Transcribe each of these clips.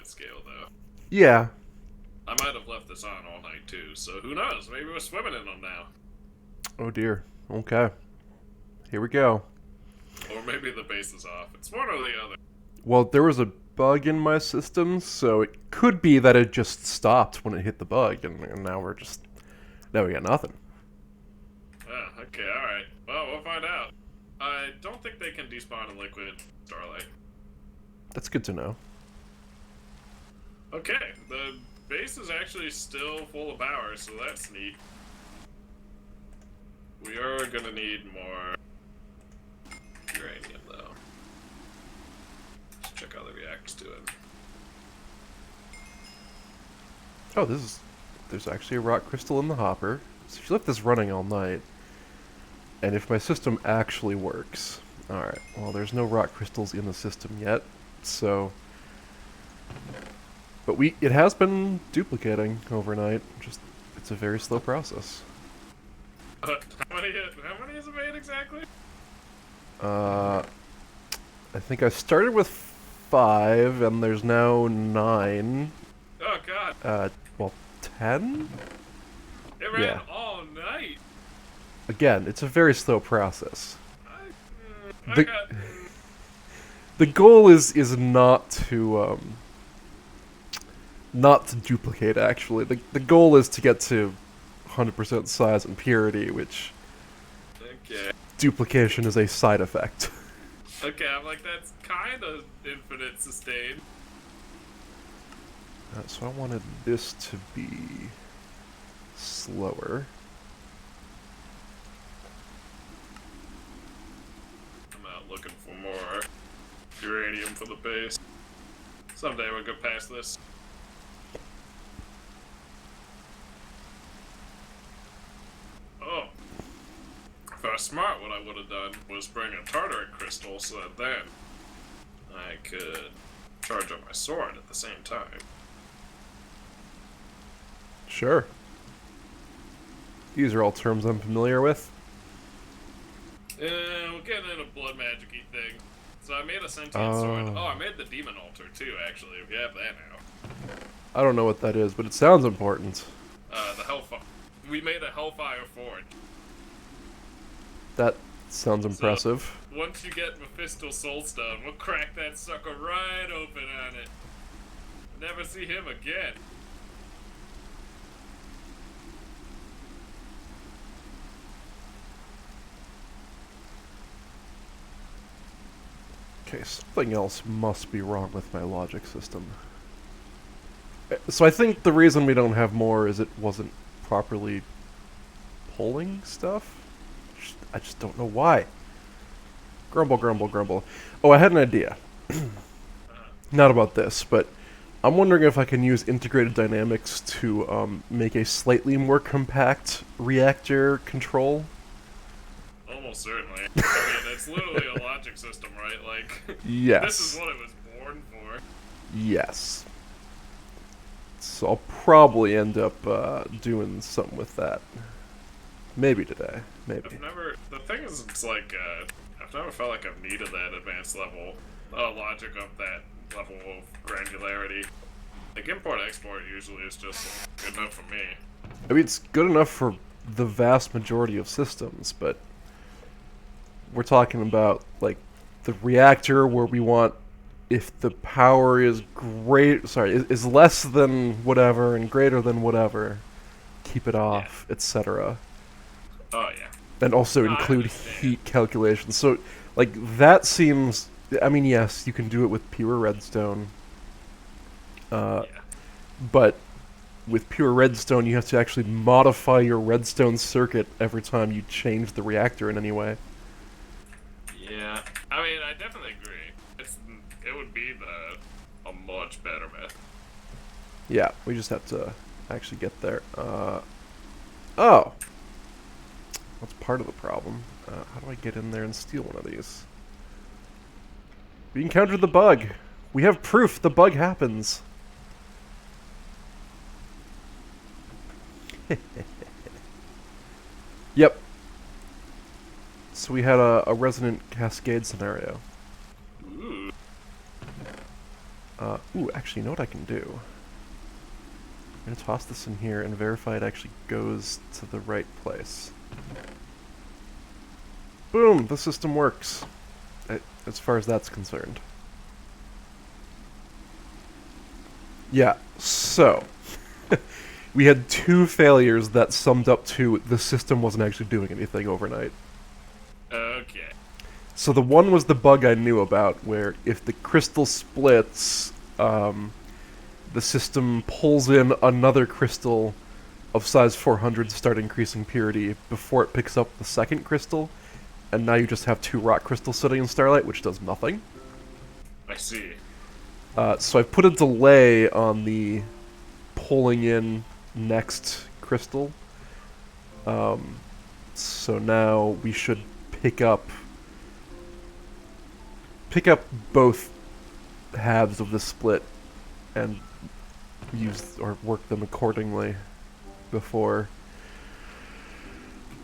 good scale, though. Yeah. I might have left this on all night, too, so who knows? Maybe we're swimming in them now. Oh dear. Okay. Here we go. Or maybe the base is off. It's one or the other. Well, there was a bug in my system, so it could be that it just stopped when it hit the bug, and now we got nothing. Ah, okay, alright. Well, we'll find out. I don't think they can despawn in liquid starlight. That's good to know. Okay, the base is actually still full of power, so that's neat. We are gonna need more uranium, though. Let's check how the reactor's doing. Oh, there's actually a rock crystal in the hopper. So if you left this running all night, and if my system actually works, alright, well, there's no rock crystals in the system yet, so... But it has been duplicating overnight, it's a very slow process. How many is it made exactly? I think I started with 5, and there's now 9. Oh god. Well, 10? It ran Yeah. all night. Again, it's a very slow process. I The- got... The goal is not to not to duplicate. Actually, the goal is to get to 100% size and purity, which Okay. duplication is a side effect. Okay, I'm like, that's kind of infinite sustain. So I wanted this to be slower. I'm out looking for more uranium for the base. Someday we'll go past this. Oh. If I was smart, what I would have done was bring a tartaric crystal so that then I could charge up my sword at the same time. Sure. These are all terms I'm familiar with. We're getting into blood magic-y thing. So I made a sentient sword. Oh, I made the demon altar too, actually. We have that now. I don't know what that is, but it sounds important. The Hellfire. We made a Hellfire Forge. That sounds impressive. So, once you get Mephisto Soulstone, we'll crack that sucker right open on it. Never see him again. Okay, something else must be wrong with my logic system. So I think the reason we don't have more is it wasn't properly pulling stuff? I just don't know why. Grumble, grumble, grumble. Oh, I had an idea. Not about this, but I'm wondering if I can use integrated dynamics to make a slightly more compact reactor control. Almost certainly. I mean, it's literally a logic system, right? Like, Yes. this is what it was born for. Yes. So I'll probably end up doing something with that. Maybe today. Maybe. The thing is, it's like, I've never felt like I've needed that advanced level, logic of that level of granularity. Like, import-export usually is just good enough for me. I mean, it's good enough for the vast majority of systems, but we're talking about, like, the reactor where we want, if the power is is less than whatever and greater than whatever, keep it off, etc. Oh, yeah. And also No, I include understand. heat calculations. So, like, that seems... I mean, yes, you can do it with pure redstone. Yeah. But with pure redstone, you have to actually modify your redstone circuit every time you change the reactor in any way. Yeah. I mean, I definitely agree. It would be a much better method. Yeah, we just have to actually get there. Oh! That's part of the problem. How do I get in there and steal one of these? We encountered the bug! We have proof the bug happens! Yep. So we had a resonant cascade scenario. Ooh. Ooh, actually, you know what I can do? I'm going to toss this in here and verify it actually goes to the right place. Boom! The system works. As far as that's concerned. Yeah, so... we had 2 failures that summed up to the system wasn't actually doing anything overnight. Okay. So the one was the bug I knew about, where if the crystal splits, the system pulls in another crystal of size 400 to start increasing purity before it picks up the second crystal, and now you just have 2 rock crystals sitting in Starlight, which does nothing. I see. So I put a delay on the pulling in next crystal. So now we should pick up both halves of the split and use or work them accordingly before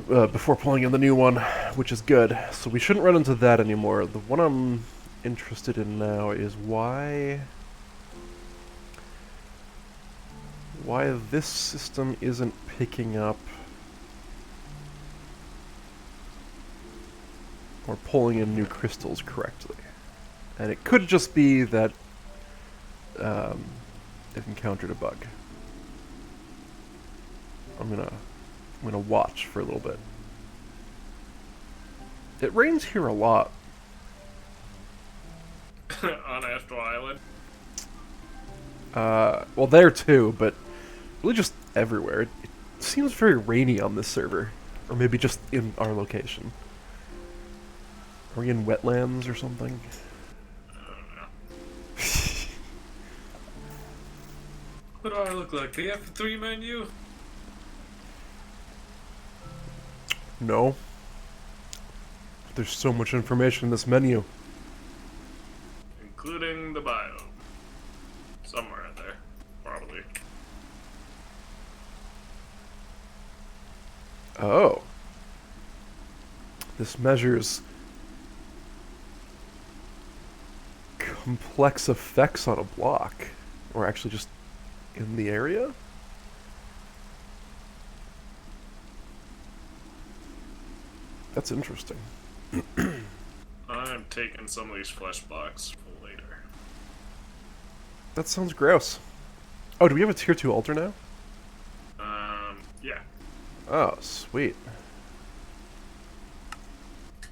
pulling in the new one, which is good. So we shouldn't run into that anymore. The one I'm interested in now is why this system isn't picking up or pulling in new crystals correctly. And it could just be that it encountered a bug. I'm gonna watch for a little bit. It rains here a lot. On Astral Island? Well, there too, but really just everywhere. It seems very rainy on this server. Or maybe just in our location. Are we in wetlands or something? I don't know. What do I look like? The F3 menu? No. There's so much information in this menu. Including the biome. Somewhere in there. Probably. Oh. This measures complex effects on a block. Or actually just in the area? That's interesting. I'm taking some of these flesh blocks for later. That sounds gross. Oh, do we have a tier 2 altar now? Yeah. Oh, sweet.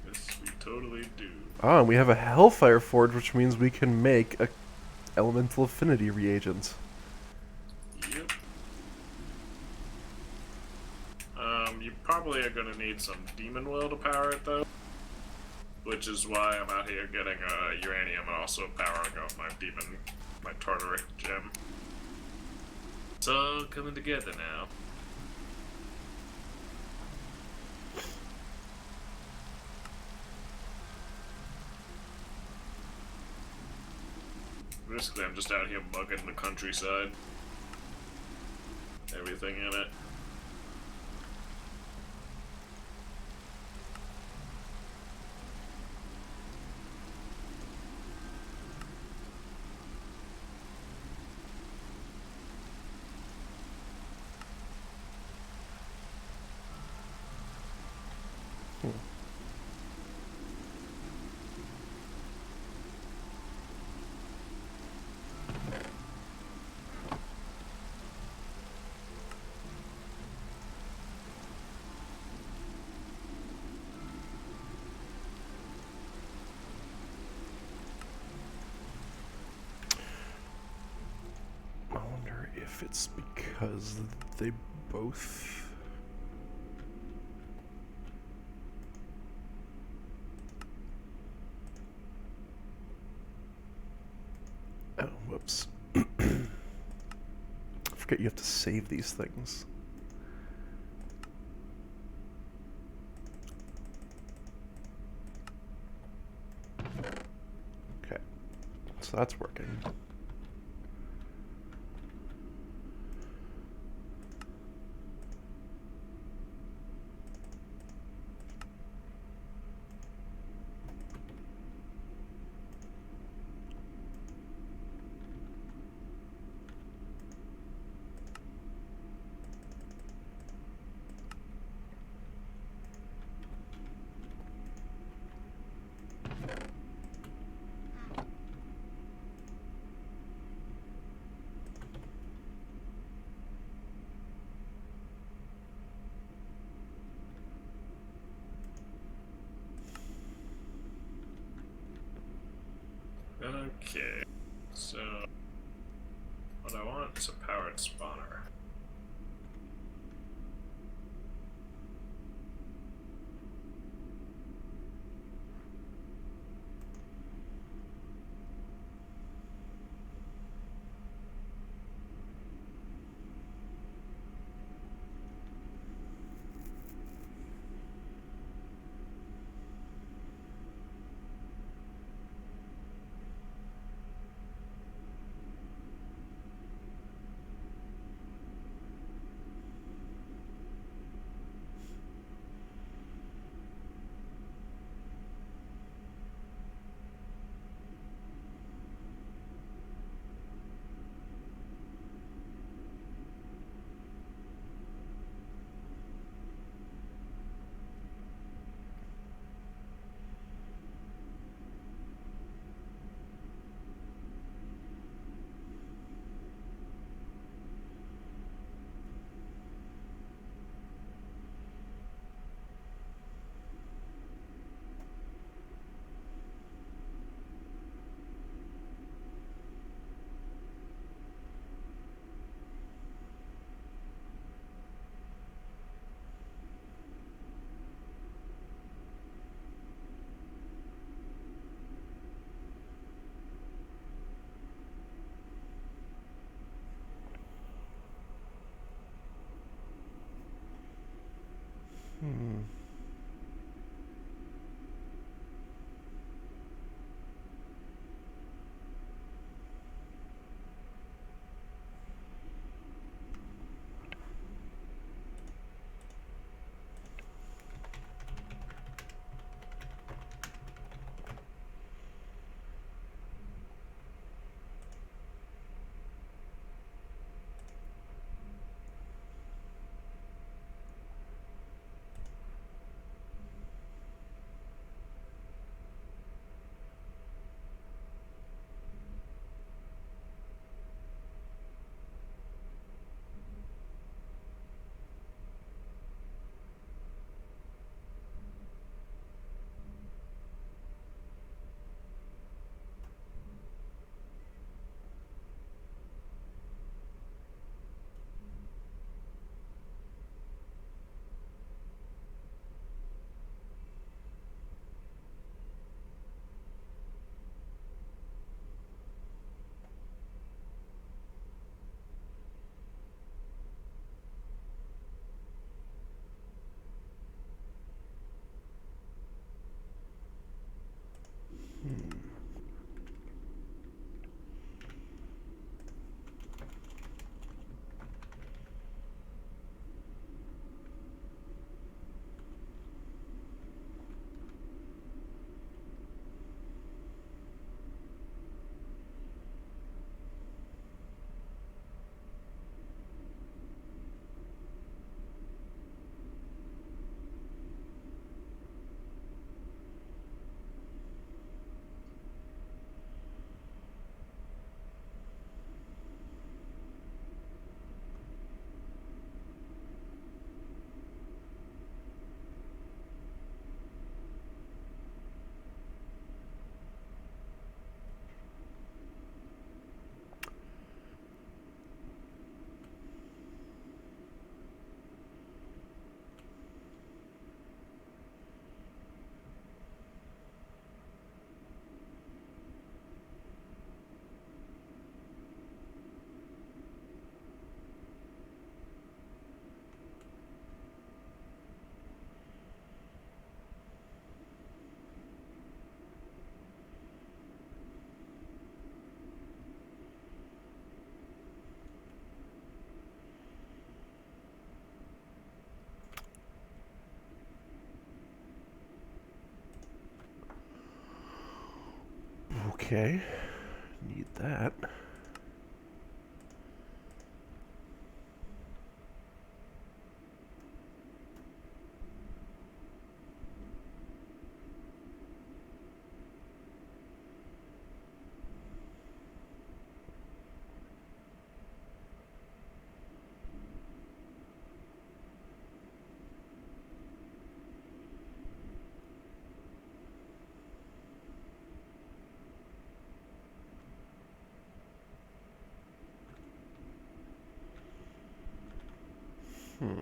Yes, we totally do. Oh, and we have a Hellfire Forge, which means we can make a elemental affinity reagent. Yep. You probably are gonna need some demon will to power it though. Which is why I'm out here getting uranium and also powering up my Tartaric gem. It's all coming together now. Basically, I'm just out here mugging the countryside. Everything in it. I wonder if it's because they both... Oh, whoops. I forget you have to save these things. Okay, so that's working. Okay. So, what I want is a powered spawner. Hmm. Okay. Need that. Hmm.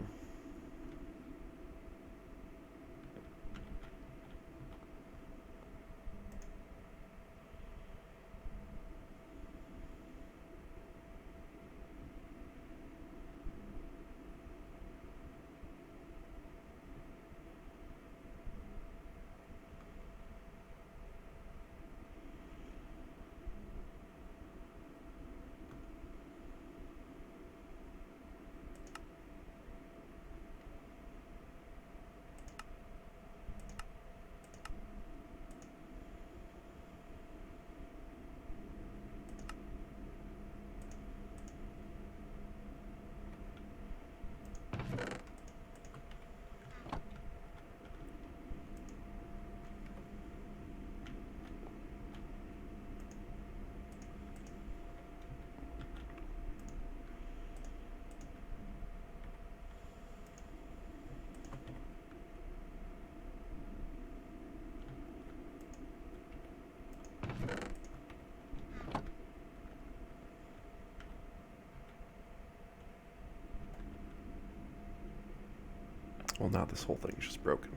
Well, now this whole thing's just broken.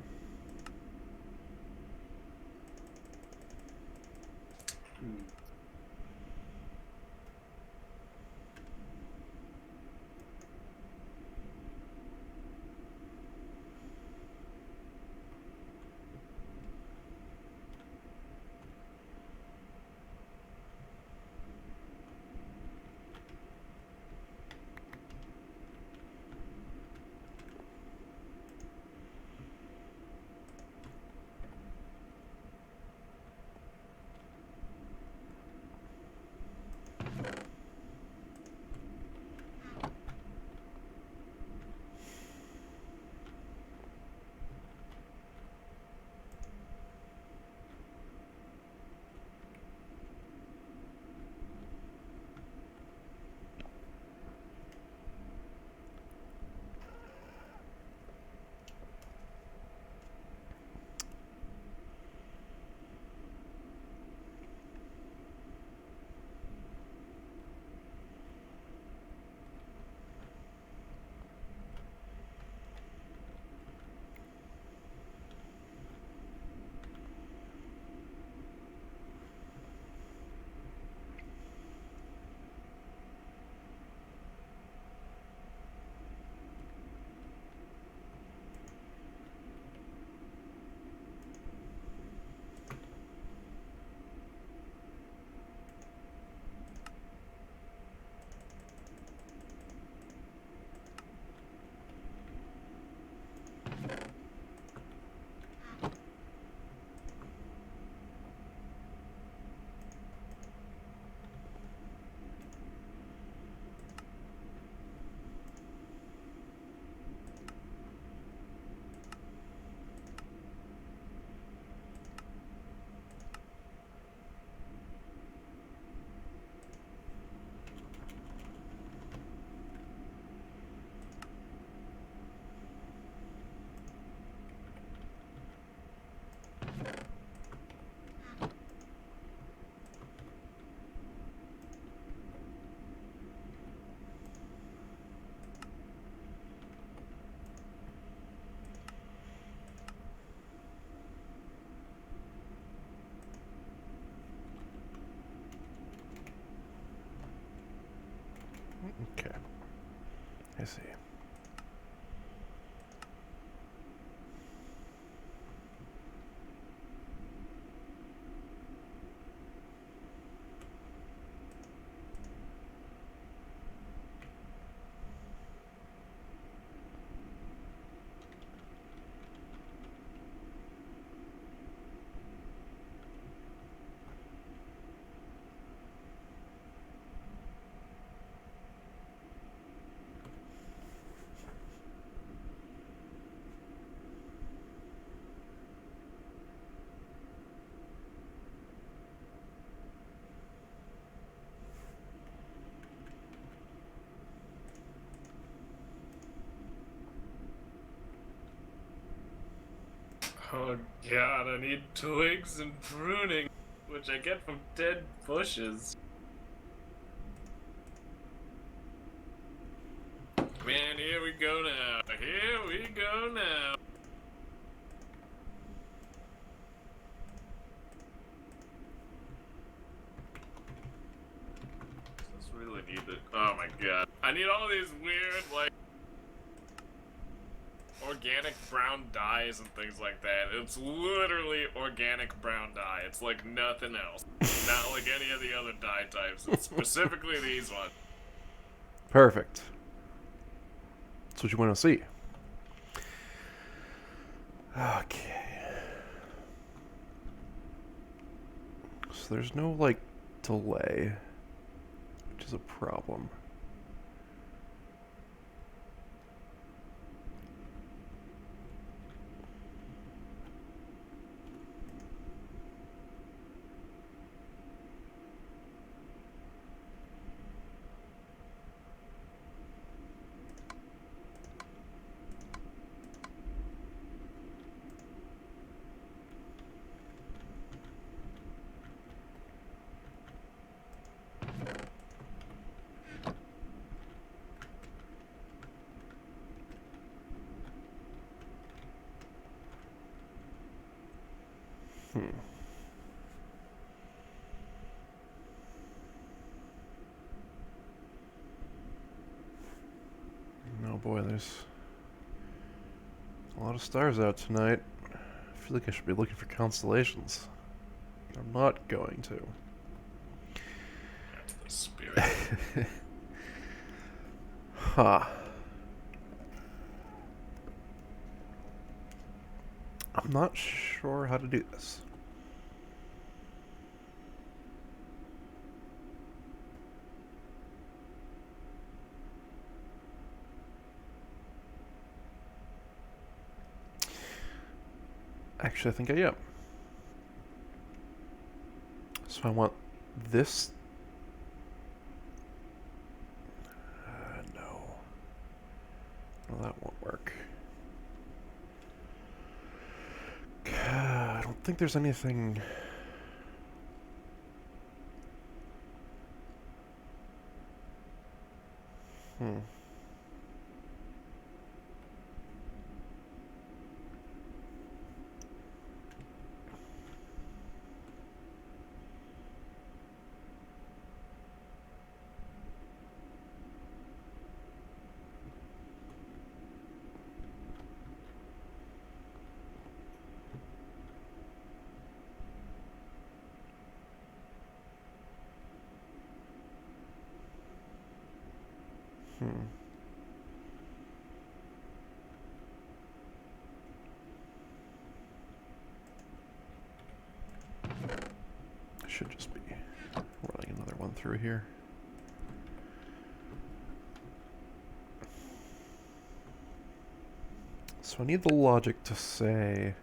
Okay. I see. Oh god, I need twigs and pruning, which I get from dead bushes. Man, here we go now. God. I need all these weird, like, organic brown dyes and things like that. It's literally organic brown dye. It's like nothing else. Not like any of the other dye types. It's specifically these ones. Perfect. That's what you want to see. Okay. So there's no, like, delay, which is a problem. Oh boy, there's a lot of stars out tonight. I feel like I should be looking for constellations. I'm not going to. That's the spirit. Huh. I'm not sure how to do this. Actually, I think I am. So I want this. No. No, that won't work. I don't think there's anything. Hmm. Hmm. I should just be running another one through here. So I need the logic to say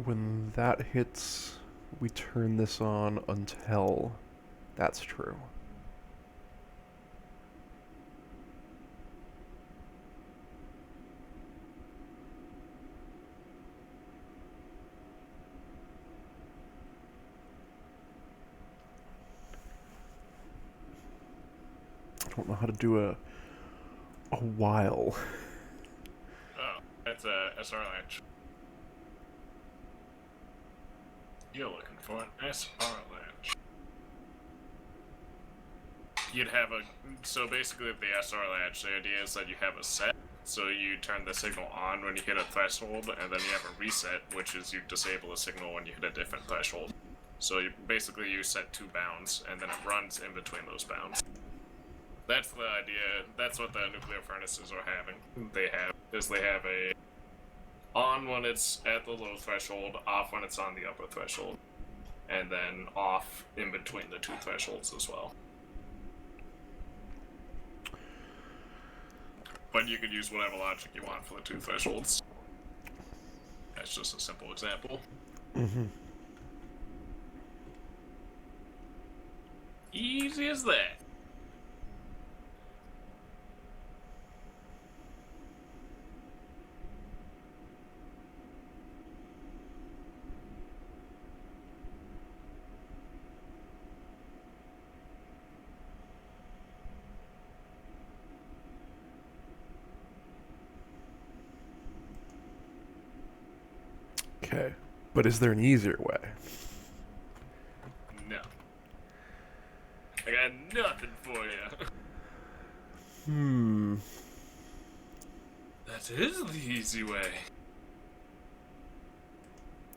when that hits, we turn this on until that's true. I don't know how to do a while. Oh, that's a SR latch. You're looking for an SR latch. You'd have a. So basically, with the SR latch, the idea is that you have a set. So you turn the signal on when you hit a threshold, and then you have a reset, which is you disable the signal when you hit a different threshold. So basically you set 2 bounds, and then it runs in between those bounds. That's the idea. That's what the nuclear furnaces are having. They have a on when it's at the low threshold, off when it's on the upper threshold, and then off in between the 2 thresholds as well. But you could use whatever logic you want for the 2 thresholds. That's just a simple example. Mm-hmm. Easy as that. Okay, but is there an easier way? got nothing for you. Hmm. That is the easy way.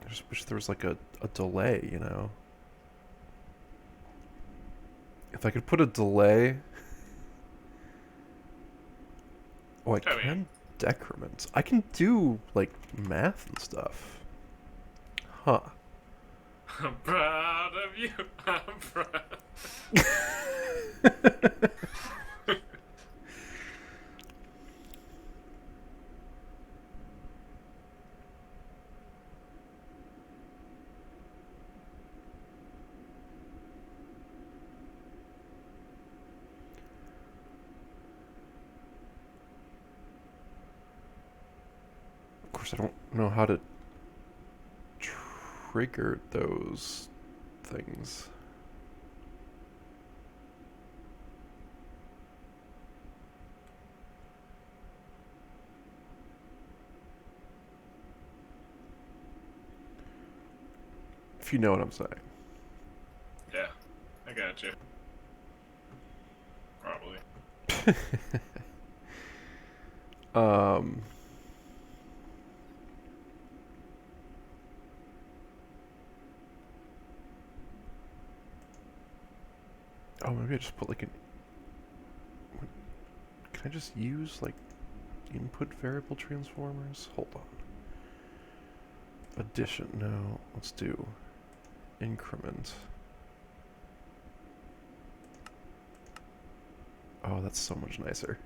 I just wish there was like a delay, you know? If I could put a delay... Oh, I I mean, can decrement. I can do, like, math and stuff. Huh. I'm proud of you. I'm proud. Of course, I don't know how to trigger those things. If you know what I'm saying. Yeah, I got you. Probably. um... Oh, maybe I just put like an... Can I just use like input variable transformers? Hold on. Addition, no. Let's do increment. Oh, that's so much nicer.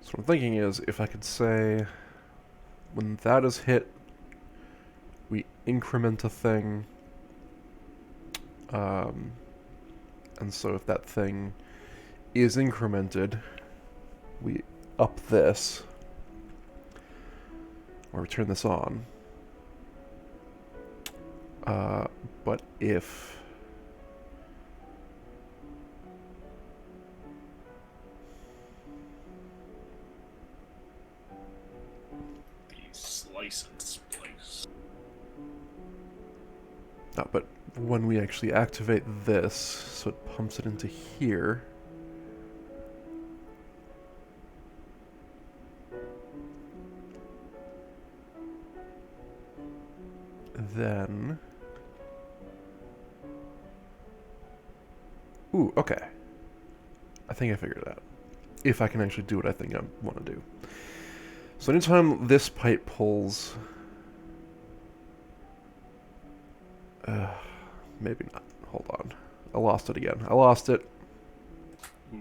So what I'm thinking is, if I could say, when that is hit, we increment a thing, um, and so if that thing is incremented, we up this, or we turn this on. But if The slice and splice. no, but when we actually activate this, so it pumps it into here. Then... Ooh, okay. I think I figured it out. If I can actually do what I think I want to do. So anytime this pipe pulls... maybe not. Hold on. I lost it again. I lost it. Hmm.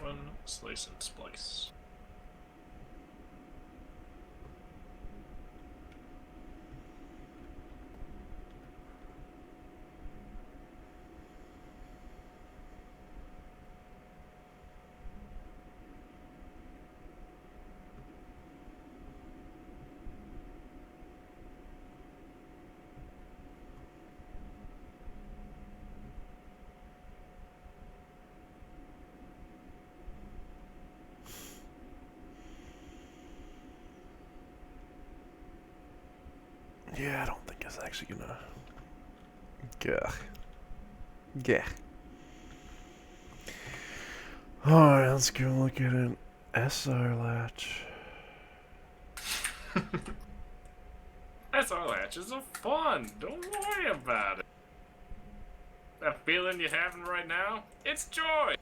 One slice and splice. Yeah, I don't think it's actually gonna... Gah. Gah. Alright, let's go look at an SR latch. SR latches are fun. Don't worry about it. That feeling you're having right now, it's joy.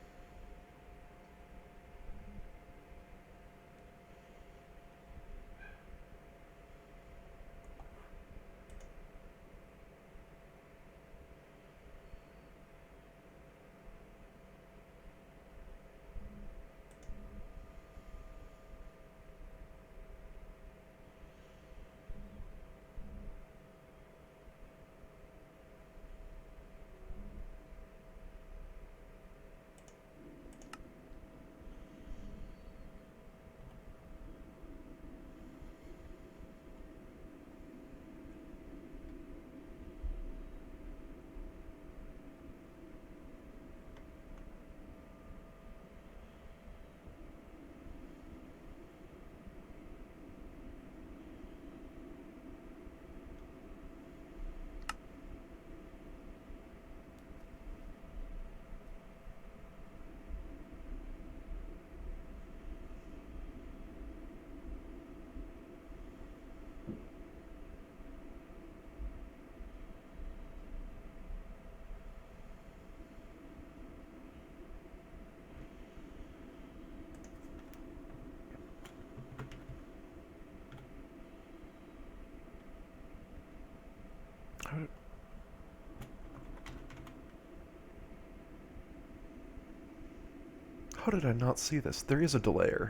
How did I not see this? There is a delayer.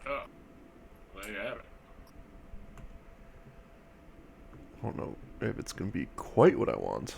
Oh, there you have it. I don't know if it's going to be quite what I want.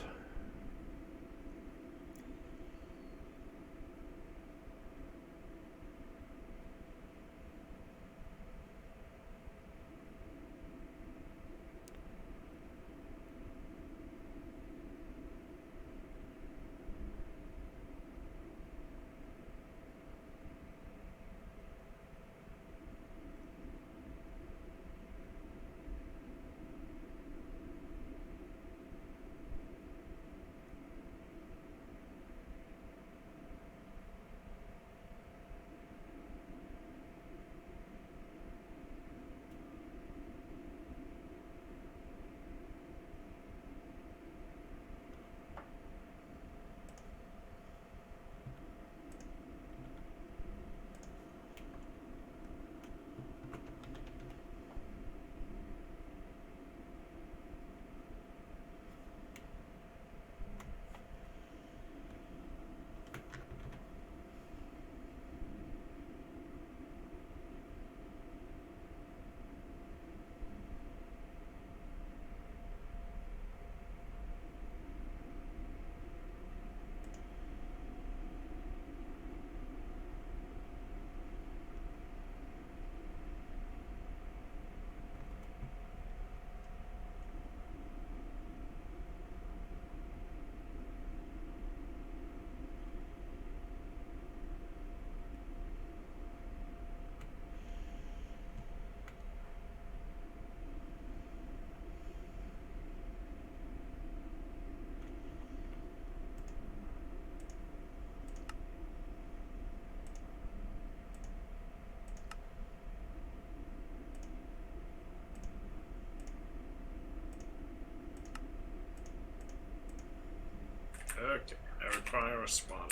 Okay, I require a spawner.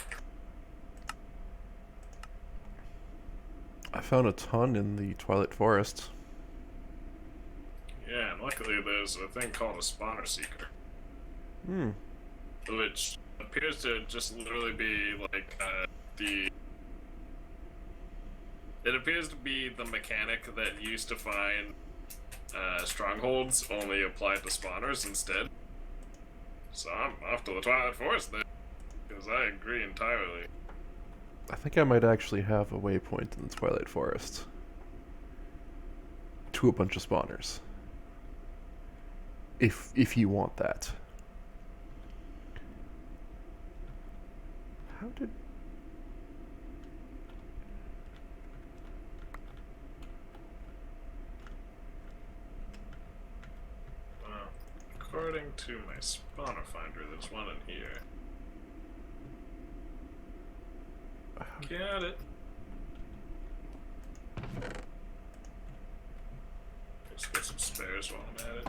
I found a ton in the Twilight Forest. Yeah, and luckily there's a thing called a spawner seeker, Hmm. which appears to just literally be like the. It appears to be the mechanic that used to find strongholds, only applied to spawners instead. So I'm off to the Twilight Forest then, because I agree entirely. I think I might actually have a waypoint in the Twilight Forest. To a bunch of spawners. If you want that. How did... Well, according to my spawner finder, there's one in here. Got it. Let's get some spares while I'm at it.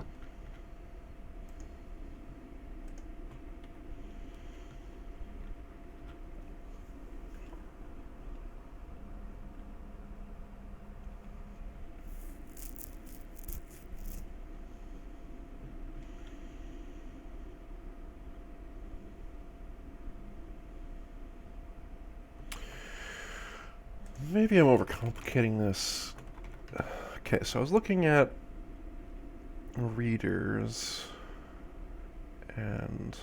Maybe I'm overcomplicating this. Okay, so I was looking at readers, and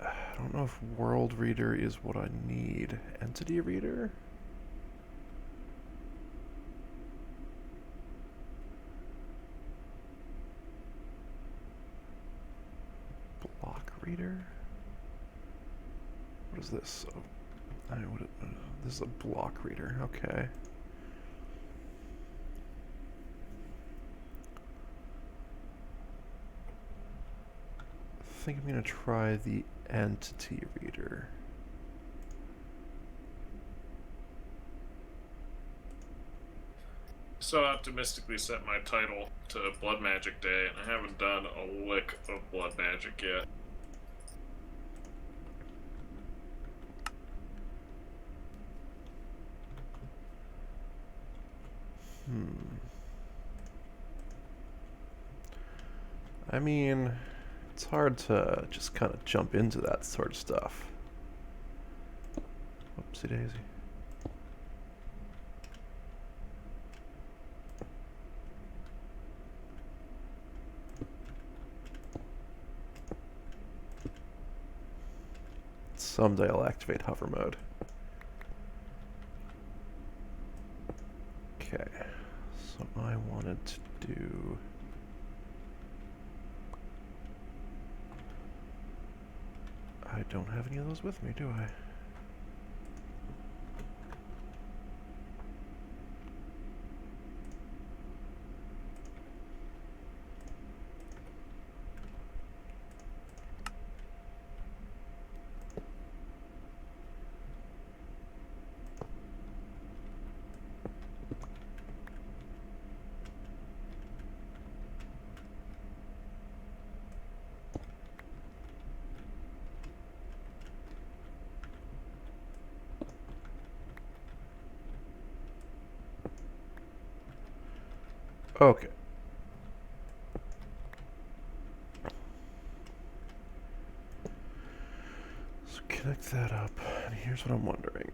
I don't know if world reader is what I need. Entity reader? Block reader? What is this? Oh, this is a block reader. Okay. I think I'm going to try the entity reader. So optimistically set my title to Blood Magic Day, and I haven't done a lick of Blood Magic yet. I mean, it's hard to just kind of jump into that sort of stuff. Whoopsie daisy. Someday I'll activate hover mode. Okay, so I wanted to do... I don't have any of those with me, do I? Okay. So connect that up, and here's what I'm wondering.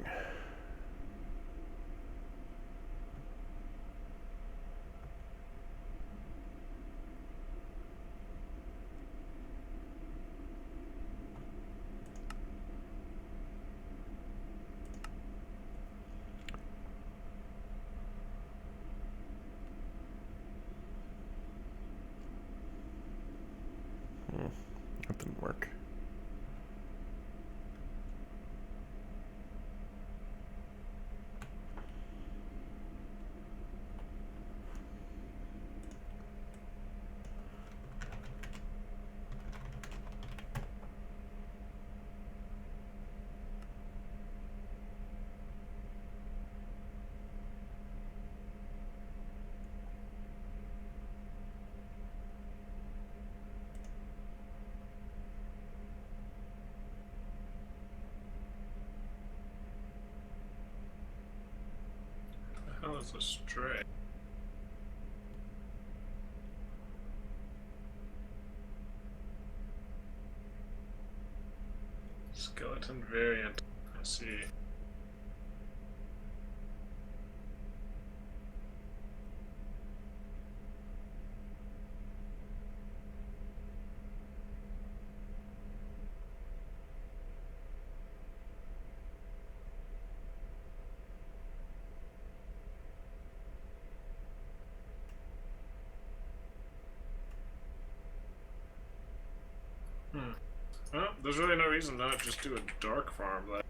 That didn't work. The hell is a stray? Skeleton variant. I see. Well, there's really no reason not to just do a dark farm then.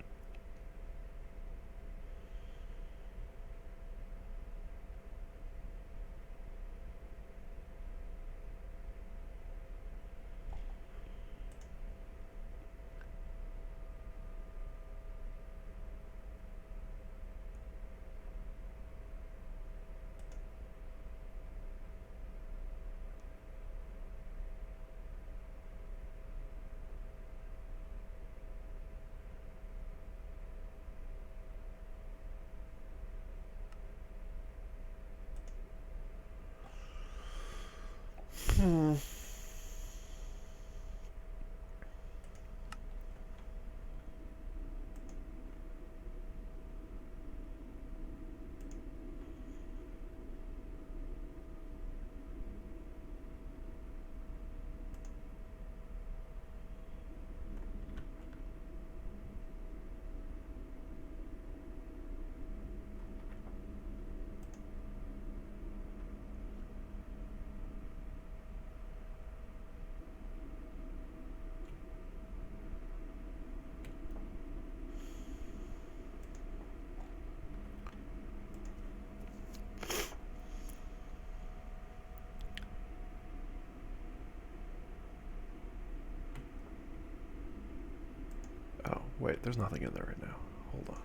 Oh, wait, there's nothing in there right now. Hold on.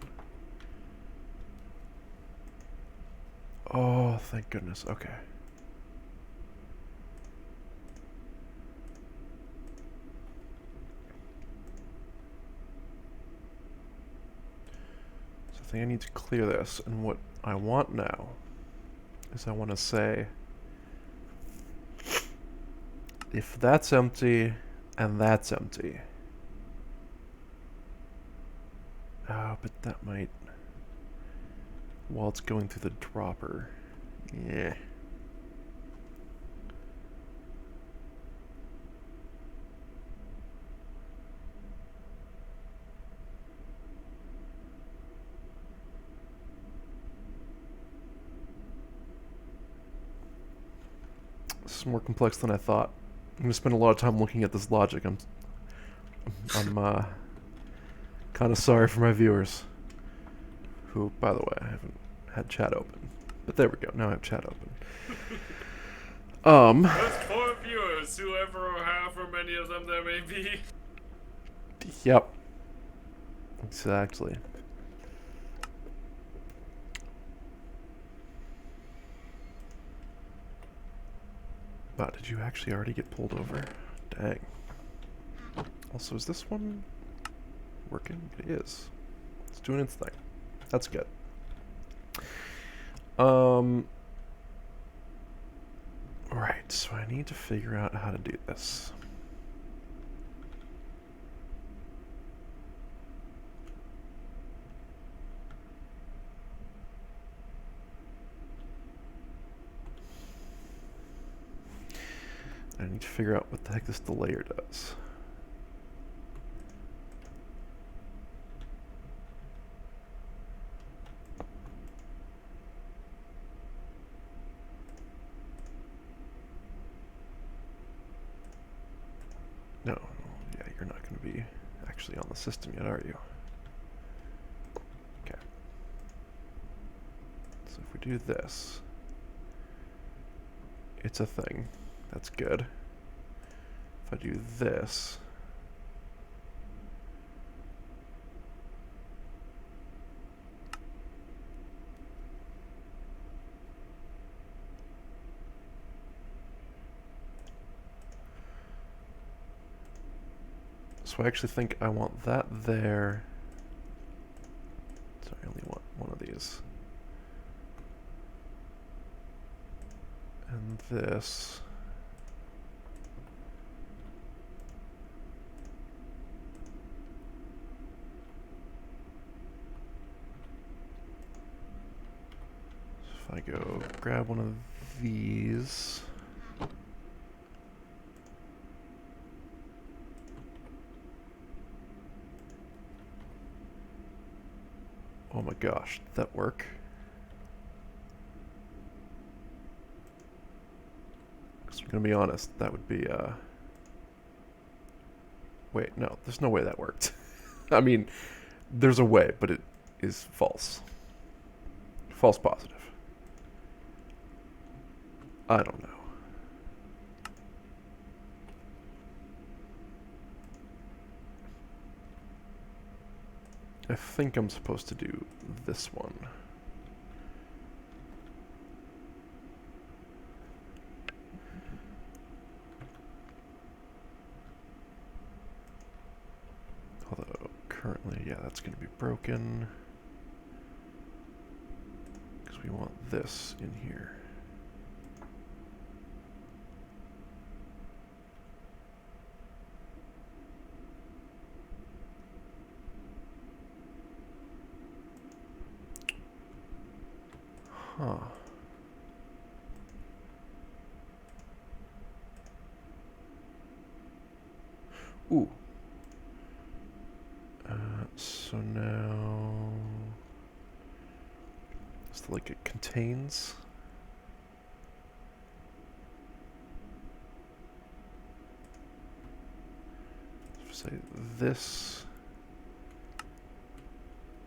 Oh, thank goodness. Okay. So I think I need to clear this, and what I want now is I want to say If that's empty, and that's empty. Oh, but that might... While it's going through the dropper. Yeah. This is more complex than I thought. I'm gonna spend a lot of time looking at this logic. I'm kind of sorry for my viewers. Who, by the way, I haven't had chat open. But there we go. Now I have chat open. Those poor viewers, whoever or however many of them there may be. Yep. Exactly. Wow, did you actually already get pulled over? Dang. Also, is this one working? It is. It's doing its thing. That's good. Right, so I need to figure out how to do this. I need to figure out what the heck this delayer does. No, yeah, you're not going to be actually on the system yet, are you? Okay. So if we do this, it's a thing. That's good. If I do this, so I actually think I want that there. So I only want one of these. And this. So if I go grab one of these. Oh my gosh, did that work? Because I'm gonna be honest, that would be, wait, no, there's no way that worked. I mean, there's a way, but it is false. False positive. I don't know. I think I'm supposed to do this one. Although, currently, yeah, that's going to be broken. Because we want this in here. Huh. Ooh. So now... It's like it contains... Say this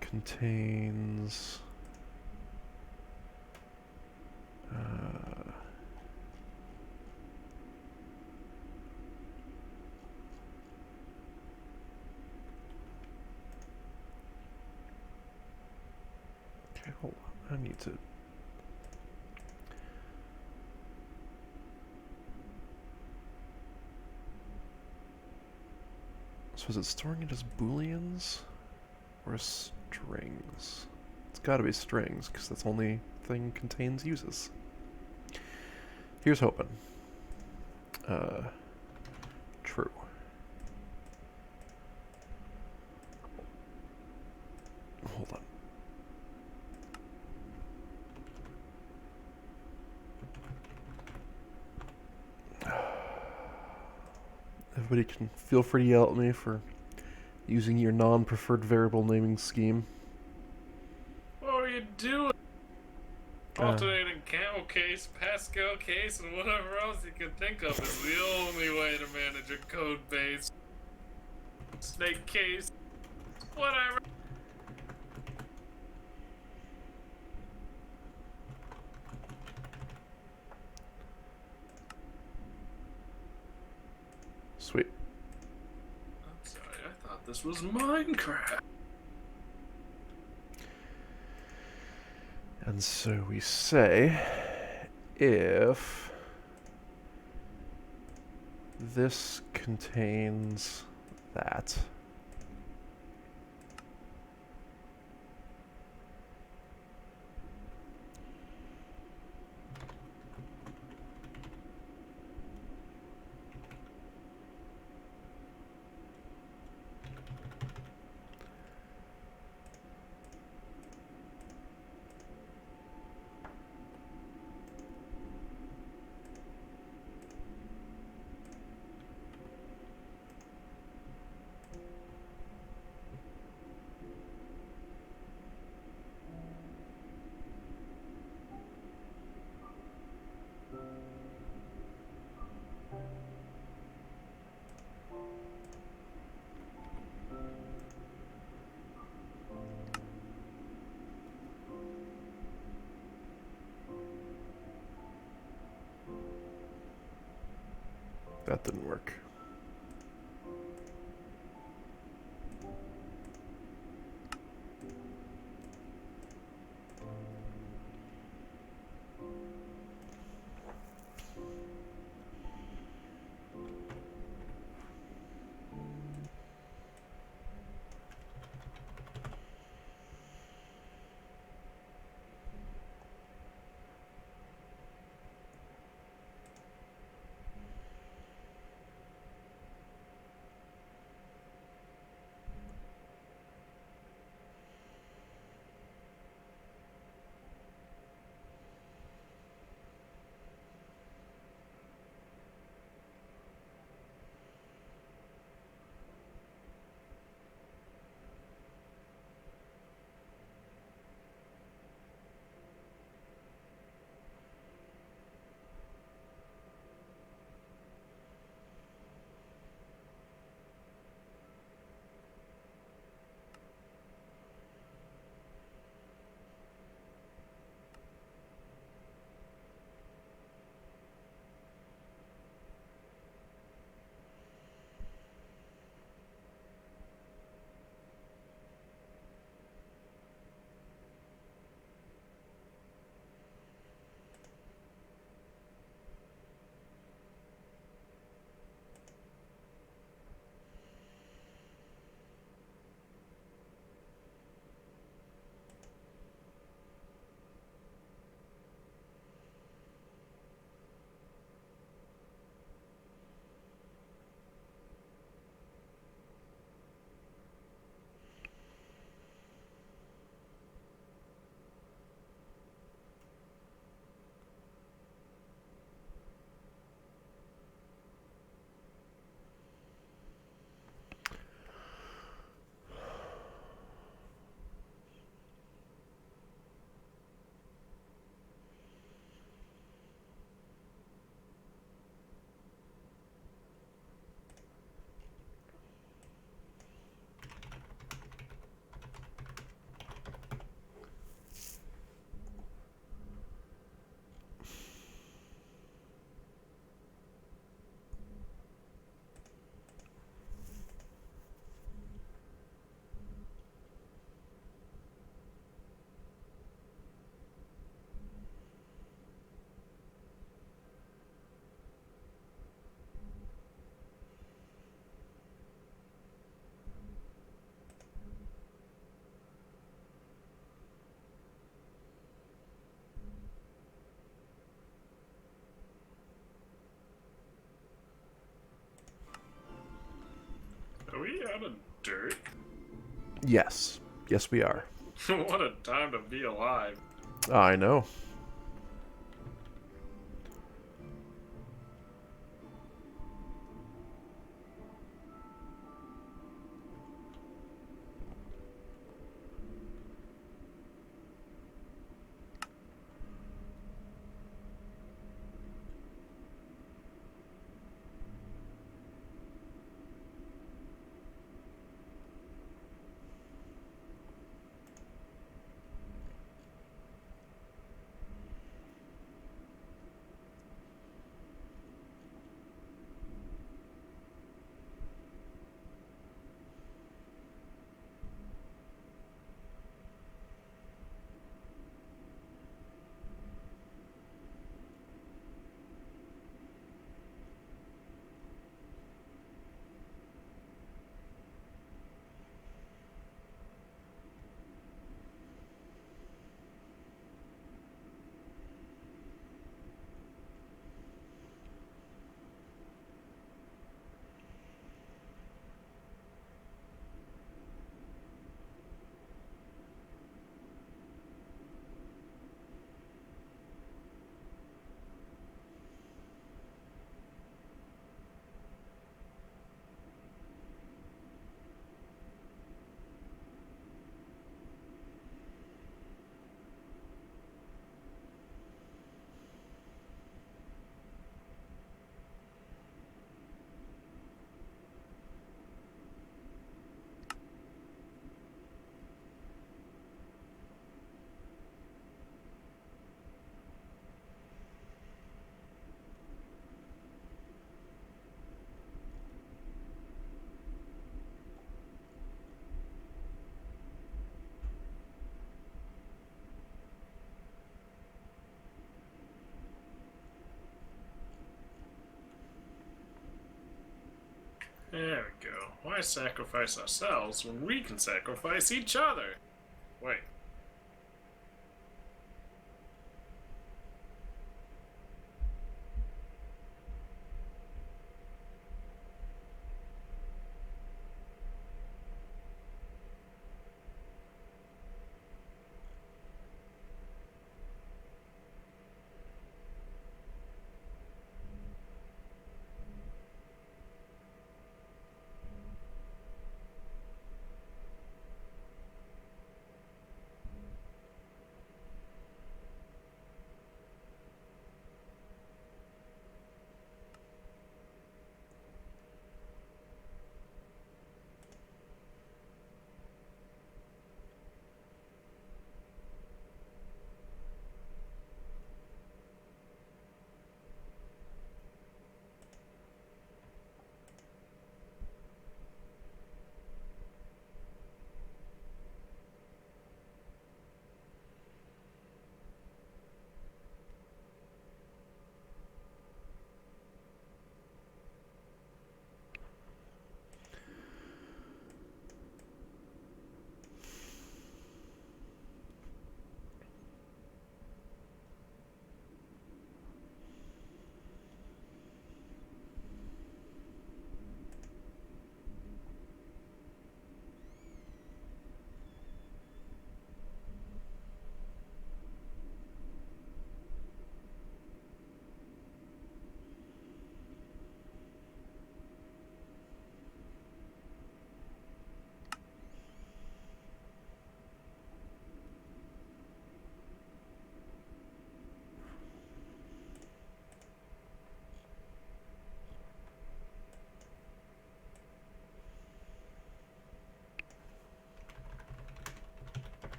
contains... okay, hold on. I need to... So is it storing it as booleans or as strings? It's gotta be strings, because that's the only thing contains uses. Here's hoping. But you can feel free to yell at me for using your non-preferred variable naming scheme. What are you doing? Uh, Alternating camel case, Pascal case, and whatever else you can think of is the only way to manage a code base. Snake case, whatever. Sweet. I'm sorry, I thought this was Minecraft. And so we say, if this contains that, that didn't work. Are we out of dirt? Yes. Yes, we are. What a time to be alive. I know. There we go. Why sacrifice ourselves when we can sacrifice each other? Wait.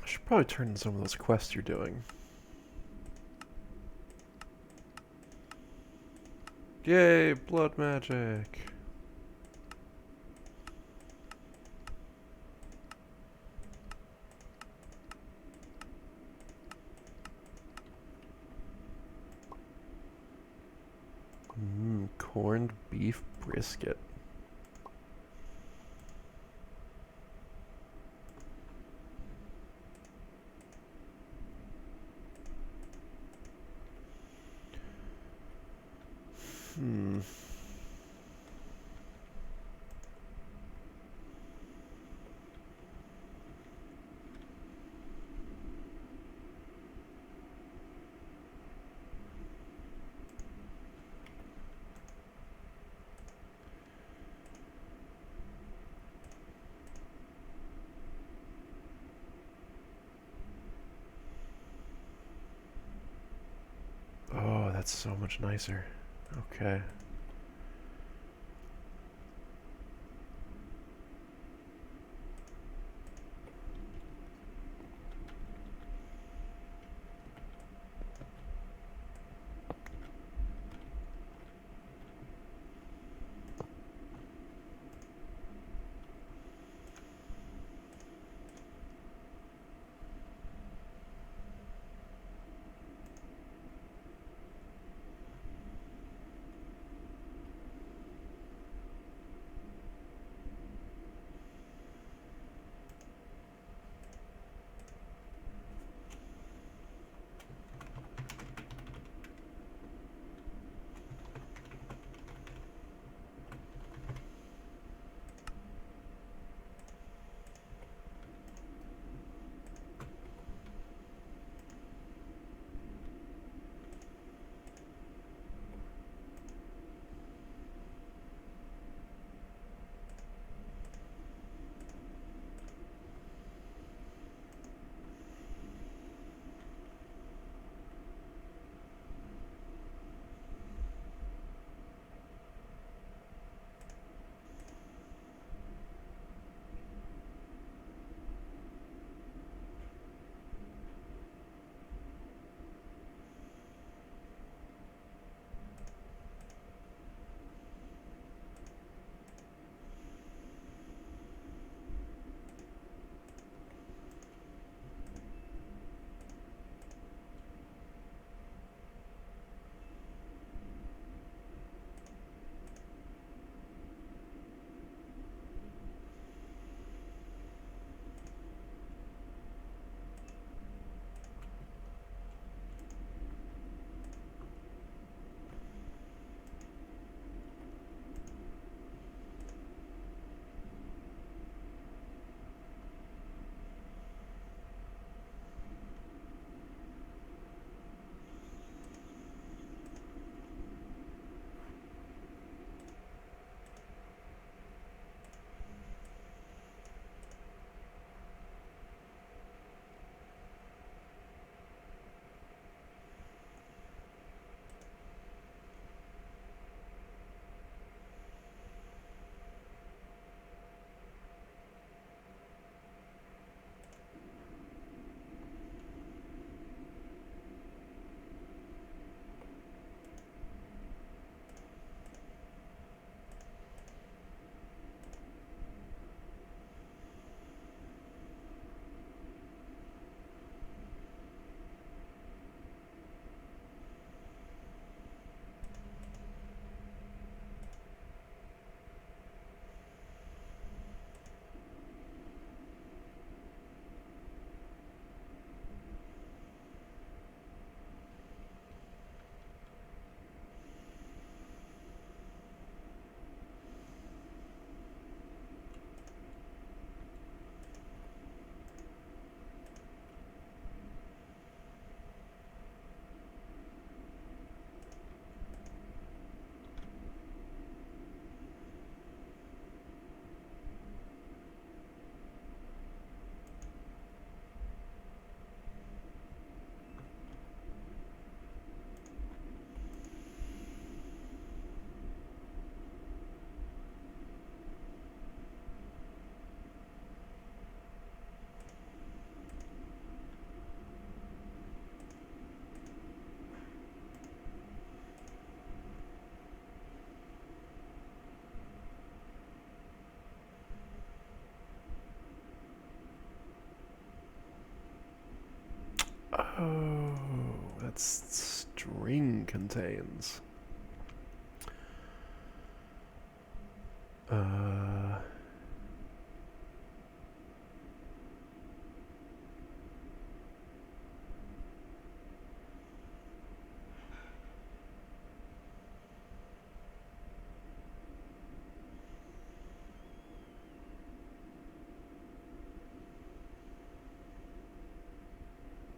I should probably turn in some of those quests you're doing. Yay, blood magic! Corned beef brisket. Oh, that's so much nicer. Okay. string contains.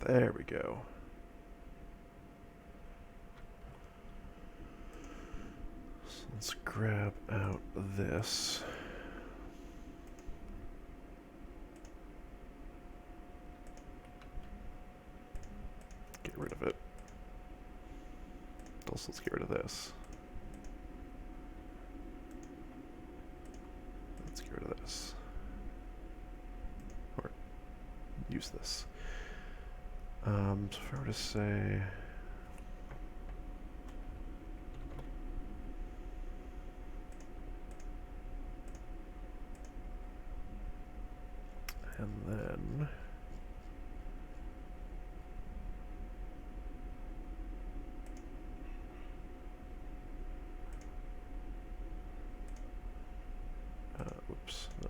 There we go. So let's grab out this. Get rid of it. Also, let's get rid of this. Let's get rid of this. Or use this. So if I were to say... And then... oops. No.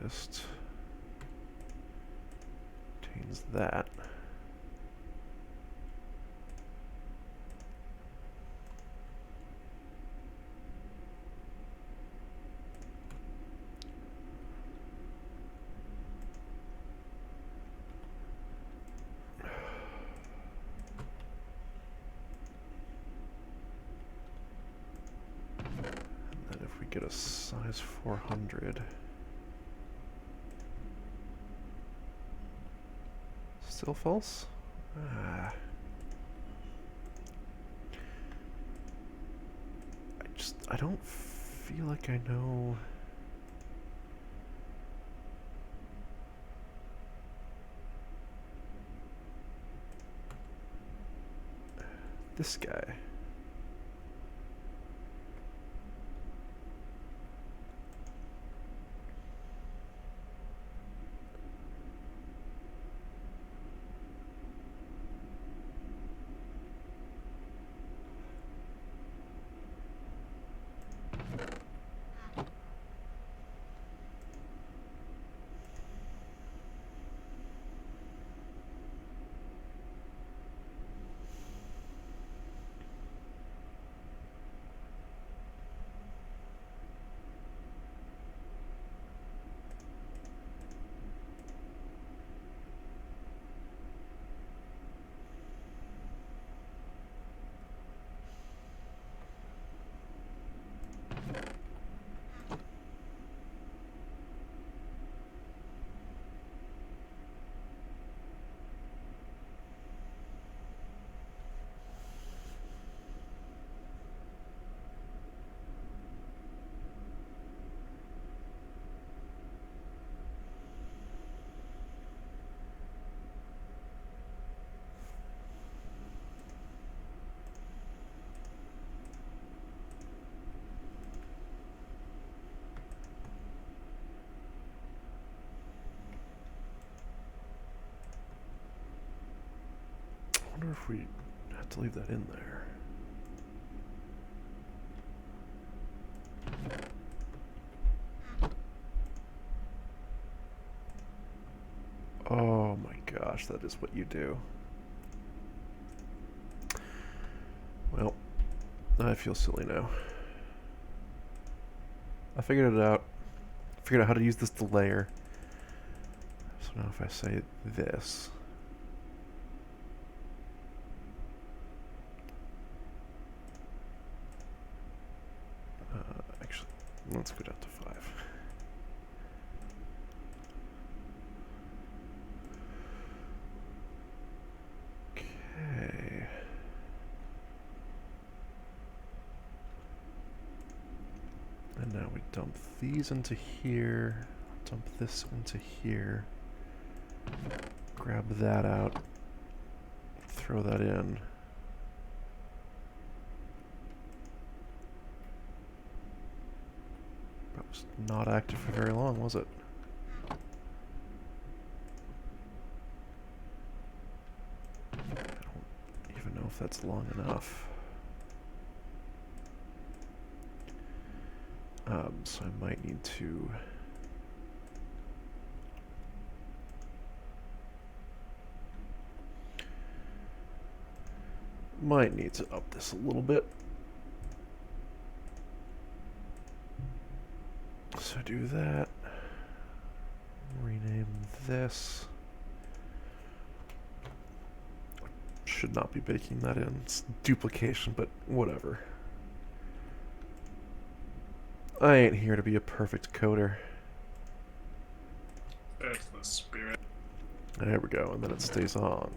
List contains that. And then if we get a size 400. Still false? I don't feel like I know. This guy. I wonder if we had to leave that in there. Oh my gosh, that is what you do. Well, I feel silly now. I figured it out. I figured out how to use this delayer. So now if I say this... actually, let's go down to 5. Okay. And now we dump these into here, dump this into here, grab that out, throw that in. That was not active for very long, was it? if that's long enough. So I might need to... Might need to up this a little bit. So do that. Rename this. Should not be baking that in. It's duplication, but whatever. I ain't here to be a perfect coder. That's the spirit. There we go, and then it stays on.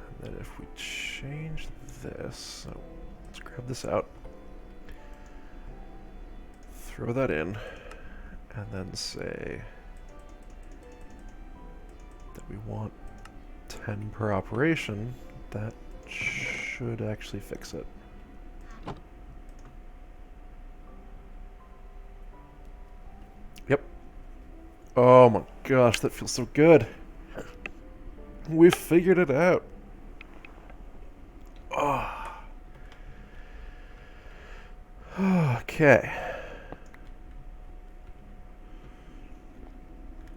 And then if we change this, so let's grab this out, throw that in, and then say that we want 10 per operation, that should actually fix it. Yep. Oh my gosh, that feels so good. We figured it out. Oh. Okay.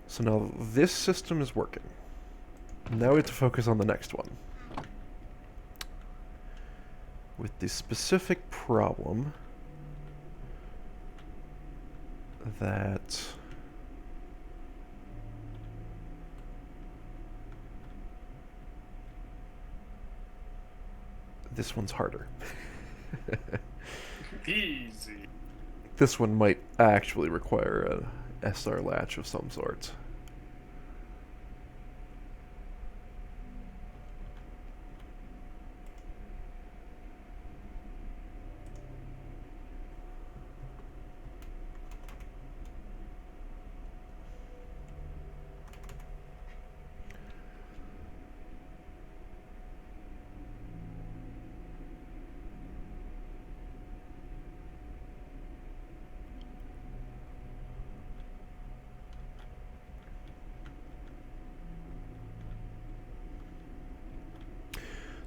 So now this system is working. Now we have to focus on the next one. With the specific problem that this one's harder. Easy. This one might actually require a SR latch of some sort.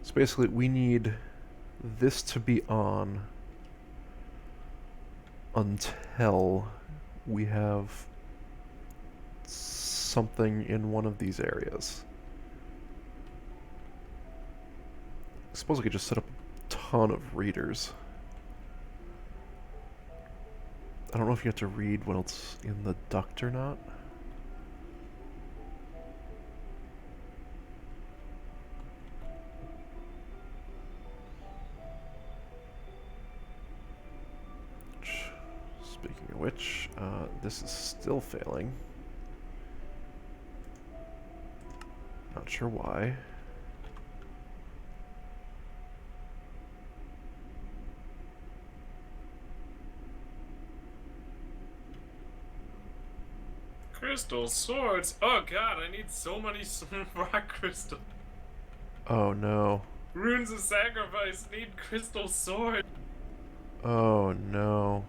So basically, we need this to be on until we have something in one of these areas. I suppose I could just set up a ton of readers. I don't know if you have to read what's in the duct or not. Speaking of which, this is still failing. Not sure why. Crystal swords. Oh god, I need so many rock crystals. Oh no. Runes of sacrifice need crystal sword. Oh no.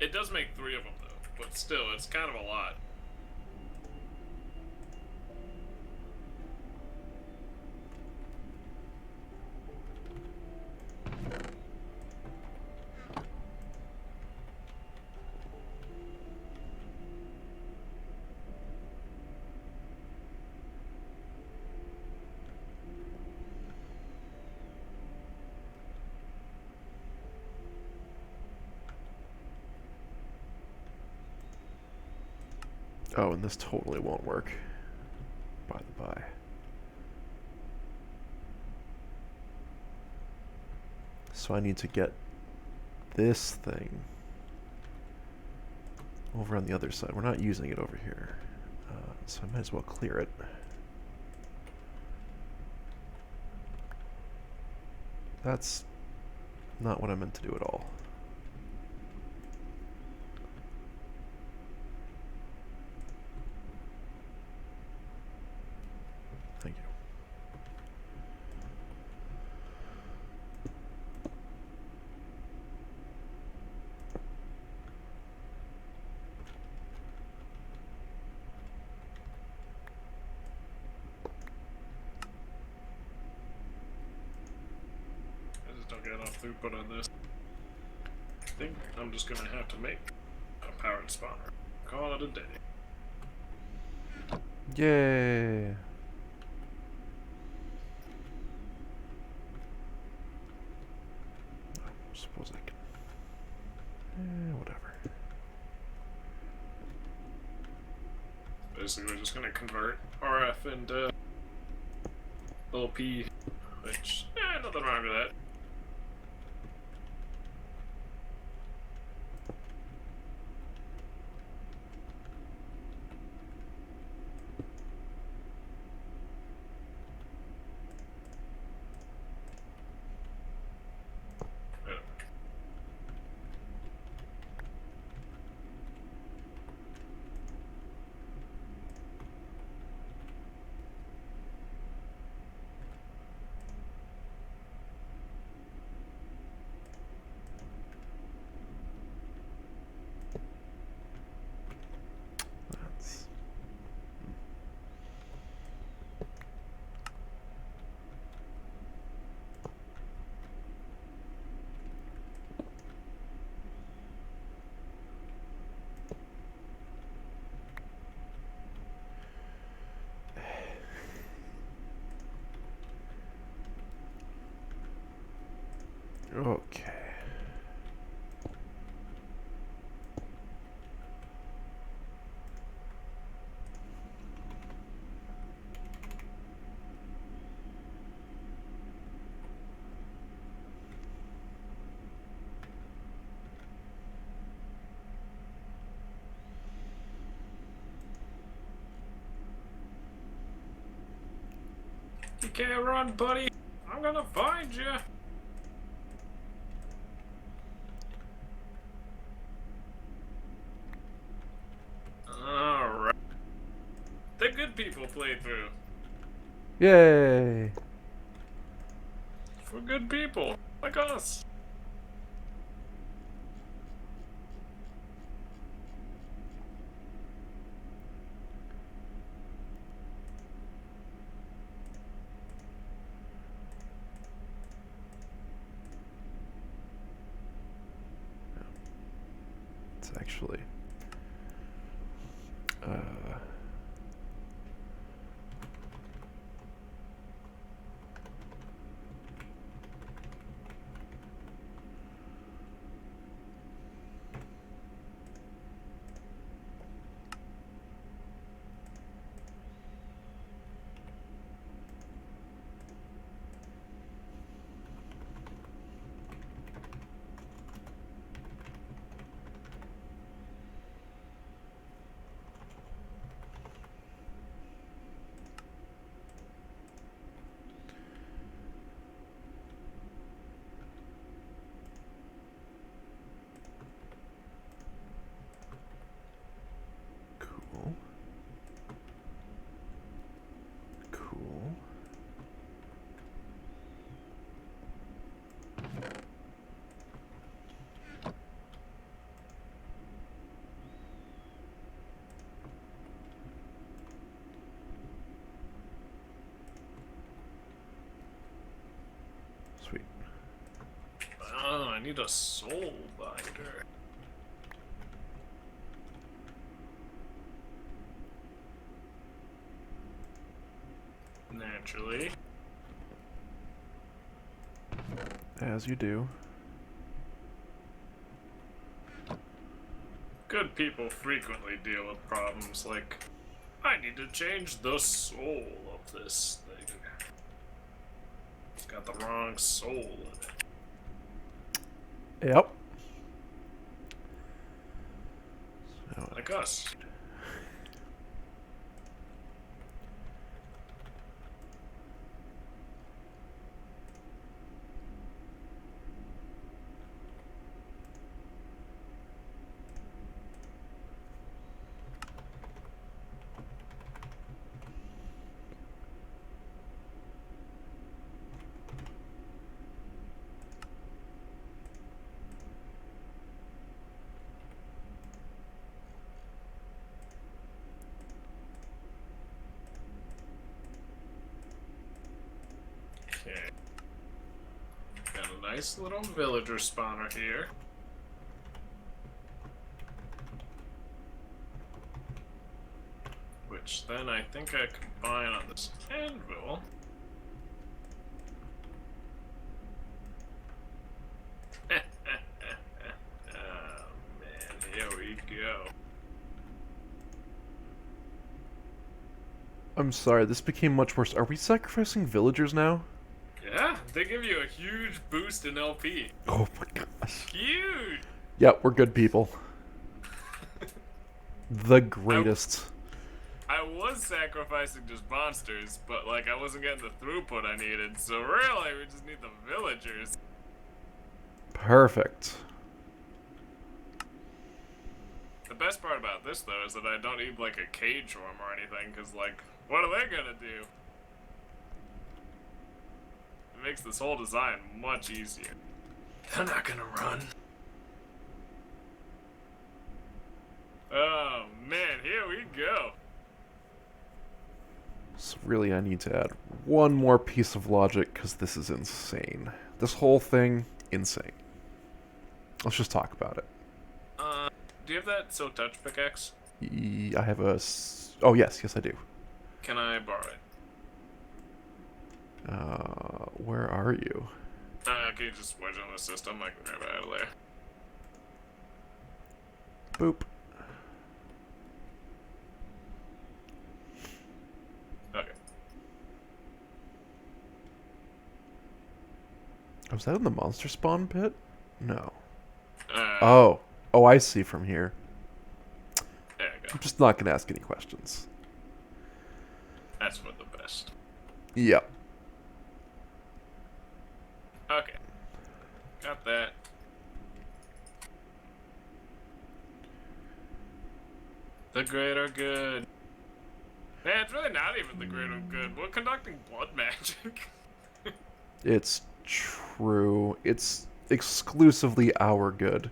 It does make 3 of them though, but still, it's kind of a lot. Oh, and this totally won't work. By the by. So I need to get this thing over on the other side. We're not using it over here. So I might as well clear it. That's not what I meant to do at all. don't get enough throughput on this. I think I'm just gonna have to make a powered spawner. Call it a day. Yay! I suppose I can. Whatever. Basically, we're just gonna convert RF into LP, which, nothing wrong with that. That's... Okay. You can't run, buddy! I'm gonna find you! Alright. The good people played through. Yay! We're good people, like us. It's actually... Cool. Cool. Sweet. Oh, I need a soul binder. Naturally. As you do. Good people frequently deal with problems like, I need to change the soul of this thing. It's got the wrong soul in it. Yep. So, Like us. nice little villager spawner here. Which then I think I combine on this anvil. Oh man, here we go. I'm sorry, this became much worse. Are we sacrificing villagers now? Yeah, they give you a huge boost in LP. Oh my gosh. Huge! Yep, we're good people. The greatest. I was sacrificing just monsters, but like I wasn't getting the throughput I needed, so really we just need the villagers. Perfect. The best part about this though is that I don't need like a cage room or anything, because like, what are they gonna do? It makes this whole design much easier. They're not gonna run. Oh man, here we go. So really I need to add one more piece of logic, because this is insane. This whole thing, insane. Let's just talk about it. Do you have that silk touch pickaxe? I have a... Oh, yes, I do. Can I borrow it? Where are you? Can you just wedge on the system? I can grab it out of there. Boop. Okay. Was that in the monster spawn pit? No. Uh, Oh. Oh, I see from here. There you go. I'm just not going to ask any questions. That's for the best. Yep. Okay. Got that. The greater good. Man, it's really not even the greater good. We're conducting blood magic. It's true. It's exclusively our good.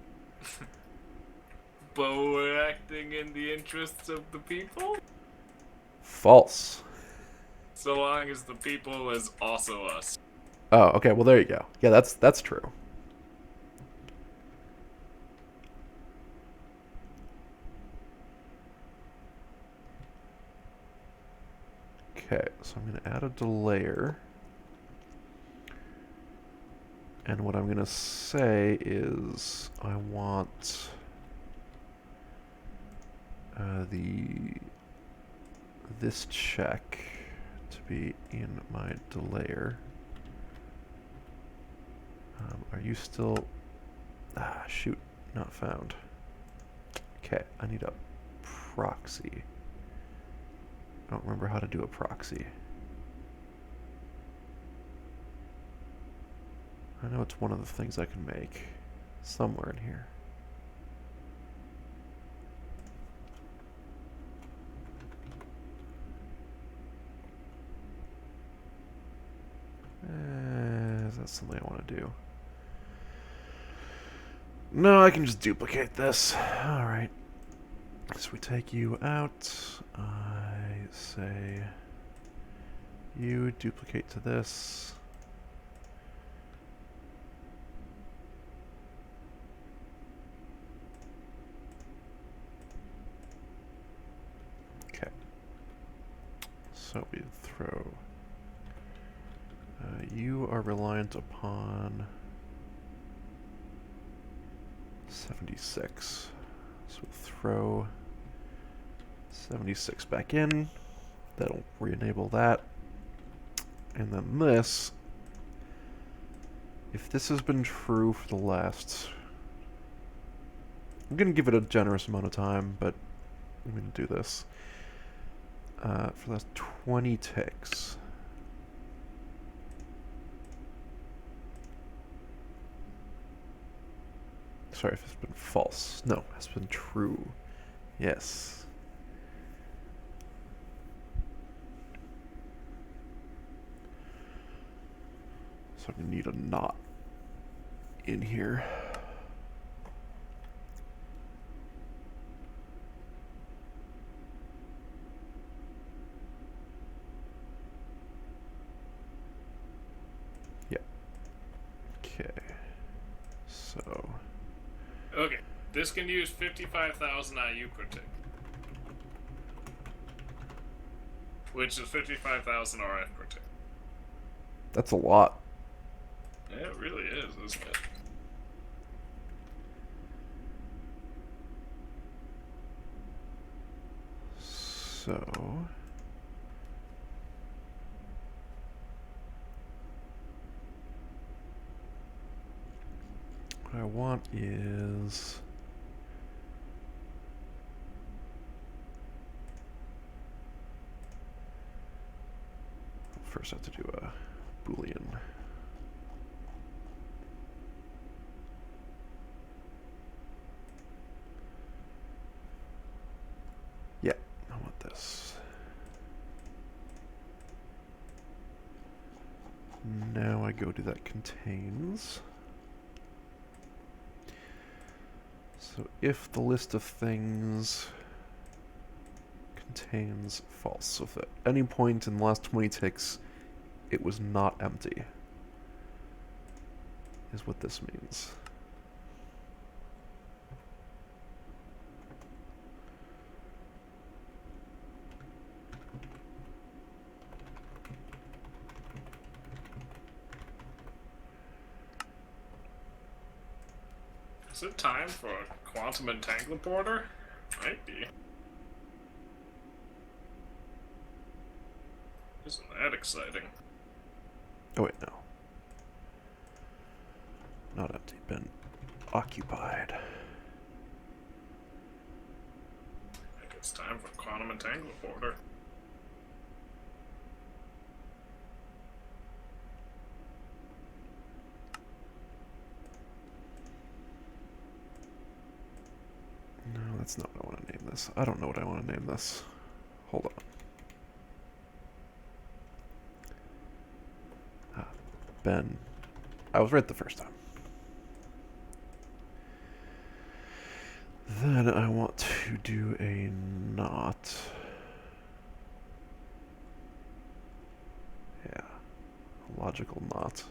But we're acting in the interests of the people? False. So long as the people is also us. Oh, okay. Well, there you go. Yeah, that's true. Okay, so I'm going to add a delayer. And what I'm going to say is I want this check to be in my delayer. Are you still... Ah, shoot. Not found. Okay, I need a proxy. I don't remember how to do a proxy. I know it's one of the things I can make. Somewhere in here. Is that something I want to do? No, I can just duplicate this. Alright. So we take you out. I say you duplicate to this. Okay. So we throw... you are reliant upon 76. So we'll throw 76 back in. That'll re-enable that. And then this, if this has been true for the last... I'm going to give it a generous amount of time, but I'm going to do this. For the last 20 ticks. Sorry if it's been false. No, it's been true. Yes. So I'm going to need a knot in here. Yep. Okay. Okay, this can use 55,000 IU per tick, which is 55,000 RF per tick. That's a lot. Yeah, it really is, isn't it? So... what I want is... first I have to do a Boolean. Yeah, I want this. Now I go to that contains. So if the list of things contains false, so if at any point in the last 20 ticks it was not empty, is what this means. Is it time for a quantum entanglement border? Might be. Isn't that exciting? Oh wait, no. Not empty, been occupied. I think it's time for quantum entanglement border. No, that's not what I want to name this. I don't know what I want to name this. Hold on. Ben. I was right the first time. Then I want to do a not. Yeah. A logical not.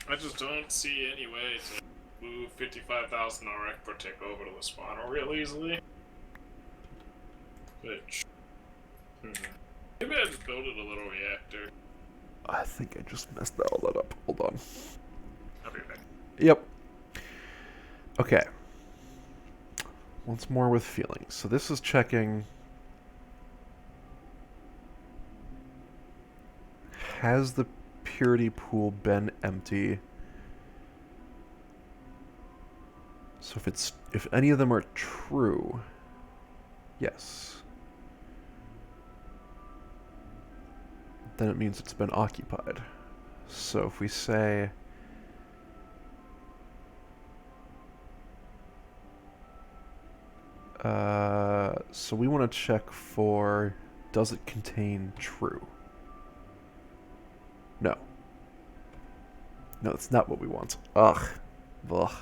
I just don't see any way to move 55,000 RF per tick over to the spawner real easily. Which... maybe I just built it a little reactor. I think I just messed all that up. Hold on. I'll be back. Yep. Okay. Once more with feelings. So this is checking... has the purity pool been empty? So if any of them are true, yes. Then it means it's been occupied. So if we say so we want to check for, does it contain true? No. No, that's not what we want. Ugh. Ugh.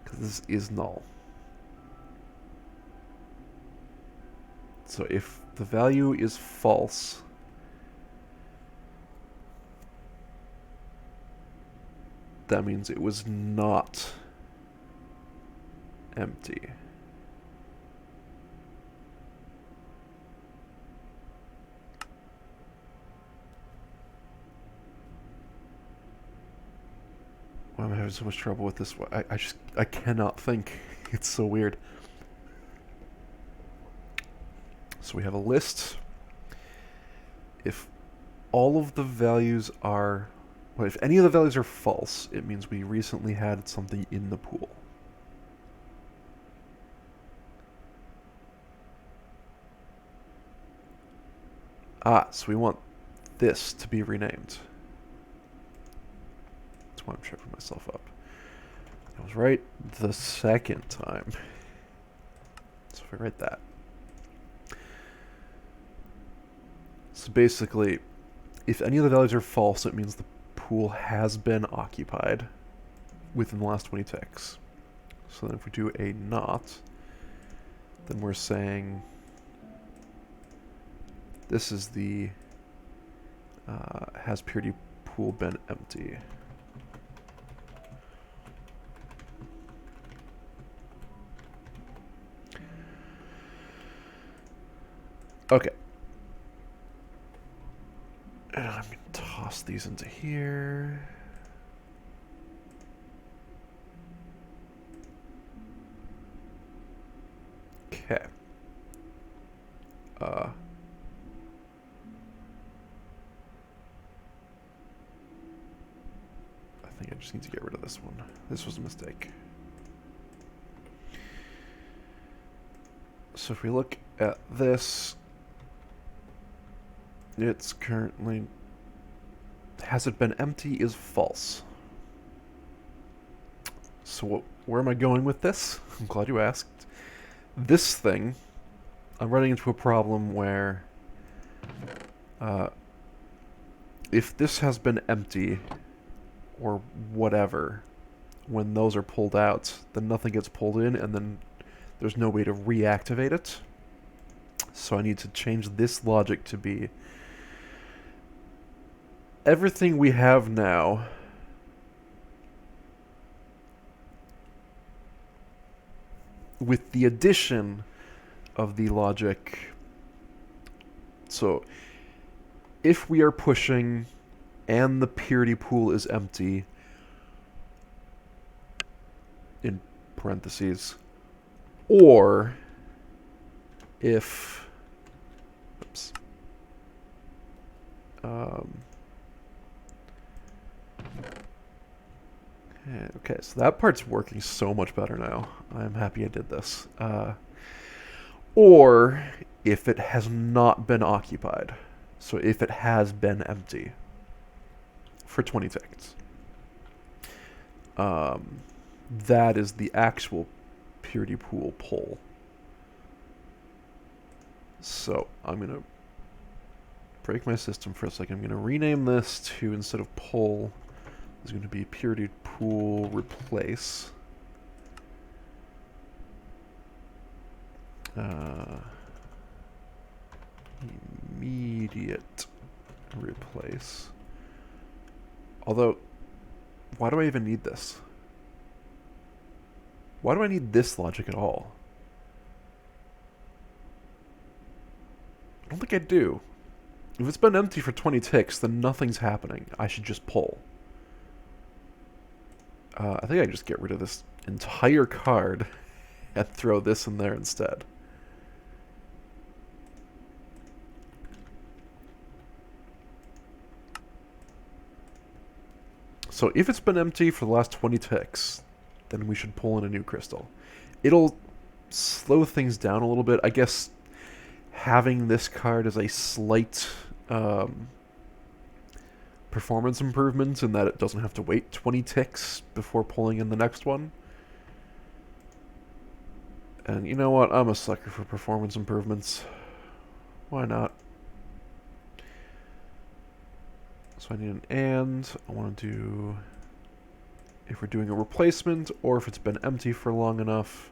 Because this is null. So if the value is false, that means it was not empty. Why am I having so much trouble with this? I cannot think. It's so weird. So we have a list. If all of the values are... well, if any of the values are false, it means we recently had something in the pool. So we want this to be renamed. That's why I'm tripping myself up. I was right the second time. So if I write that. So So basically, if any of the values are false, it means the pool has been occupied within the last 20 ticks. So then if we do a not, then we're saying this is the has purity pool been empty. Okay. And I'm going to toss these into here. Okay. I think I just need to get rid of this one. This was a mistake. So if we look at this, it's currently, has it been empty is false. So where am I going with this? I'm glad you asked. This thing, I'm running into a problem where if this has been empty or whatever, when those are pulled out, then nothing gets pulled in, and then there's no way to reactivate it. So I need to change this logic to be everything we have now with the addition of the logic. So if we are pushing and the purity pool is empty, in parentheses, or if, oops, okay, so that part's working so much better now. I'm happy I did this. Or if it has not been occupied. So if it has been empty for 20 seconds. That is the actual purity pool pull. So I'm going to break my system for a second. I'm going to rename this to, instead of pull, is going to be purity pool replace. Immediate replace. Although, why do I even need this? Why do I need this logic at all? I don't think I do. If it's been empty for 20 ticks, then nothing's happening. I should just pull. I think I just get rid of this entire card and throw this in there instead. So if it's been empty for the last 20 ticks, then we should pull in a new crystal. It'll slow things down a little bit. I guess having this card as a slight performance improvement in that it doesn't have to wait 20 ticks before pulling in the next one. And you know what? I'm a sucker for performance improvements. Why not? So I need an and. I want to do, if we're doing a replacement or if it's been empty for long enough.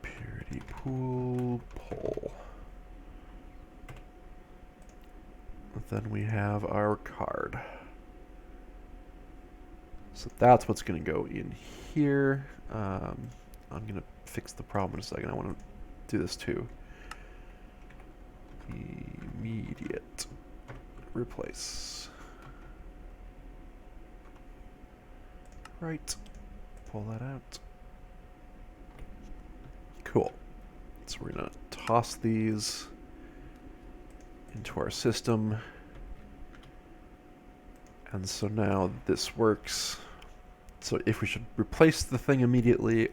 Purity pool pull. Then we have our card. So that's what's going to go in here. I'm going to fix the problem in a second. I want to do this too. Immediate replace. Right. Pull that out. Cool. So we're going to toss these into our system. And so now this works. So if we should replace the thing immediately,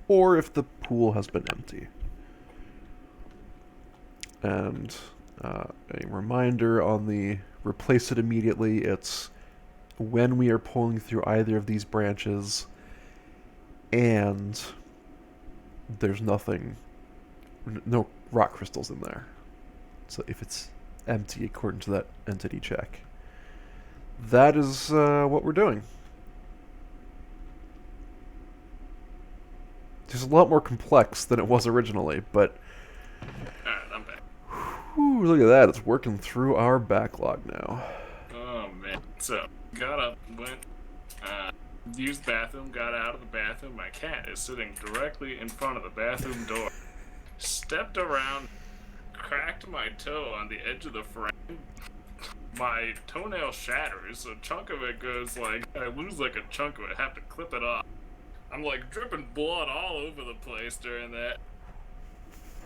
or if the pool has been empty. And a reminder on the replace it immediately, it's when we are pulling through either of these branches and there's nothing no rock crystals in there. So if it's empty according to that entity check, that is what we're doing. It's a lot more complex than it was originally, but Alright, I'm back. whew, look at that. It's working through our backlog now. Oh man. So, got up, went, used the bathroom, got out of the bathroom. My cat is sitting directly in front of the bathroom door. Stepped around, cracked my toe on the edge of the frame. My toenail shatters, a chunk of it goes like, I lose like a chunk of it, have to clip it off. I'm like dripping blood all over the place during that.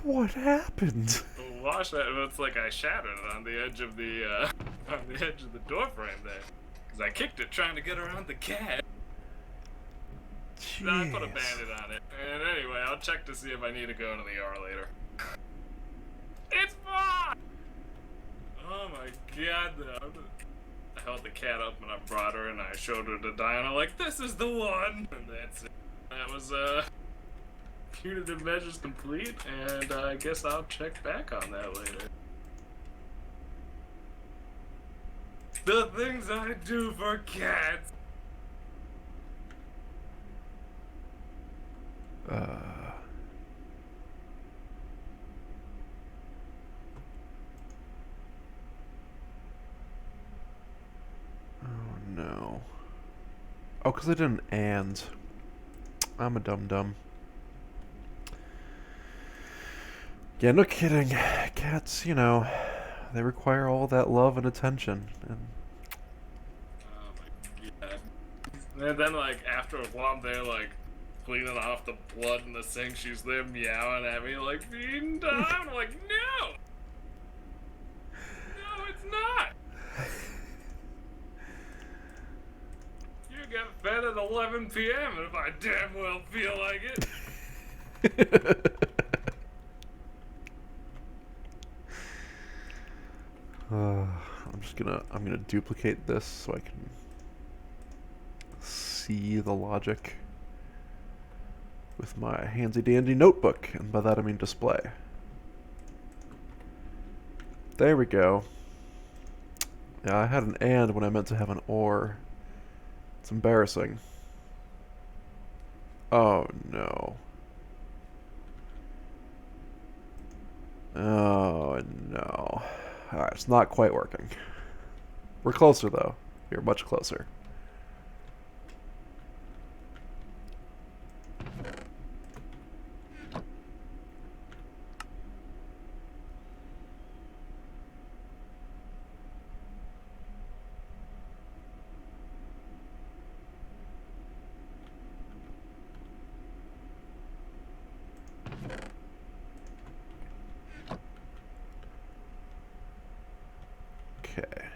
What happened? Wash that, it's like I shattered it on the edge of the, on the edge of the door frame there. Cause I kicked it trying to get around the cat. Jeez. I put a bandit on it. And anyway, I'll check to see if I need to go to the ER later. It's fine! Oh my god, though. I held the cat up and I brought her and I showed her the die and I'm like, this is the one! And that's it. That was, punitive measures complete, and I guess I'll check back on that later. The things I do for cats! Oh no. Oh, because I did an and. I'm a dum-dum. Yeah, no kidding. Cats, you know, they require all that love and attention. And Oh my god. And then, like, after a while, they're like cleaning off the blood in the sink. She's there meowing at me, like, feeding time. I'm like, no! No, it's not! You get fed at 11 p.m. if I damn well feel like it. I'm gonna duplicate this so I can see the logic with my handsy dandy notebook, and by that I mean display. There we go. Yeah, I had an and when I meant to have an or. It's embarrassing. Oh no. Oh no. Alright, it's not quite working. We're closer though. We're much closer. Okay.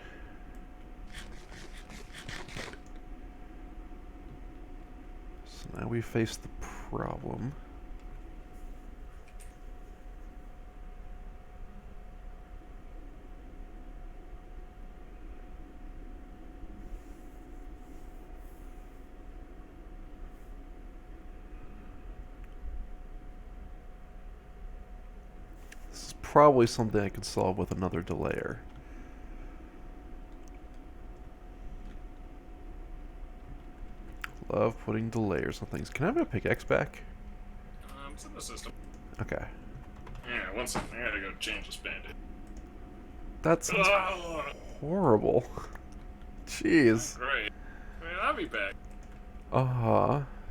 So now we face the problem. This is probably something I could solve with another delayer. Love putting delayers on things. Can I have a pickaxe back? It's in the system. Okay. Yeah, one second. I gotta go change this bandit. That sounds horrible. Jeez. Great. Man, I'll be back.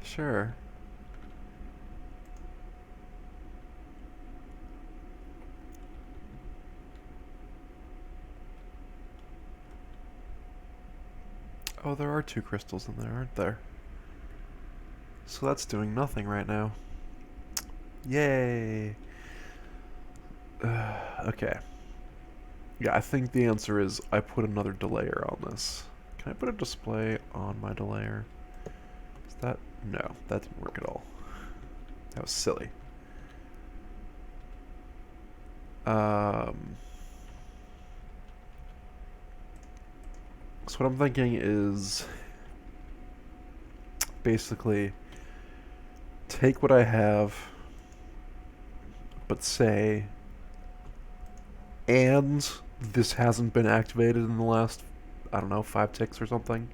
Sure. Oh, there are 2 crystals in there, aren't there? So that's doing nothing right now. Yay! Okay. Yeah, I think the answer is I put another delayer on this. Can I put a display on my delayer? Is that... No, that didn't work at all. That was silly. So what I'm thinking is basically take what I have, but say, and this hasn't been activated in the last, I don't know, 5 ticks or something.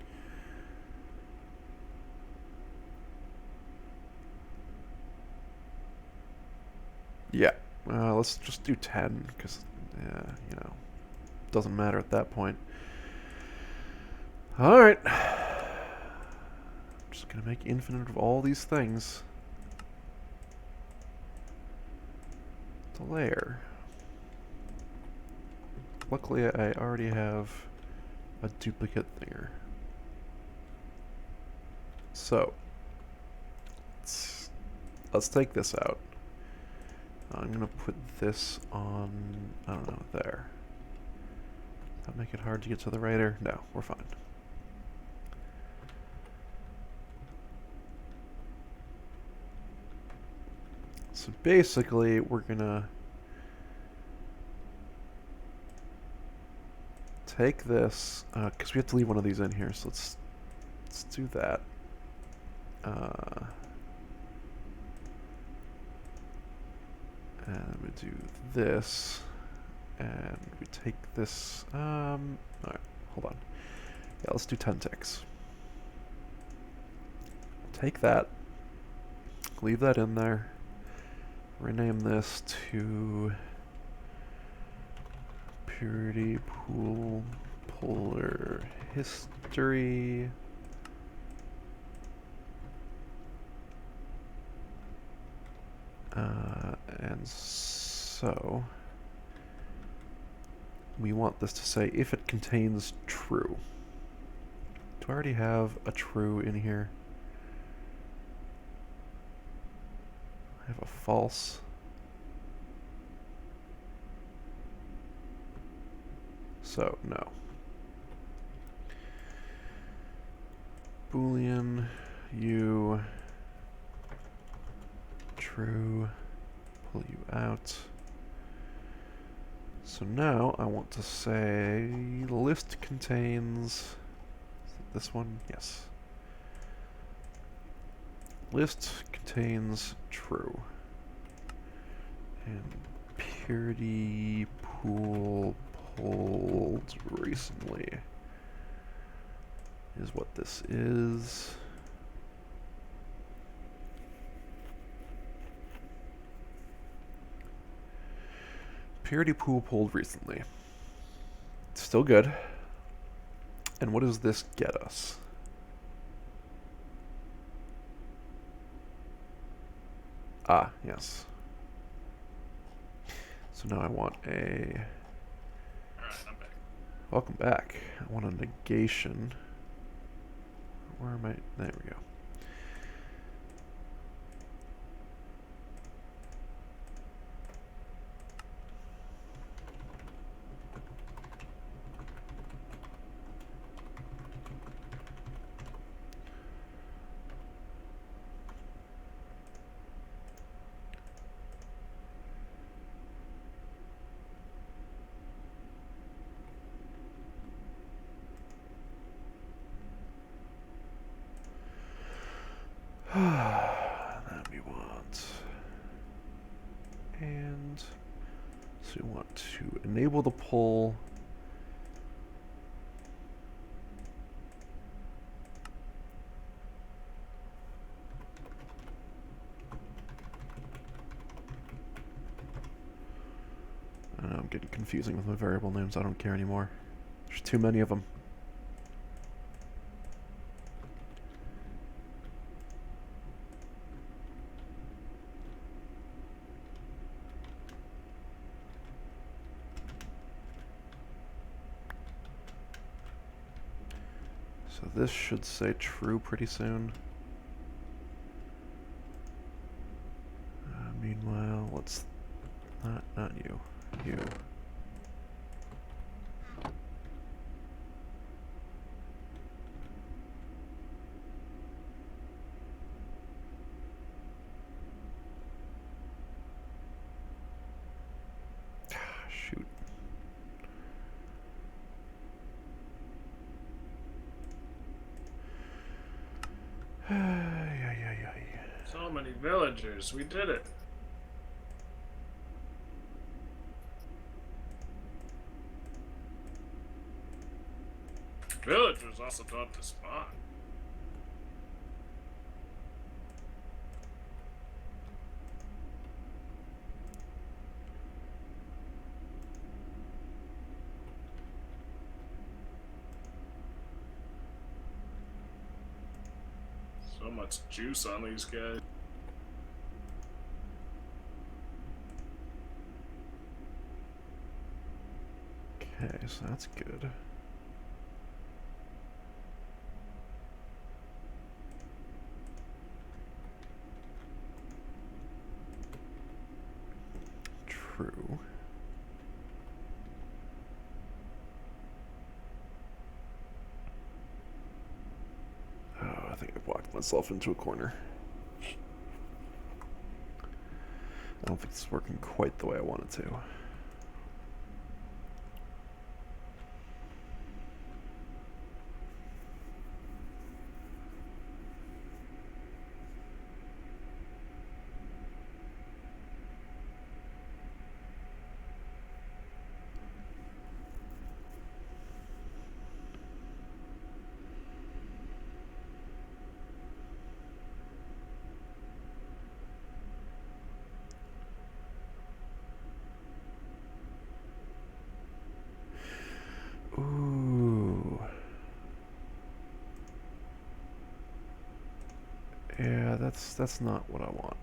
Yeah, let's just do 10, because, yeah, you know, doesn't matter at that point. Alright. I'm just gonna make infinite of all these things. The layer. Luckily, I already have a duplicate thinger. So, let's take this out. I'm gonna put this on, I don't know, there. Does that make it hard to get to the writer? No, we're fine. So basically, we're gonna take this, because we have to leave one of these in here, so let's do that. And we do this, and we take this, alright, hold on. Yeah, let's do 10 ticks. Take that, leave that in there, rename this to Purity Pool Polar History. And so we want this to say if it contains true. Do I already have a true in here? I have a false. So, no. Boolean, you, true, pull you out. So now I want to say list contains, is it this one? Yes. List contains true. And purity pool pulled recently is what this is. Purity pool pulled recently. Still good. And what does this get us? Ah, yes. So now I want a... Alright, I'm back. Welcome back. I want a negation. Where am I? There we go. Then we want, and so we want to enable the pull. I know I'm getting confusing with my variable names. I don't care anymore. There's too many of them. So this should say true pretty soon. Meanwhile, let's not you. You. Shoot. So many villagers, we did it. Villagers also don't spawn. So much juice on these guys. Okay, so that's good. True. Oh, I think I've walked myself into a corner. I don't think it's working quite the way I want it to. Ooh. Yeah, that's not what I want.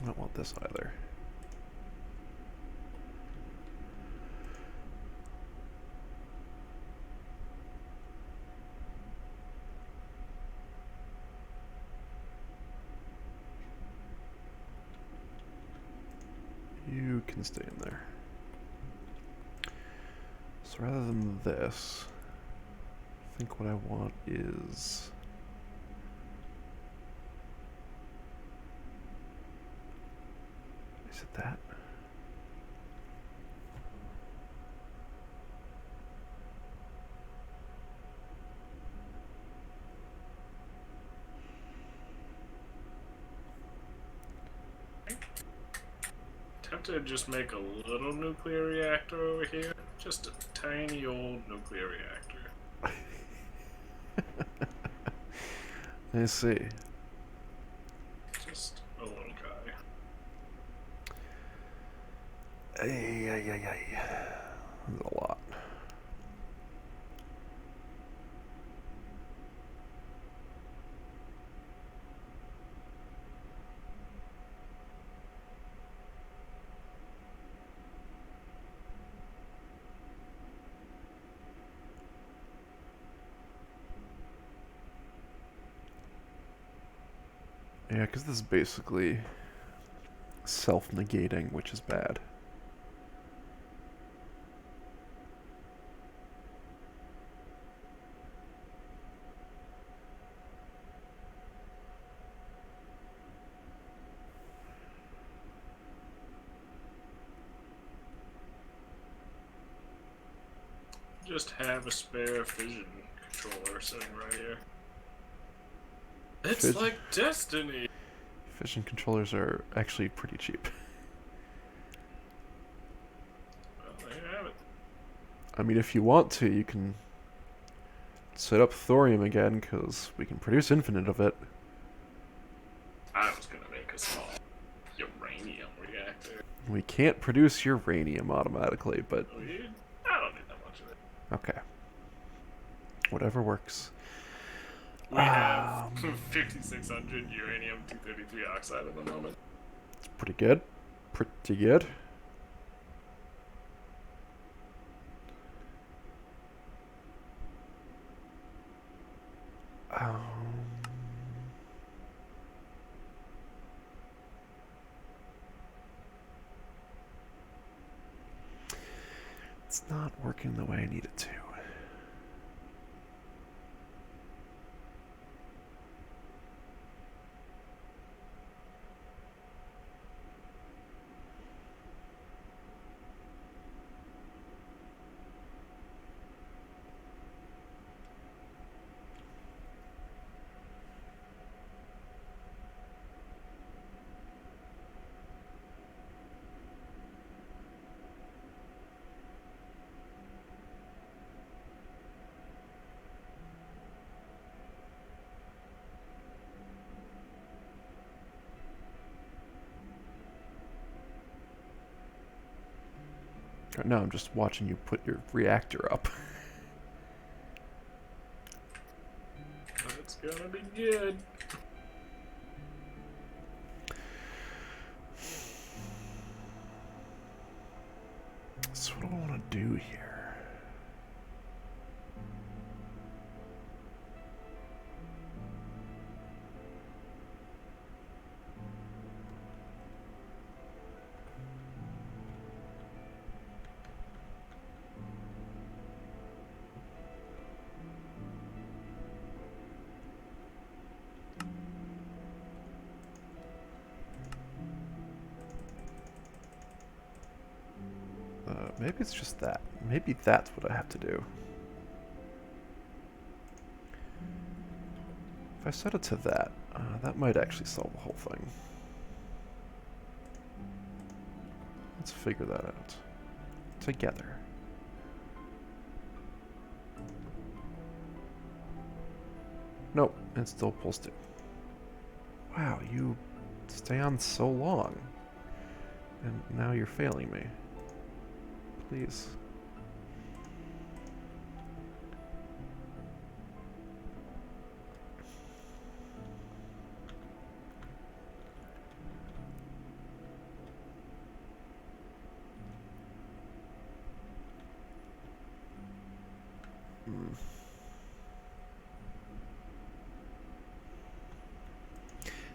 I don't want this either. You can stay in there. So rather than this, I think what I want is... Is it that? Tempted to just make a little nuclear reactor over here. Just a tiny old nuclear reactor. I see. Just a little guy. Ay. That's a lot. Yeah, because this is basically self-negating, which is bad. Just have a spare fission controller sitting right here. It's like destiny. Fission controllers are actually pretty cheap. Well, there you have it. I mean, if you want to, you can set up thorium again, because we can produce infinite of it. I was gonna make a small uranium reactor. We can't produce uranium automatically, but... I don't need that much of it. Okay. Whatever works. We have 5,600 uranium-233 oxide at the moment. It's pretty good. Pretty good. It's not working the way I need it to. Right now I'm just watching you put your reactor up. It's gonna be good. So what do I want to do here? Maybe it's just that. Maybe that's what I have to do. If I set it to that, that might actually solve the whole thing. Let's figure that out. Together. Nope, it still pulls two. Wow, you stay on so long. And now you're failing me. Please.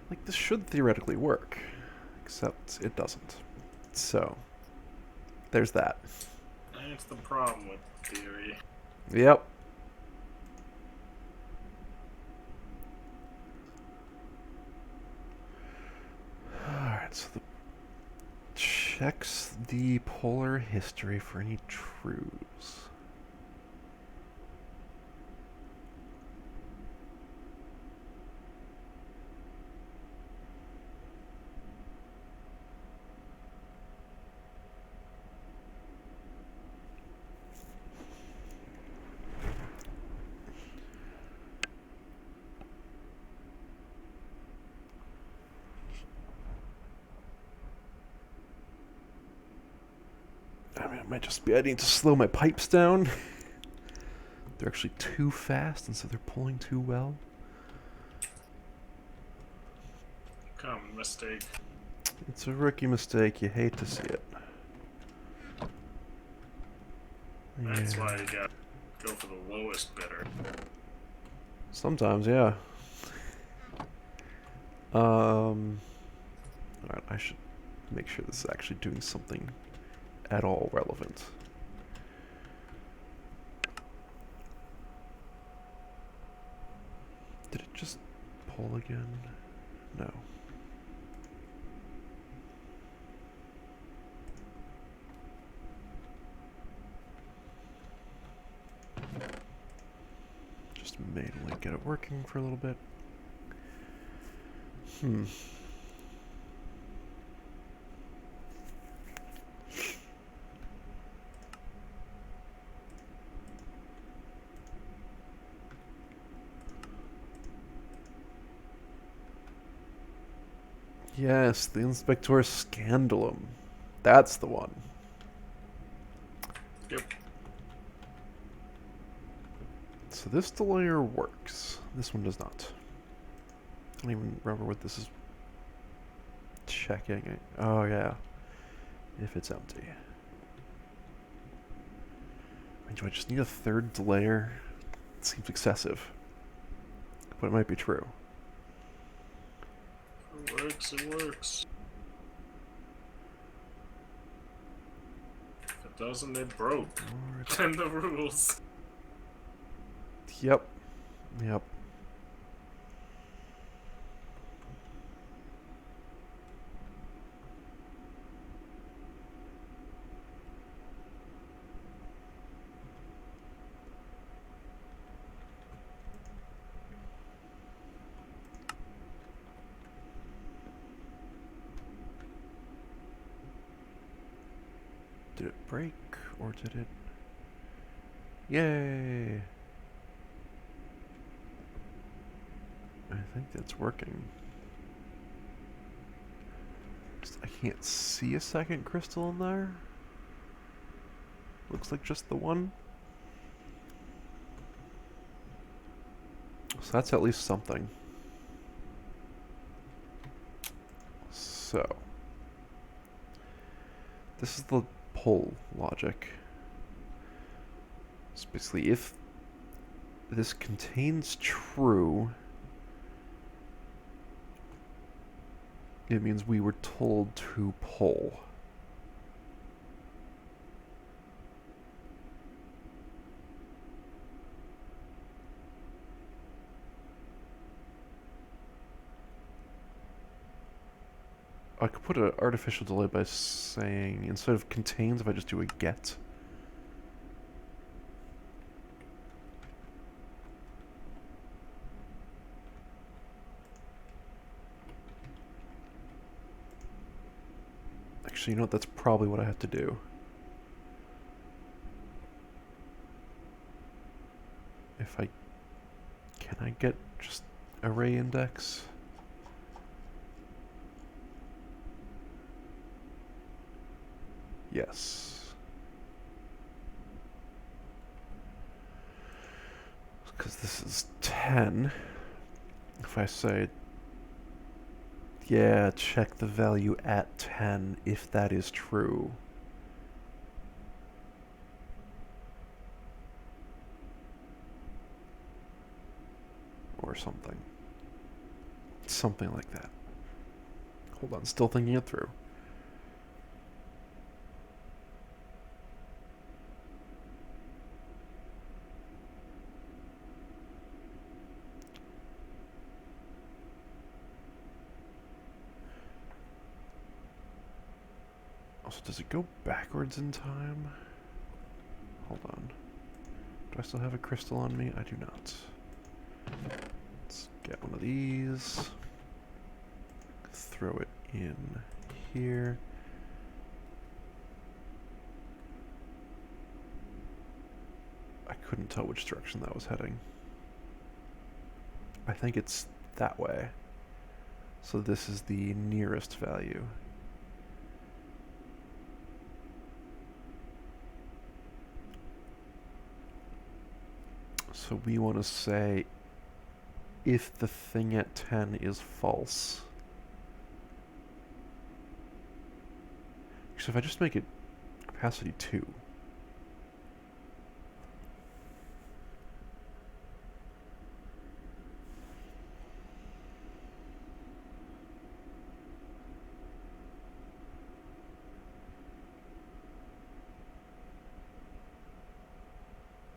Like, this should theoretically work, except it doesn't. So, there's that. That's the problem with theory. Yep. Alright, so the checks the polar history for any truths. I mean, it might just be I need to slow my pipes down. They're actually too fast, and so they're pulling too well. Common mistake. It's a rookie mistake. You hate to see it. That's why you gotta go for the lowest bidder. Sometimes, yeah. Alright, I should make sure this is actually doing something at all relevant. Did it just pull again? No. Just manually get it working for a little bit. Yes, the Inspector Scandalum. That's the one. Yep. So this delayer works. This one does not. I don't even remember what this is checking. Oh, yeah. If it's empty. I mean, do I just need a third delayer? It seems excessive. But it might be true. It works, it works. If it doesn't, it broke. And the rules. Yep. Yep. Did it break, or did it... Yay! I think that's working. Just, I can't see a second crystal in there. Looks like just the one. So that's at least something. So, this is the pull logic. So basically, if this contains true, it means we were told to pull. I could put an artificial delay by saying, instead of contains, if I just do a get. Actually, you know what? That's probably what I have to do. If I... Can I get just array index? Yes. Because this is 10. If I say, yeah, check the value at 10 if that is true. Or something. Something like that. Hold on, still thinking it through. Also, does it go backwards in time? Hold on. Do I still have a crystal on me? I do not. Let's get one of these. Throw it in here. I couldn't tell which direction that was heading. I think it's that way. So this is the nearest value. So we want to say if the thing at 10 is false. So if I just make it capacity 2.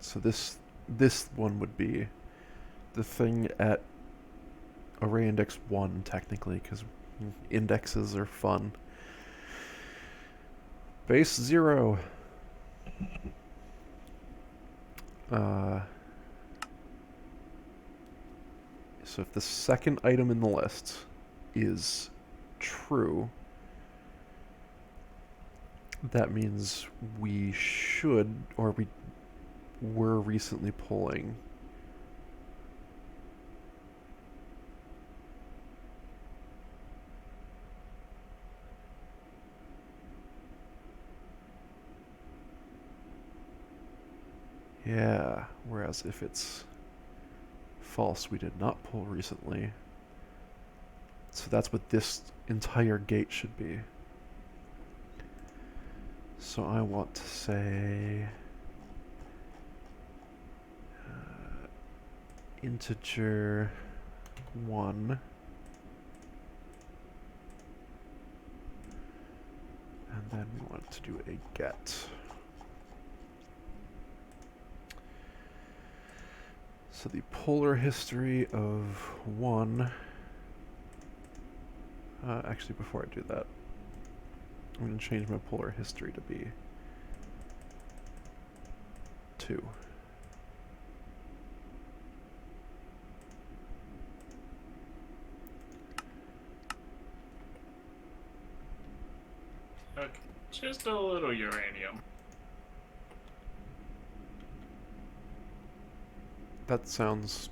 So this one would be the thing at array index 1, technically, because indexes are fun. Base 0. So if the second item in the list is true, that means we should, or we were recently pulling. Yeah, whereas if it's false, we did not pull recently. So that's what this entire gate should be. So I want to say integer 1, and then we want to do a get. So the polar history of 1, actually before I do that, I'm going to change my polar history to be 2. Okay, just a little uranium. That sounds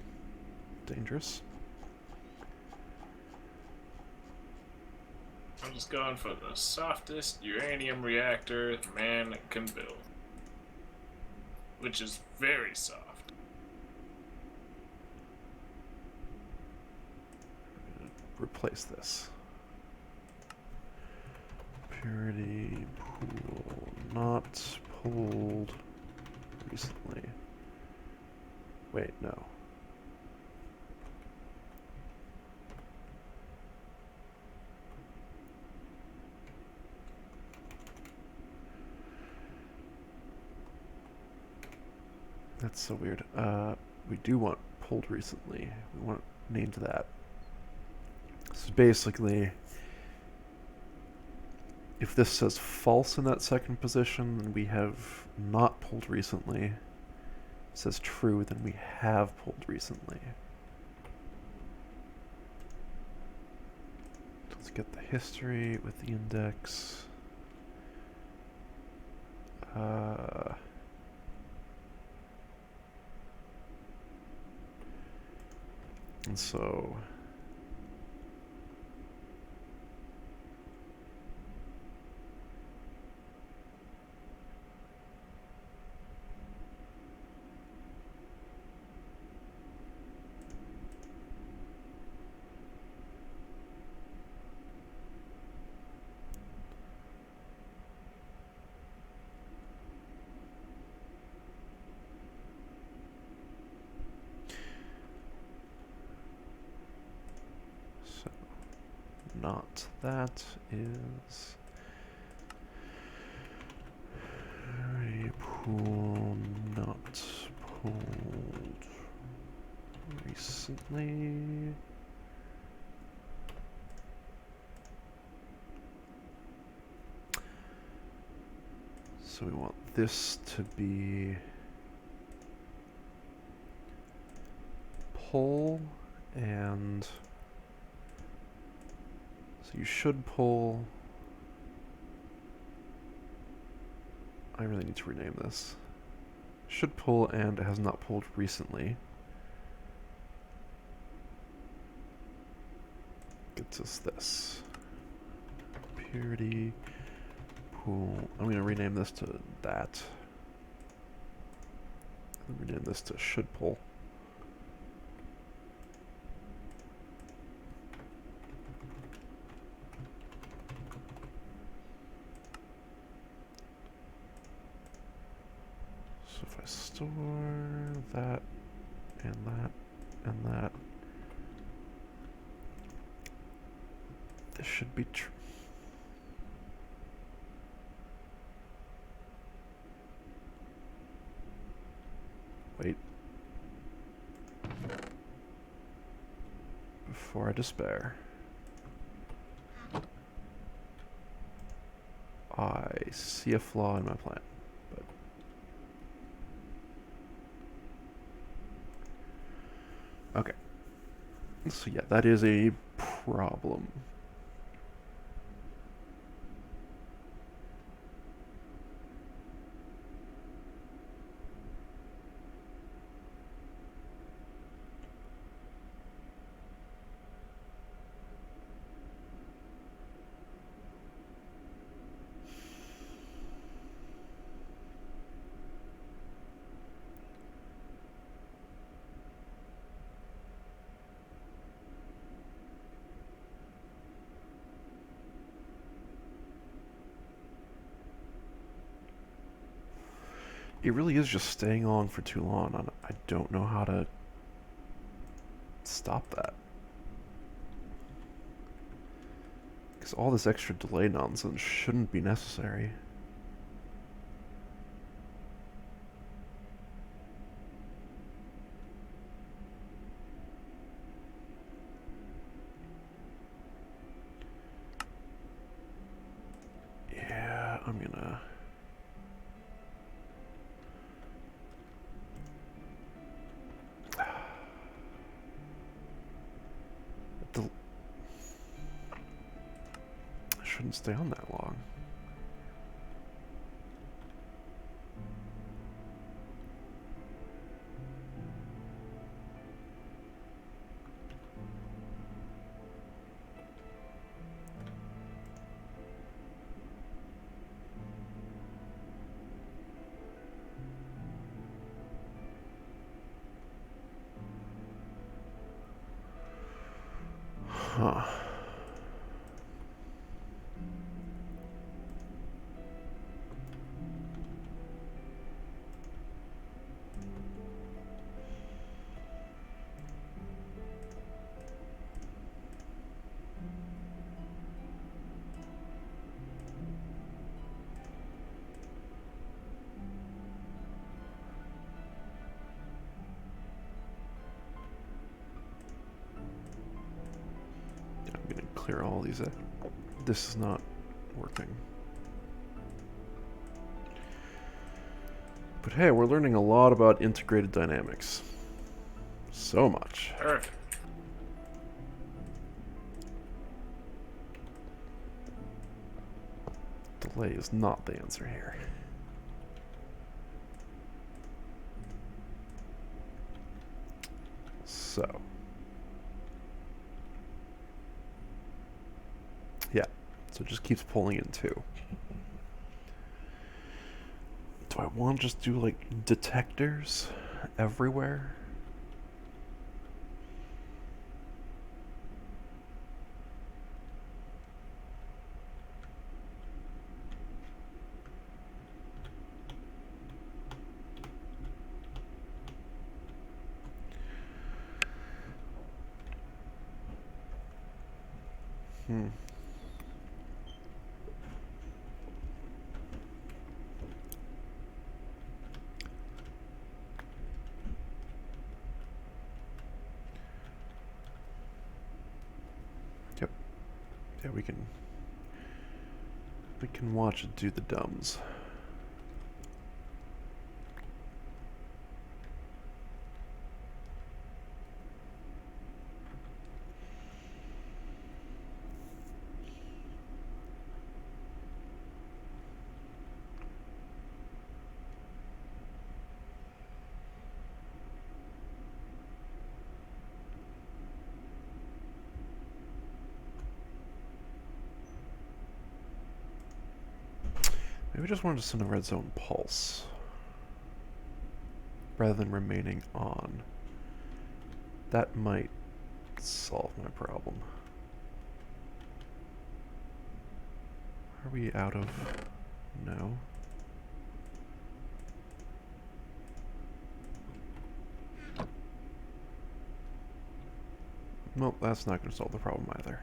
dangerous. I'm just going for the softest uranium reactor man can build. which is very soft. Replace this. Purity pool not pulled recently. Wait, no. That's so weird. We do want pulled recently. We want named that. So basically, if this says false in that second position, then we have not pulled recently. If it says true, then we have pulled recently. Let's get the history with the index. And so not that is a pool not pulled recently. So we want this to be pull, and so you should pull. I really need to rename this. Should pull, and it has not pulled recently. Gets us this. Purity pool. I'm going to rename this to that. Rename this to should pull. So if I store that and that and that, this should be true. Wait. Before I despair. I see a flaw in my plan, but okay. So yeah, that is a problem. It really is just staying on for too long, and I don't know how to stop that. Because all this extra delay nonsense shouldn't be necessary. Yeah, I'm gonna... I shouldn't stay on that long. Huh. I'm gonna clear all these. This is not working. But hey, we're learning a lot about integrated dynamics. So much. Perfect. Delay is not the answer here. So. Yeah, so it just keeps pulling in 2. Do I want to just do like detectors everywhere? Hmm. Yep. Yeah, we can watch it do the dumbs. Maybe I just wanted to send a red zone pulse rather than remaining on. That might solve my problem. Are we out of... No. Nope, that's not going to solve the problem either.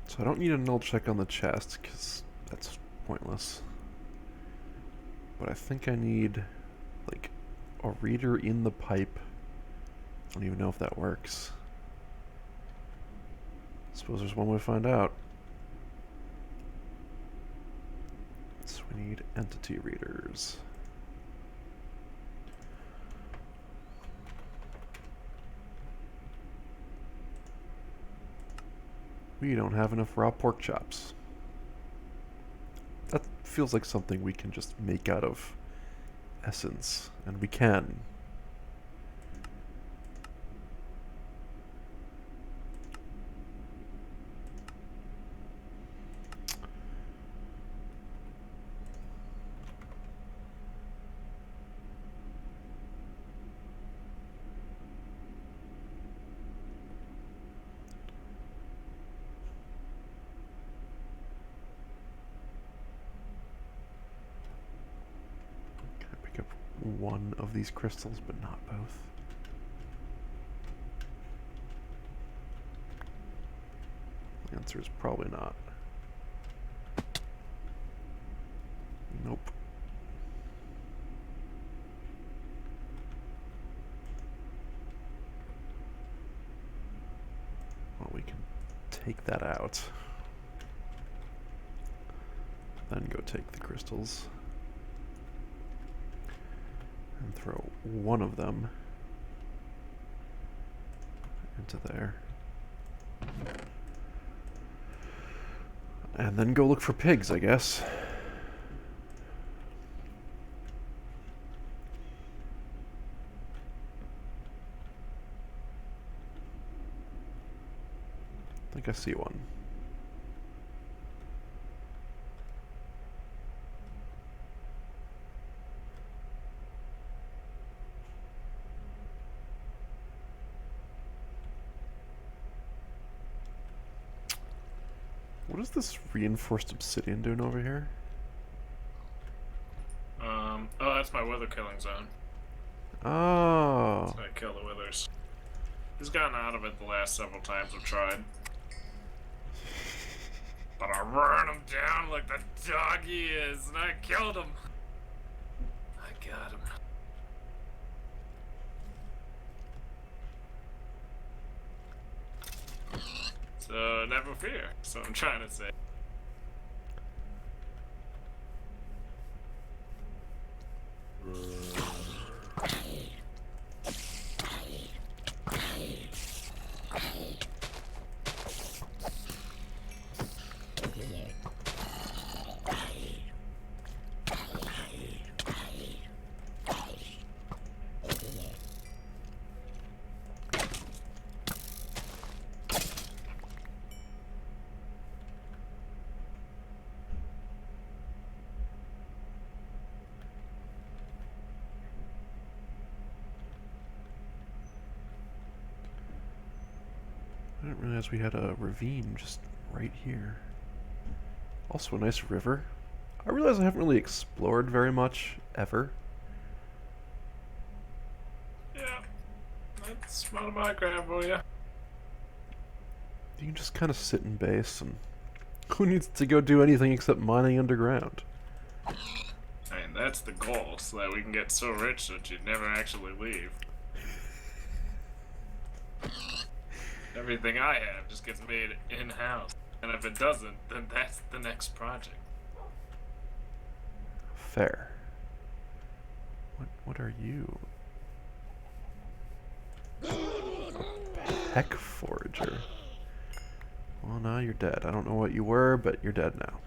So I don't need a null check on the chest, because that's pointless. But I think I need, like, a reader in the pipe. I don't even know if that works. I suppose there's one way to find out. So we need entity readers. We don't have enough raw pork chops. That feels like something we can just make out of essence, and we can. Can I pick up one of these crystals, but not both? The answer is probably not. Nope. Well, we can take that out. Then go take the crystals. And throw one of them into there. And then go look for pigs, I guess. think I see one. What is this reinforced obsidian doing over here? Oh, that's my wither killing zone. Oh. So I kill the withers. He's gotten out of it the last several times I've tried. But I ran him down like the dog he is, and I killed him. I got him. So never fear. So I'm trying to say. I didn't realize we had a ravine just right here. Also a nice river. I realize I haven't really explored very much, ever. Yeah. That's one of my grab for you. You can just kind of sit in base, and who needs to go do anything except mining underground? I mean, that's the goal, so that we can get so rich that you'd never actually leave. Everything I have just gets made in-house. And if it doesn't, then that's the next project. Fair. What are you? Heck Forager. Well, now you're dead. I don't know what you were, but you're dead now.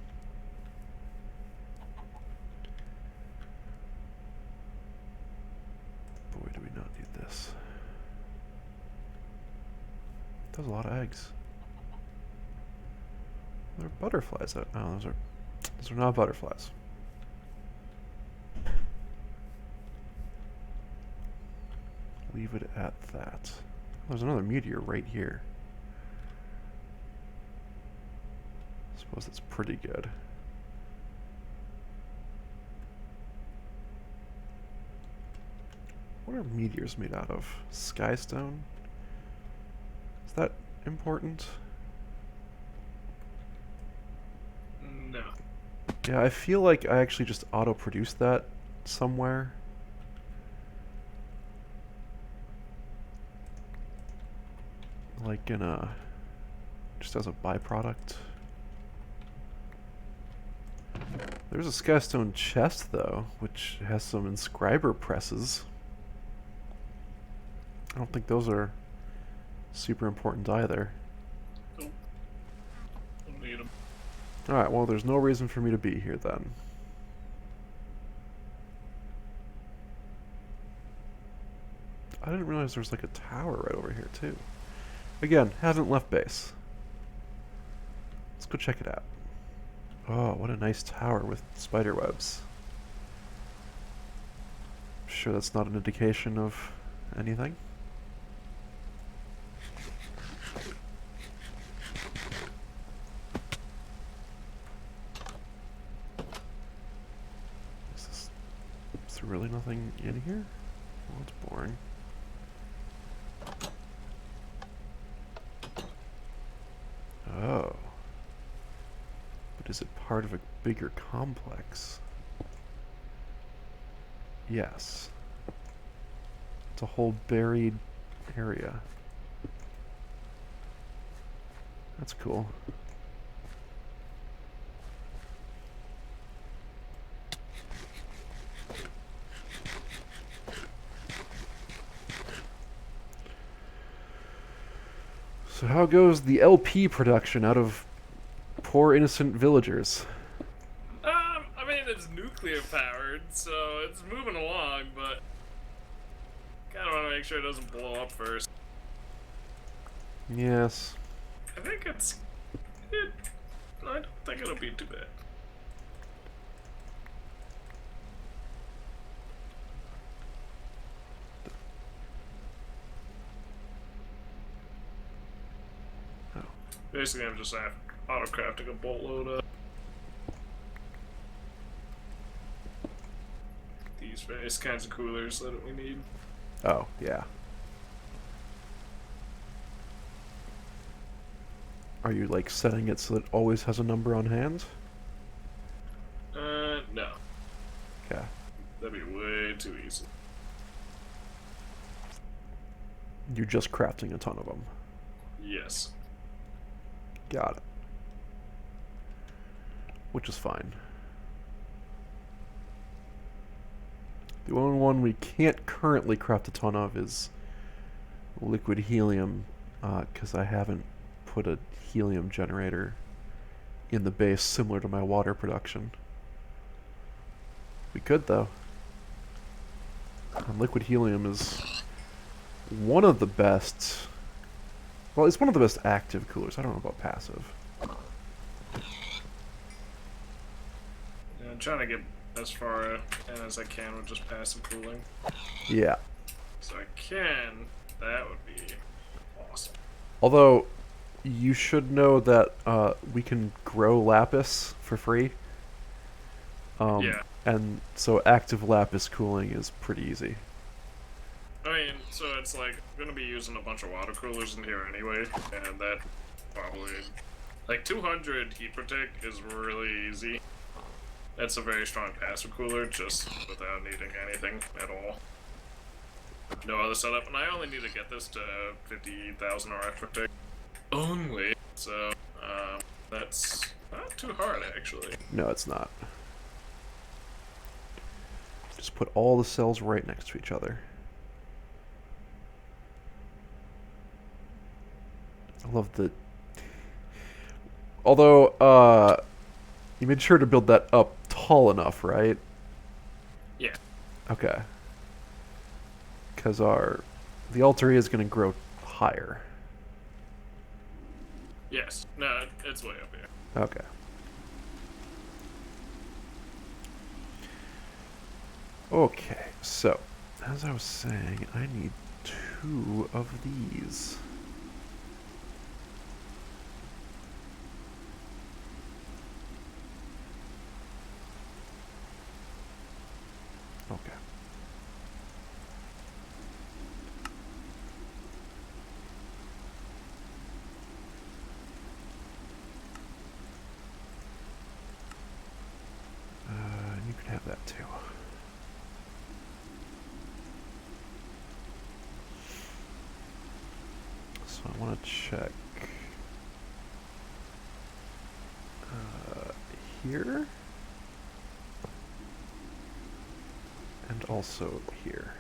Boy, do we not need this. That was a lot of eggs. There are butterflies out. Oh, those are not butterflies. Leave it at that. There's another meteor right here. I suppose that's pretty good. What are meteors made out of? Skystone? Is that important? No. Yeah, I feel like I actually just auto-produced that somewhere. Like in a... just as a byproduct. There's a skystone chest, though, which has some inscriber presses. I don't think those are super important either. Nope. Don't need them. Alright, well, there's no reason for me to be here then. I didn't realize there was like a tower right over here, too. Again, haven't left base. Let's go check it out. Oh, what a nice tower with spider webs. I'm sure that's not an indication of anything. Is there really nothing in here? Well, it's boring. Oh. But is it part of a bigger complex? Yes. It's a whole buried area. That's cool. So how goes the LP production out of poor innocent villagers? I mean, it's nuclear powered, so it's moving along, but kind of want to make sure it doesn't blow up first. Yes. I think I don't think it'll be too bad. Oh. Basically, I'm just auto-crafting a boatload of these various kinds of coolers that we need. Oh, yeah. Are you, like, setting it so it always has a number on hand? No. Okay. That'd be way too easy. You're just crafting a ton of them. Yes. Got it. Which is fine. The only one we can't currently craft a ton of is liquid helium, because I haven't put a helium generator in the base similar to my water production. We could, though. And liquid helium is one of the best... Well, it's one of the best active coolers. I don't know about passive. Yeah, I'm trying to get as far in as I can with just passive cooling. Yeah. So I can. That would be awesome. Although, you should know that we can grow lapis for free. Yeah. And so active lapis cooling is pretty easy. I mean, so it's like, I'm gonna be using a bunch of water coolers in here anyway, and that probably... Like, 200 heat protect is really easy. That's a very strong passive cooler, just without needing anything at all. No other setup, and I only need to get this to 50,000 RF protect. Only. So, that's not too hard, actually. No, it's not. Just put all the cells right next to each other. I love the... Although, you made sure to build that up tall enough, right? Yeah. Okay. Because the altar is going to grow higher. Yes. No, it's way up here. Okay. Okay, so, as I was saying, I need 2 of these. Okay. You can have that too. So I want to check here and also here.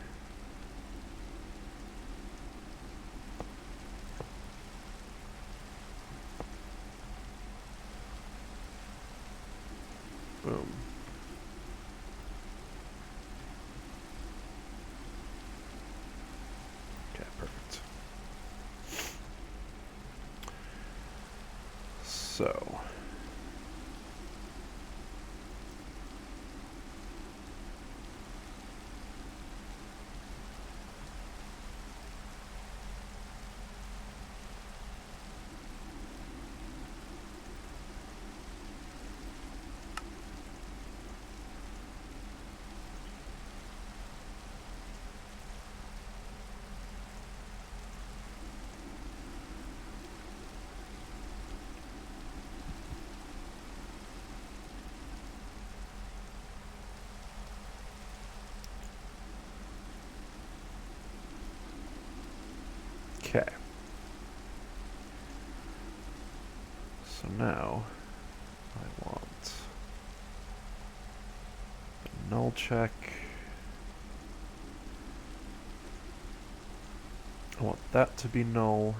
Boom. Okay, perfect. So... Okay. So now I want a null check. I want that to be null.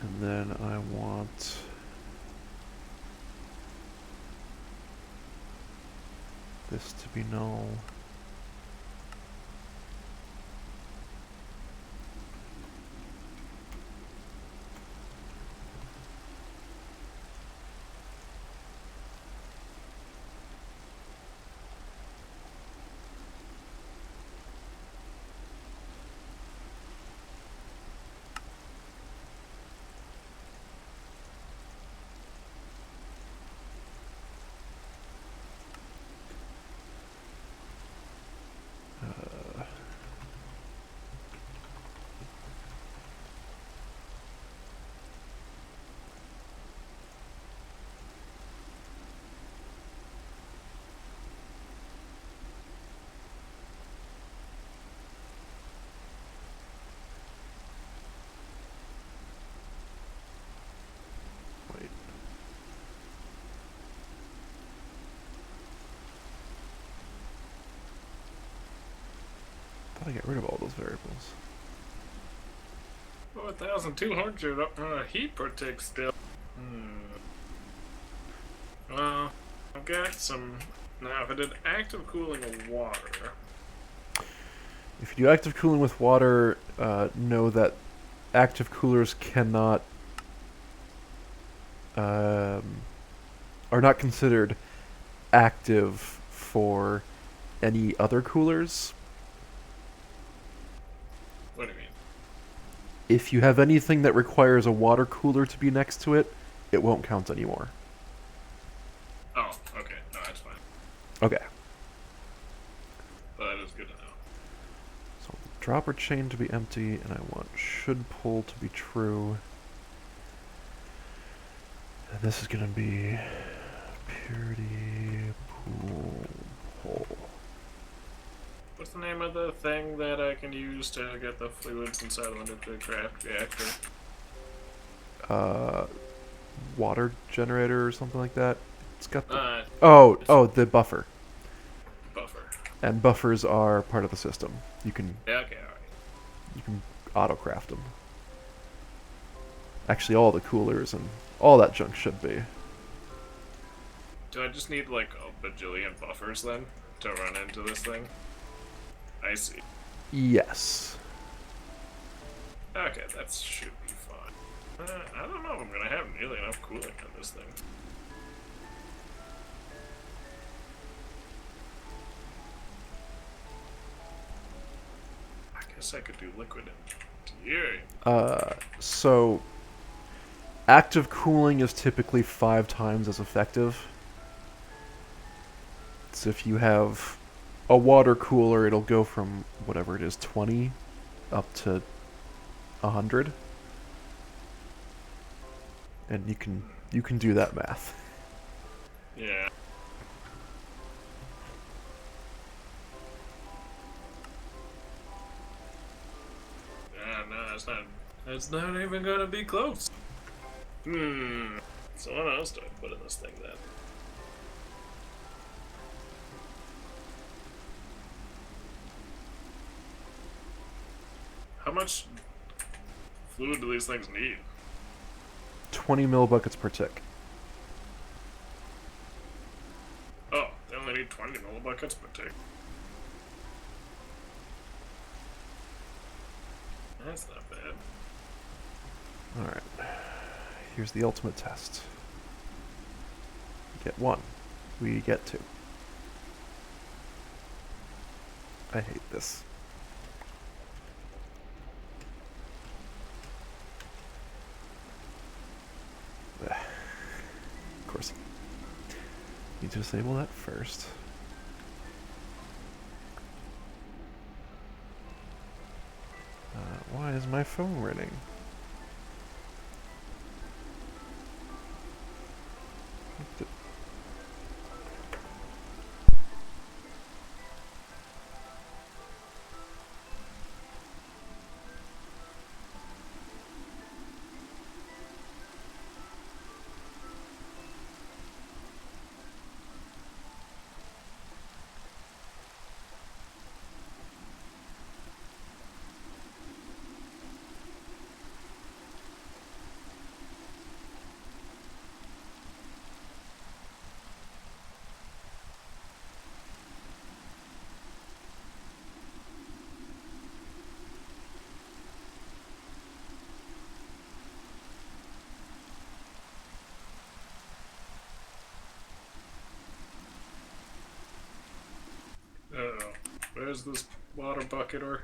And And then I want this to be null. Wait. I thought I got rid of all those variables. 4,200 heat protect still. Well, I've got some. Now, if I did active cooling of water. If you do active cooling with water, know that active coolers cannot are not considered active for any other coolers. What do you mean? If you have anything that requires a water cooler to be next to it, it won't count anymore. Oh, okay. No, that's fine. Okay. That is good to know. So dropper chain to be empty, and I want should pull to be true. And this is going to be purity pool pull. What's the name of the thing that I can use to get the fluids inside of the nuclear craft reactor? Water generator or something like that. It's got the the buffer. Buffer. And buffers are part of the system. You can Yeah, okay, alright. you can auto craft them. Actually, all the coolers and all that junk should be. Do I just need like a bajillion buffers then to run into this thing? I see. Yes. Okay, that should be fine. I don't know if I'm gonna have nearly enough cooling on this thing. I guess I could do liquid into So active cooling is typically 5 times as effective. So if you have a water cooler, it'll go from whatever it is, 20 up to 100. And you can do that math. Yeah. No, it's not even gonna be close. So what else do I put in this thing then? How much fluid do these things need? 20 millibuckets per tick. Oh, they only need 20 millibuckets per tick. That's not bad. Alright. Here's the ultimate test. We get 1. We get 2. I hate this. Of course. Need to disable that first. Why is my phone ringing? Where's this water bucket or?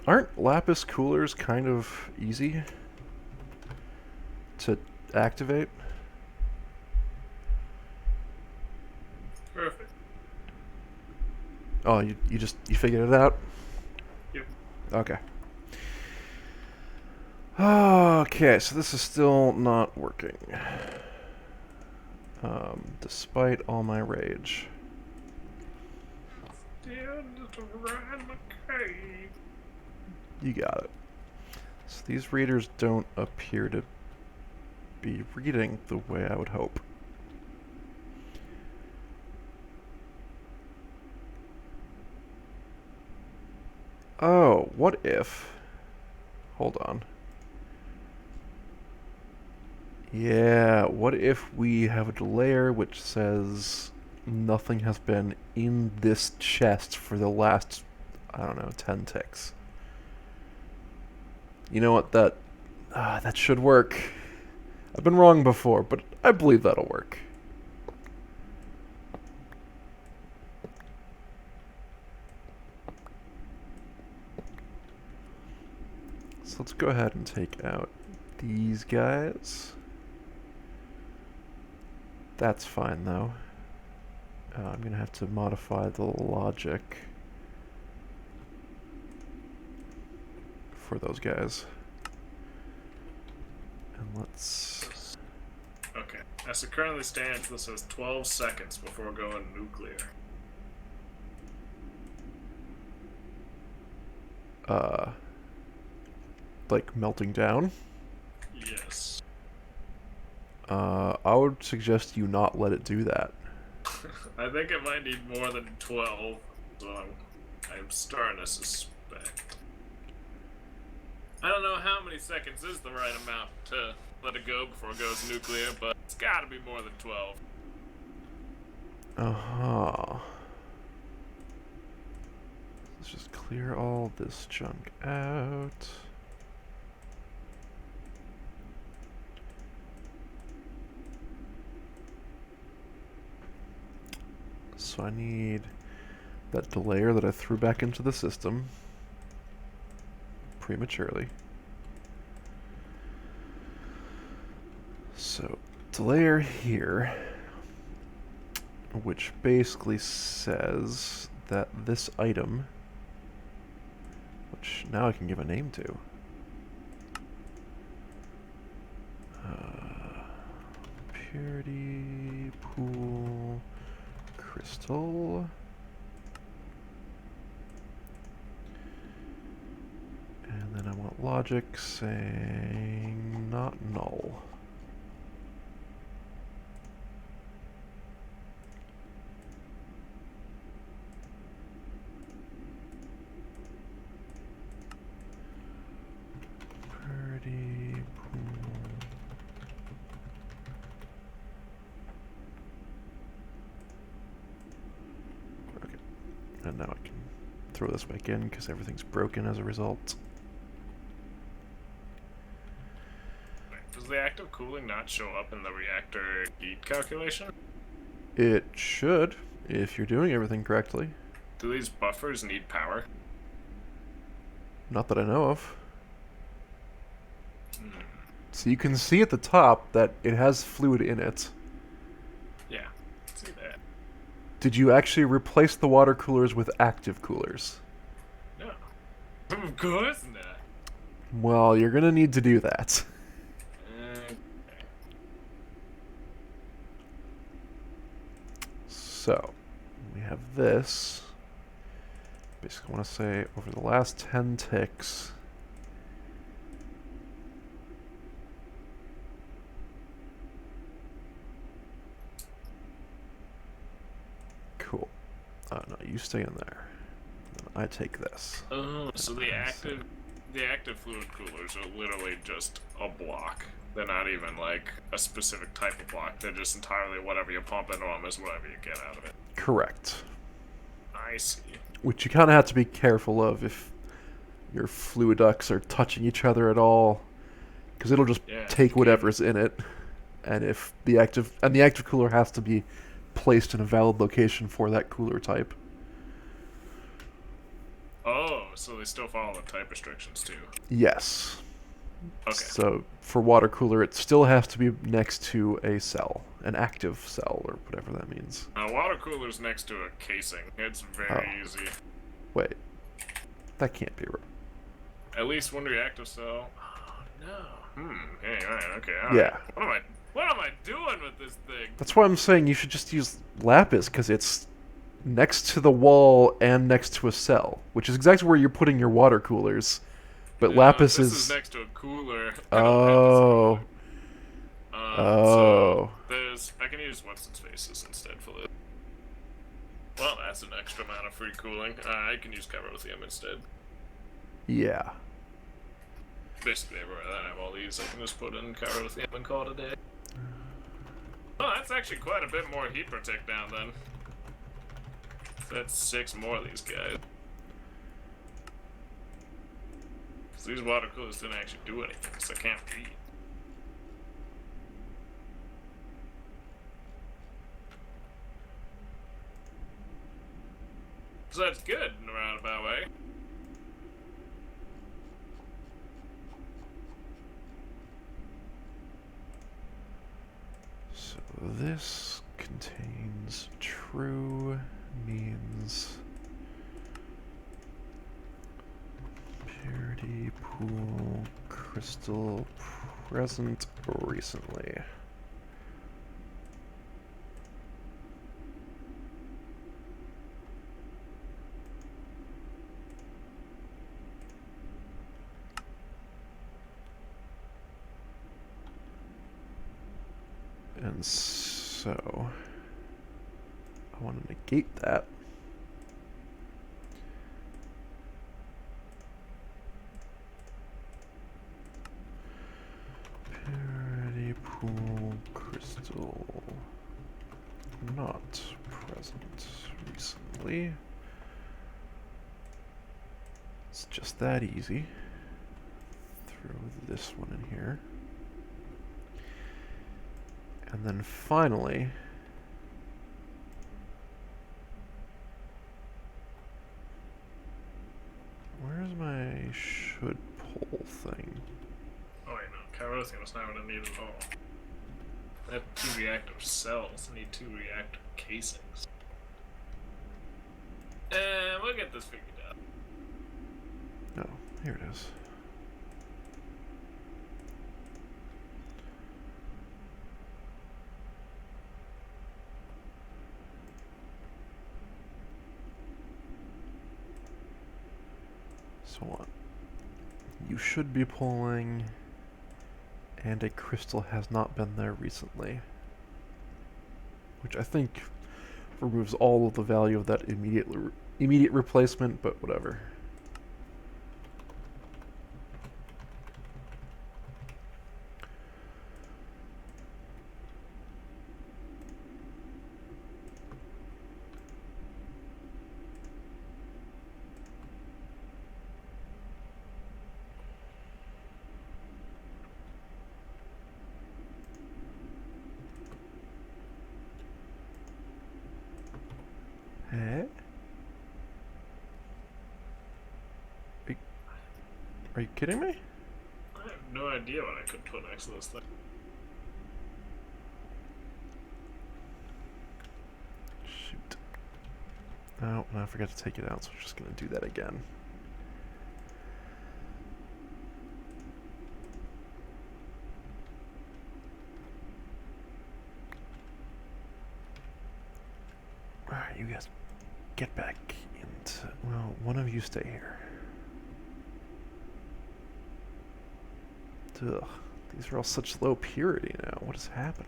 Aren't lapis coolers kind of easy to activate? Perfect. Oh, you figured it out? Yep. Okay. Okay, so this is still not working. Despite all my rage. Stand to run the cave. You got it. So these readers don't appear to be reading the way I would hope. Oh, what if... Hold on. Yeah, what if we have a delayer which says nothing has been in this chest for the last, I don't know, 10 ticks? You know what, that should work. I've been wrong before, but I believe that'll work. So let's go ahead and take out these guys. That's fine, though. I'm going to have to modify the logic for those guys. And let's... Okay. As it currently stands, this has 12 seconds before going nuclear. Like melting down? Yes. I would suggest you not let it do that. I think it might need more than 12, so I'm starting to suspect. I don't know how many seconds is the right amount to let it go before it goes nuclear, but it's gotta be more than 12. Uh-huh. Let's just clear all this junk out. So I need that delayer that I threw back into the system prematurely. So, delayer here, which basically says that this item, which now I can give a name to, purity pool crystal, and then I want logic saying not null. And now I can throw this back in because everything's broken as a result. Does the active cooling not show up in the reactor heat calculation? It should, if you're doing everything correctly. Do these buffers need power? Not that I know of. So you can see at the top that it has fluid in it. Yeah, see that. Did you actually replace the water coolers with active coolers? No. Of course not. Well, you're gonna need to do that. So, we have this. Basically, I want to say over the last 10 ticks, cool. No, you stay in there. Then I take this. Oh, so the active fluid coolers are literally just a block. They're not even like a specific type of block. They're just entirely whatever you pump into them is whatever you get out of it. Correct. I see. Which you kind of have to be careful of if your fluid ducts are touching each other at all, because it'll just take whatever's in it. And if the active cooler has to be placed in a valid location for that cooler type. Oh, so they still follow the type restrictions too. Yes. Okay. So for water cooler, it still has to be next to a cell, an active cell, or whatever that means. Water cooler's next to a casing. It's very easy. Wait, that can't be right. At least one reactive cell. Oh no. Hey, alright, okay. Yeah. What am I doing with this thing? That's why I'm saying you should just use lapis, because it's next to the wall and next to a cell, which is exactly where you're putting your water coolers. But lapis this is next to a cooler. Oh. So I can use what's its faces instead for this. Well, that's an extra amount of free cooling. I can use Chirothium instead. Yeah. Basically, everywhere that I have all these, I can just put in Chirothium and call it a day. Oh, that's actually quite a bit more heat protect down then. That's 6 more of these guys. So these water coolers didn't actually do anything, so I can't read. So that's good in a roundabout way. So this contains true means purity pool crystal present recently. And so I want to negate that. Purity pool crystal not present recently. It's just that easy. Throw this one in here. And then finally, where's my should pull thing? Oh wait, no, Chirothium is not what I need at all. I have 2 reactive cells. I need 2 reactive casings. And we'll get this figured out. No, here it is. So on. You should be pulling, and a crystal has not been there recently. Which I think removes all of the value of that immediate replacement, but whatever. Are you kidding me? I have no idea what I could put next to this thing. Shoot. No, I forgot to take it out, so I'm just gonna do that again. Alright, you guys get back into... Well, one of you stay here. Ugh, these are all such low purity now. What is happening?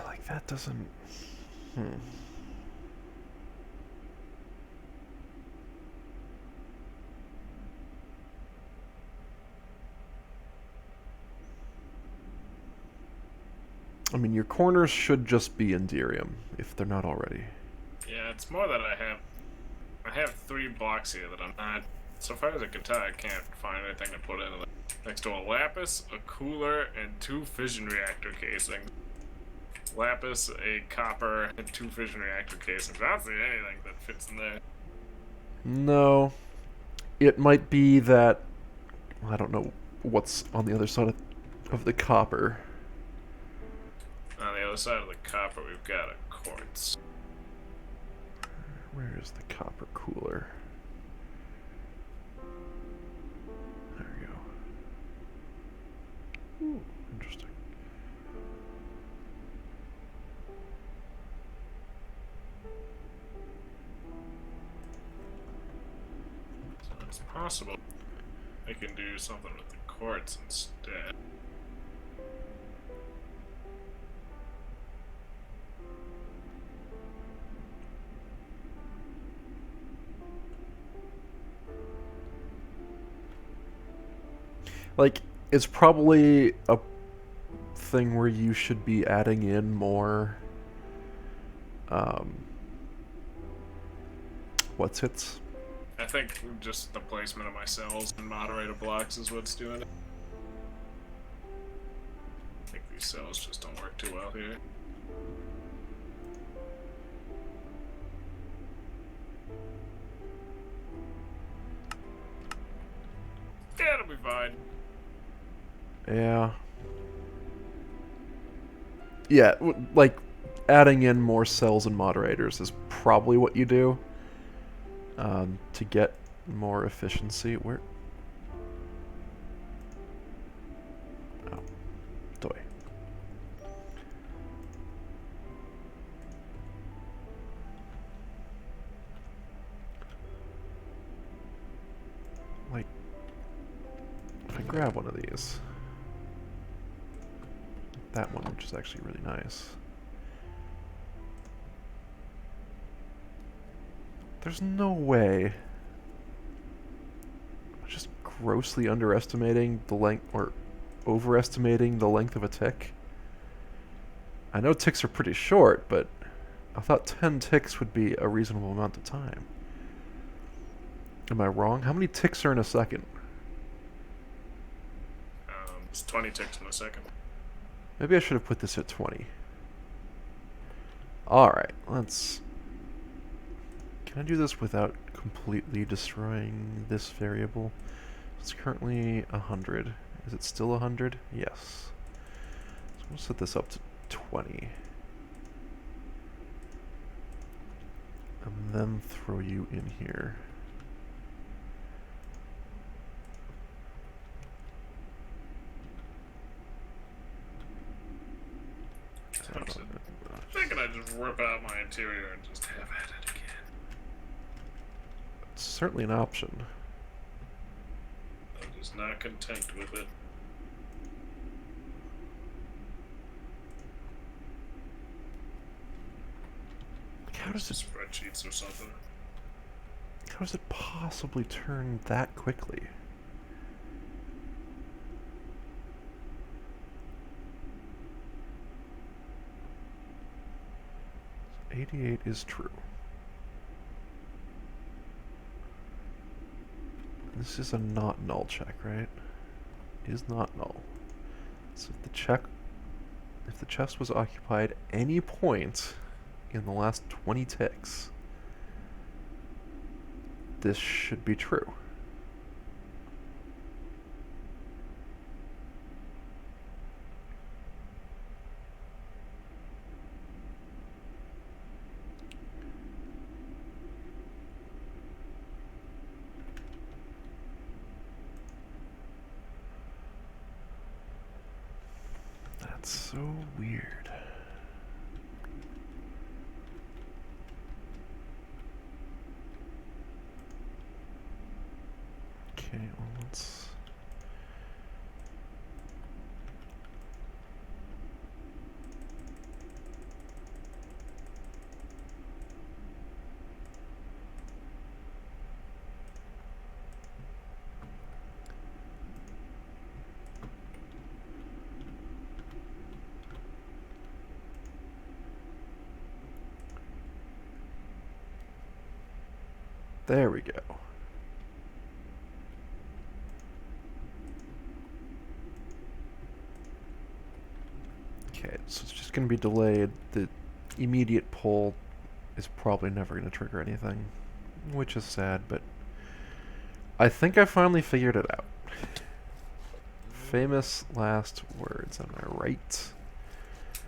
Like, that doesn't... I mean, your corners should just be Enderium, if they're not already. Yeah, it's more that I have 3 blocks here that I'm not, so far as I can tell, I can't find anything to put in it. Next to a lapis, a cooler, and 2 fission reactor casings. Lapis, a copper, and 2 fission reactor casings. I don't see anything that fits in there. No. It might be that... I don't know what's on the other side of the copper. On the other side of the copper, we've got a quartz. Where is the copper cooler? There we go. Ooh, interesting. So it's possible I can do something with the quartz instead. Like, it's probably a thing where you should be adding in more, what's its? I think just the placement of my cells and moderator blocks is what's doing it. I think these cells just don't work too well here. Yeah, it'll be fine. Yeah. Yeah, like, adding in more cells and moderators is probably what you do to get more efficiency. Where? Oh, toy. Like, if I grab one of these, that one, which is actually really nice. There's no way. I'm just grossly underestimating the length, or overestimating the length of a tick. I know ticks are pretty short, but I thought 10 ticks would be a reasonable amount of time. Am I wrong? How many ticks are in a second? It's 20 ticks in a second. Maybe I should have put this at 20. Alright, let's... Can I do this without completely destroying this variable? It's currently 100. Is it still 100? Yes. So we'll set this up to 20. And then throw you in here. I'm thinking I just rip out my interior and just have at it again. It's certainly an option. I'm just not content with it. How does it... Spreadsheets or something. How does it possibly turn that quickly? 88 is true. This is a not null check, right? Is not null. So if the chest was occupied any point in the last 20 ticks, this should be true. That's so weird. Okay, well, let's... There we go. Okay, so it's just going to be delayed. The immediate pull is probably never going to trigger anything, which is sad, but I think I finally figured it out. Famous last words, am I right?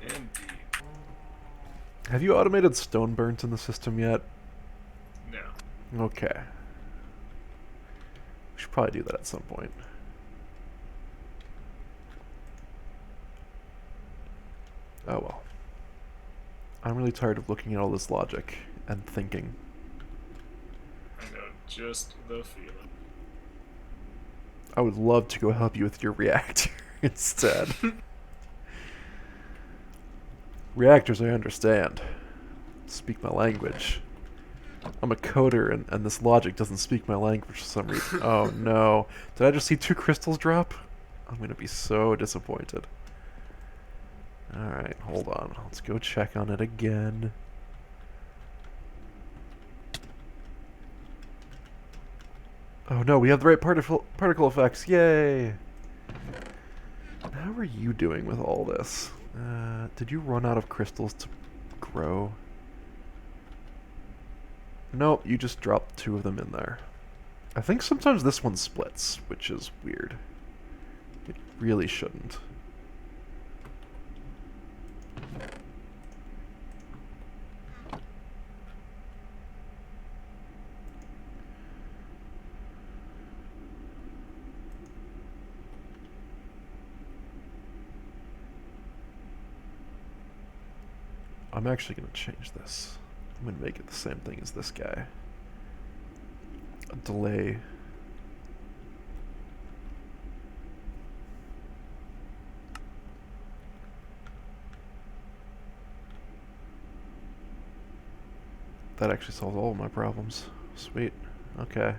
Indeed. Have you automated stone burnt in the system yet? No. Okay. We should probably do that at some point. Oh well. I'm really tired of looking at all this logic and thinking. I know just the feeling. I would love to go help you with your reactor instead. Reactors, I understand. Speak my language. I'm a coder, and this logic doesn't speak my language for some reason. Oh no. Did I just see 2 crystals drop? I'm gonna be so disappointed. Alright, hold on. Let's go check on it again. Oh no, we have the right particle effects. Yay! How are you doing with all this? Did you run out of crystals to grow? Nope, you just dropped 2 of them in there. I think sometimes this one splits, which is weird. It really shouldn't. I'm actually going to change this. I'm going to make it the same thing as this guy. A delay. That actually solves all of my problems. Sweet. Okay.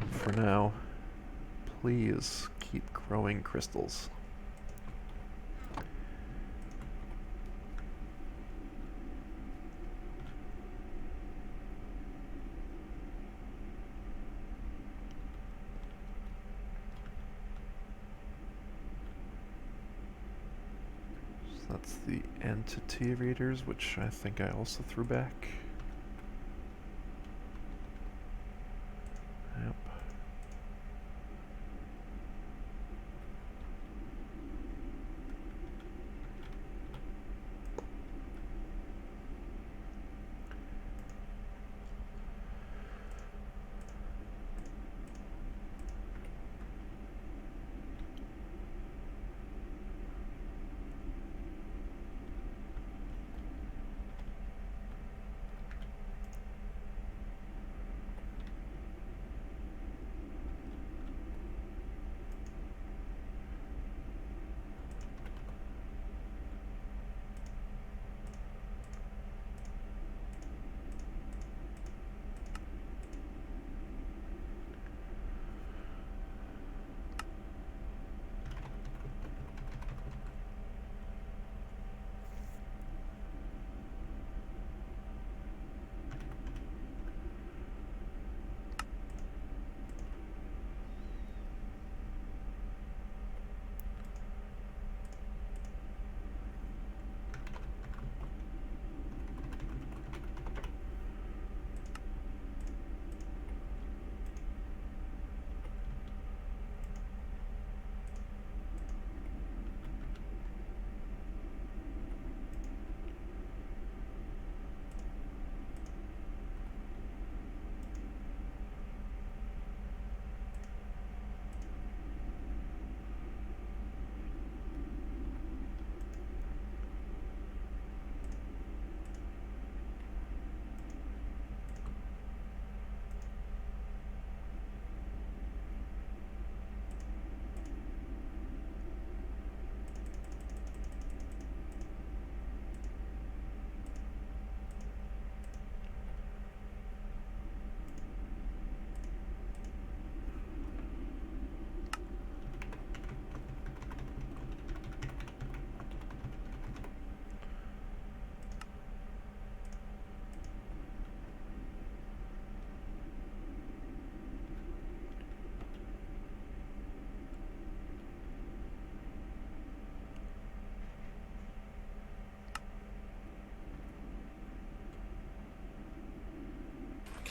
For now, please keep growing crystals. That's the entity readers, which I think I also threw back. Yep.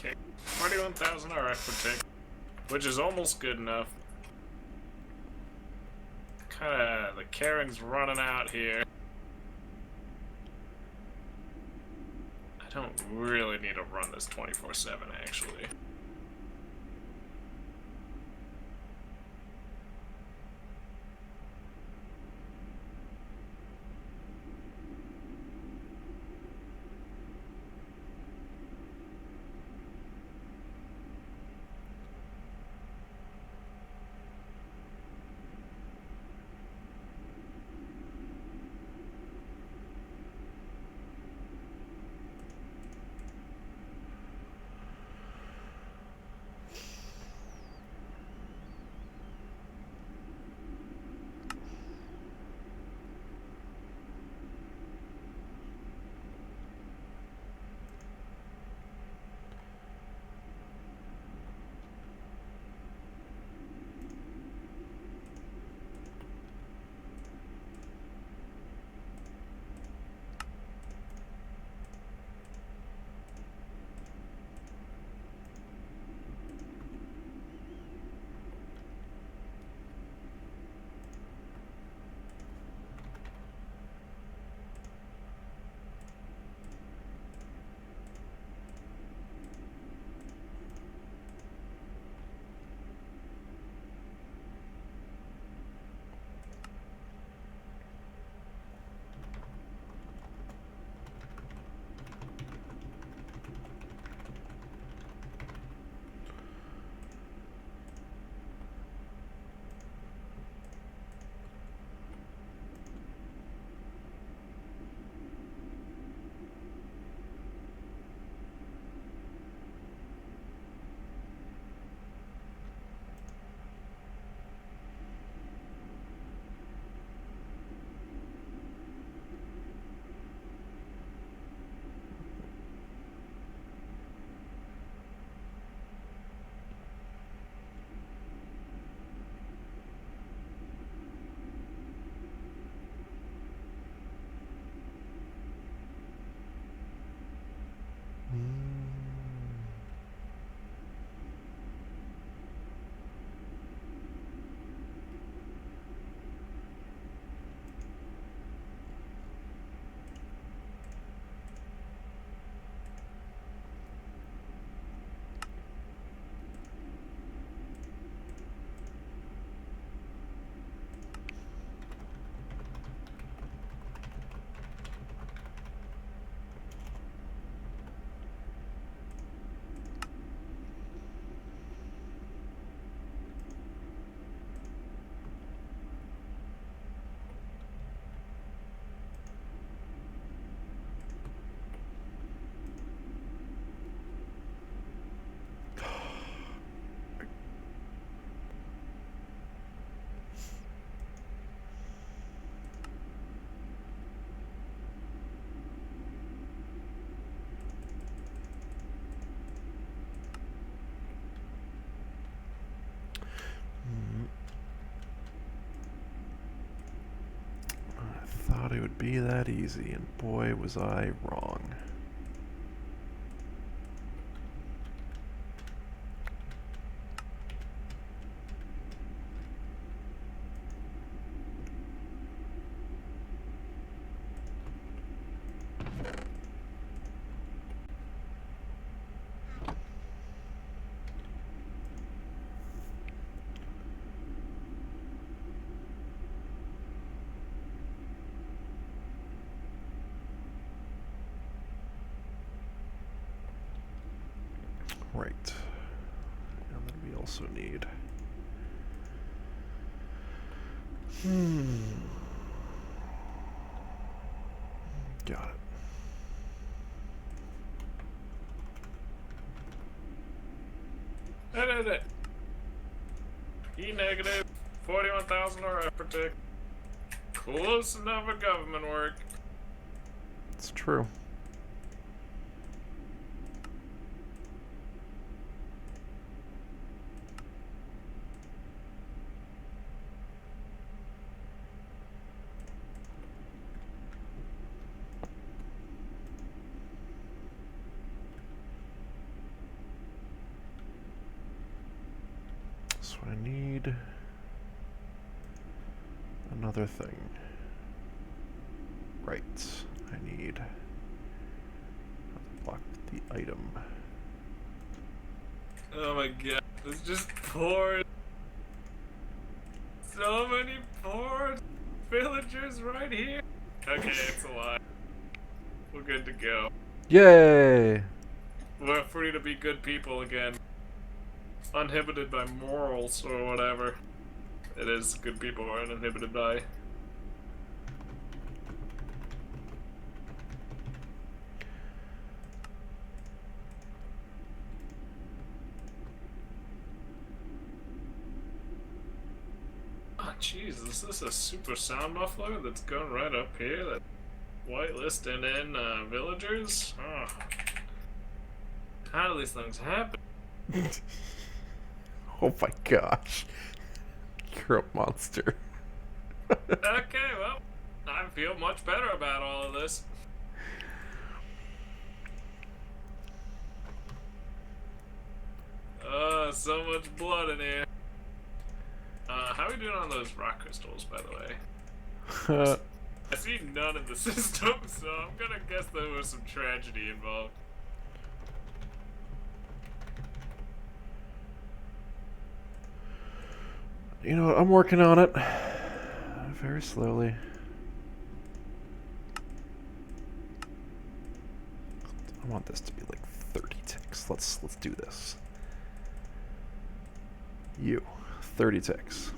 Okay. 41,000 RF per tick, which is almost good enough. Kinda, the caring's running out here. I don't really need to run this 24/7, actually. I thought it would be that easy, and boy, was I wrong. Right. And then we also need... Got it. E negative, 41,000 RF per tick. Close enough for government work. It's true. so I need another thing. Right. I need block the item. Oh my god, there's just poor. So many poor villagers right here. Okay, it's alive. We're good to go. Yay! We're free to be good people again. Uninhibited by morals or whatever. It is good people are uninhibited by. Oh Jesus, this is a super sound muffler that's going right up here. That whitelisting in villagers? Oh. How do these things happen? Oh my gosh. You're a monster. Okay, well, I feel much better about all of this. So much blood in here. How are we doing on those rock crystals, by the way? I see none in the system, so I'm gonna guess there was some tragedy involved. You know what? I'm working on it. Very slowly. I want this to be like 30 ticks. Let's do this. You. 30 ticks.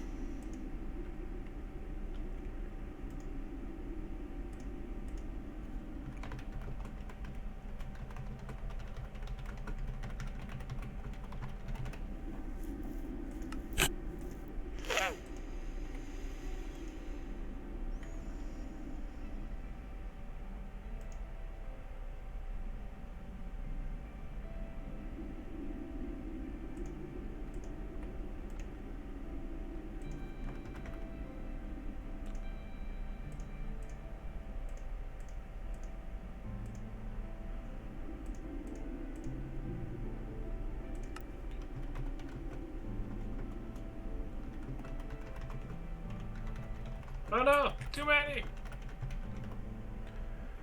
Oh no! Too many!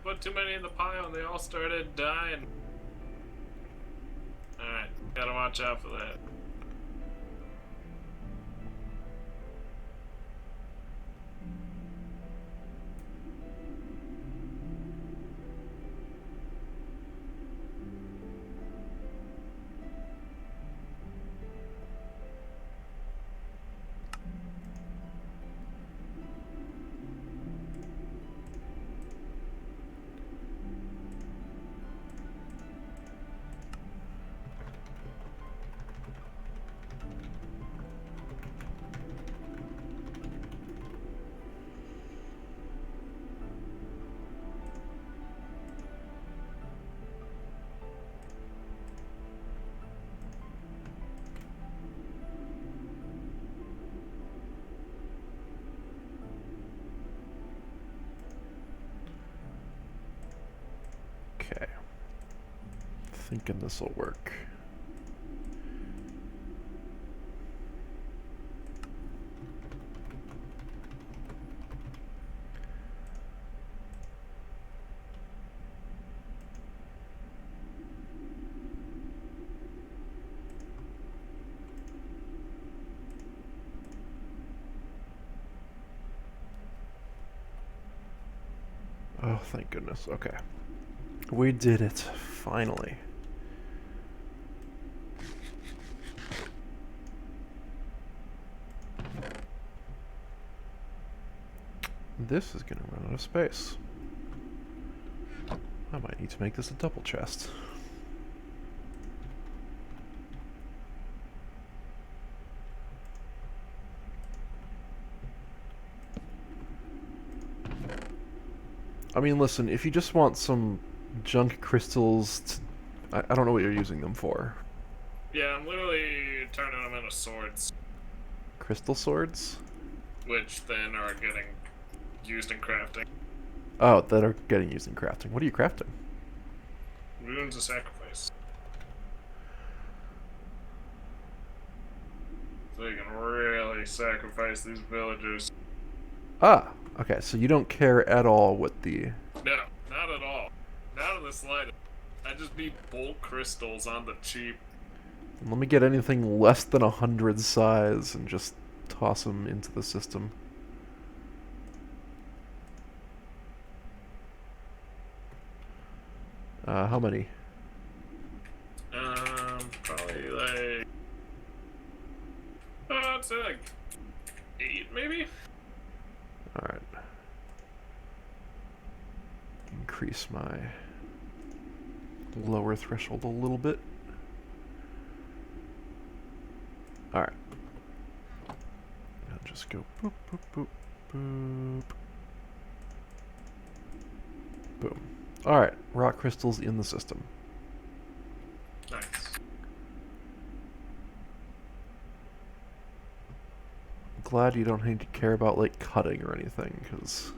Put too many in the pile and they all started dying. Alright, gotta watch out for that. Okay. Thinking this will work. Oh, thank goodness. Okay. We did it. Finally. This is going to run out of space. I might need to make this a double chest. I mean, listen, if you just want some junk crystals, I don't know what you're using them for. Yeah, I'm literally turning them into swords. Crystal swords? Which then are getting used in crafting. Oh, that are getting used in crafting. What are you crafting? Runes of Sacrifice. So you can really sacrifice these villagers. Ah, okay, so you don't care at all what the... No, not at all. Not in the slightest. I just need bulk crystals on the cheap. Let me get anything less than 100 size and just toss them into the system. How many? Probably like... I'd say like 8, maybe? Alright. Increase my lower threshold a little bit. Alright. I'll just go boop, boop, boop, boop. Boom. Alright, rock crystals in the system. Nice. Glad you don't need to care about, like, cutting or anything, because...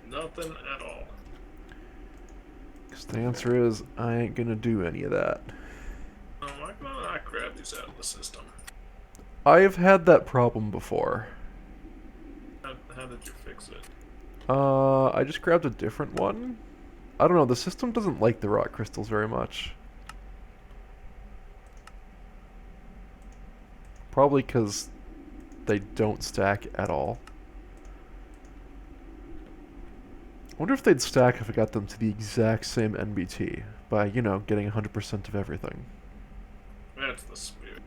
Nothing at all. Because the answer is, I ain't gonna do any of that. Oh, why can I not grab these out of the system? I've had that problem before. How did you fix it? I just grabbed a different one. I don't know, the system doesn't like the rock crystals very much. Probably because they don't stack at all. I wonder if they'd stack if I got them to the exact same NBT by, you know, getting 100% of everything. That's the spirit.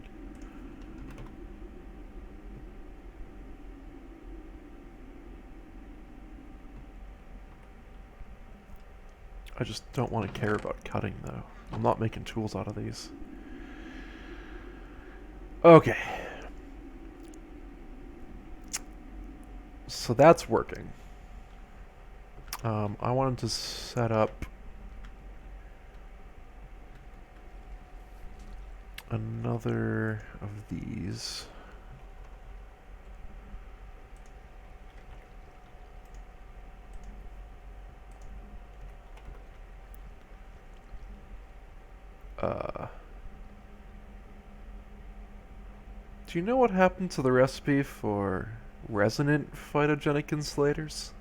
I just don't want to care about cutting, though. I'm not making tools out of these. Okay. So that's working. I wanted to set up another of these. Do you know what happened to the recipe for resonant phytogenic insulators?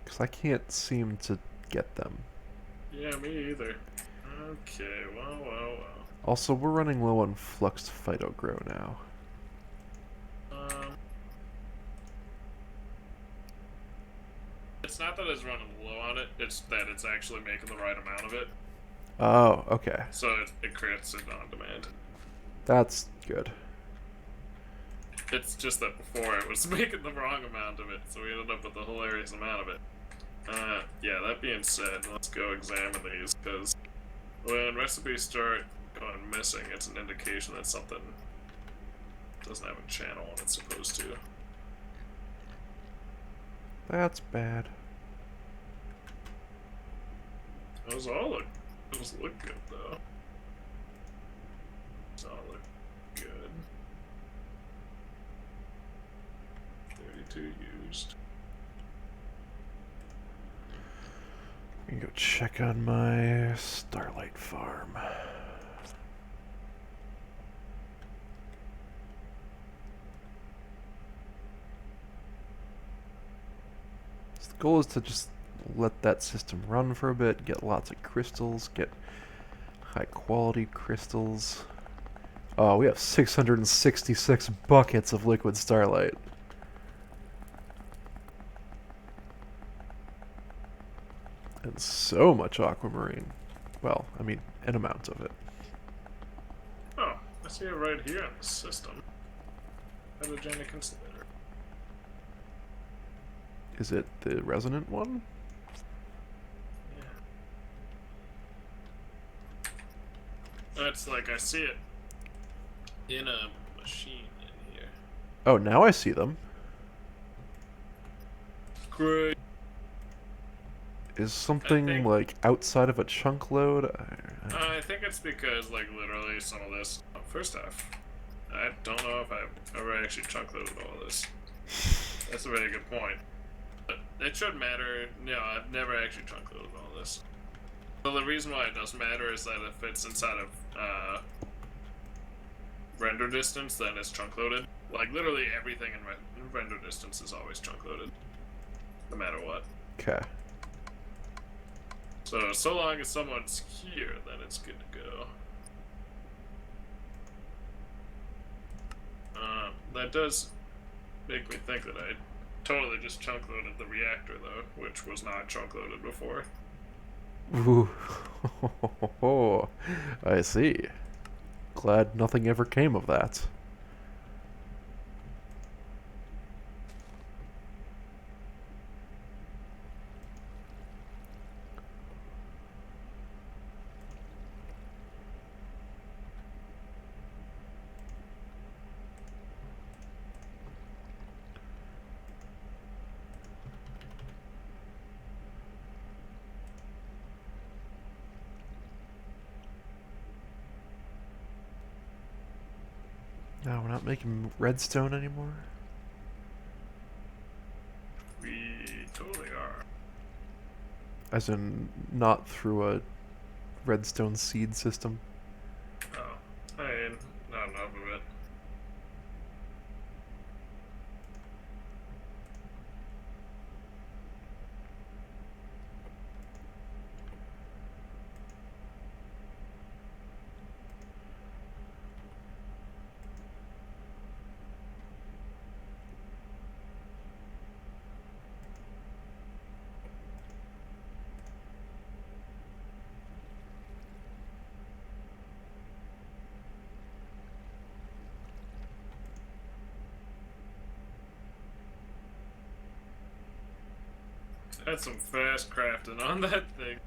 Because I can't seem to get them. Yeah, me either. Okay, well. Also, we're running low on fluxed phytogrow now. It's not that it's running low on it, it's that it's actually making the right amount of it. Oh, okay. So it creates it on demand. That's good. It's just that before it was making the wrong amount of it, so we ended up with a hilarious amount of it. Yeah, that being said, let's go examine these, because when recipes start going missing, it's an indication that something doesn't have a channel when it's supposed to. That's bad. Those look good, though. Those all look good. 32 used. I can go check on my Starlight farm. So the goal is to just let that system run for a bit, get lots of crystals, get high quality crystals. Oh, we have 666 buckets of liquid Starlight. And so much aquamarine. Well, I mean, an amount of it. Oh, I see it right here in the system. Photogenic insulator. Is it the resonant one? Yeah. It's like I see it in a machine in here. Oh, now I see them. Great. Is something like outside of a chunk load? I think it's because like literally some of this. First off, I don't know if I've ever actually chunk loaded all this. That's a very good point. But it should matter. No, I've never actually chunk loaded all this. So the reason why it does matter is that if it's inside of render distance, then it's chunk loaded. Like literally everything in render distance is always chunk loaded, no matter what. Okay. So long as someone's here, then it's good to go. That does make me think that I totally just chunk loaded the reactor though, which was not chunk loaded before. Ooh. I see. Glad nothing ever came of that. No, we're not making redstone anymore? We totally are. As in, not through a redstone seed system? Oh, I mean, not enough of it. Had some fast crafting on that thing.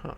Huh.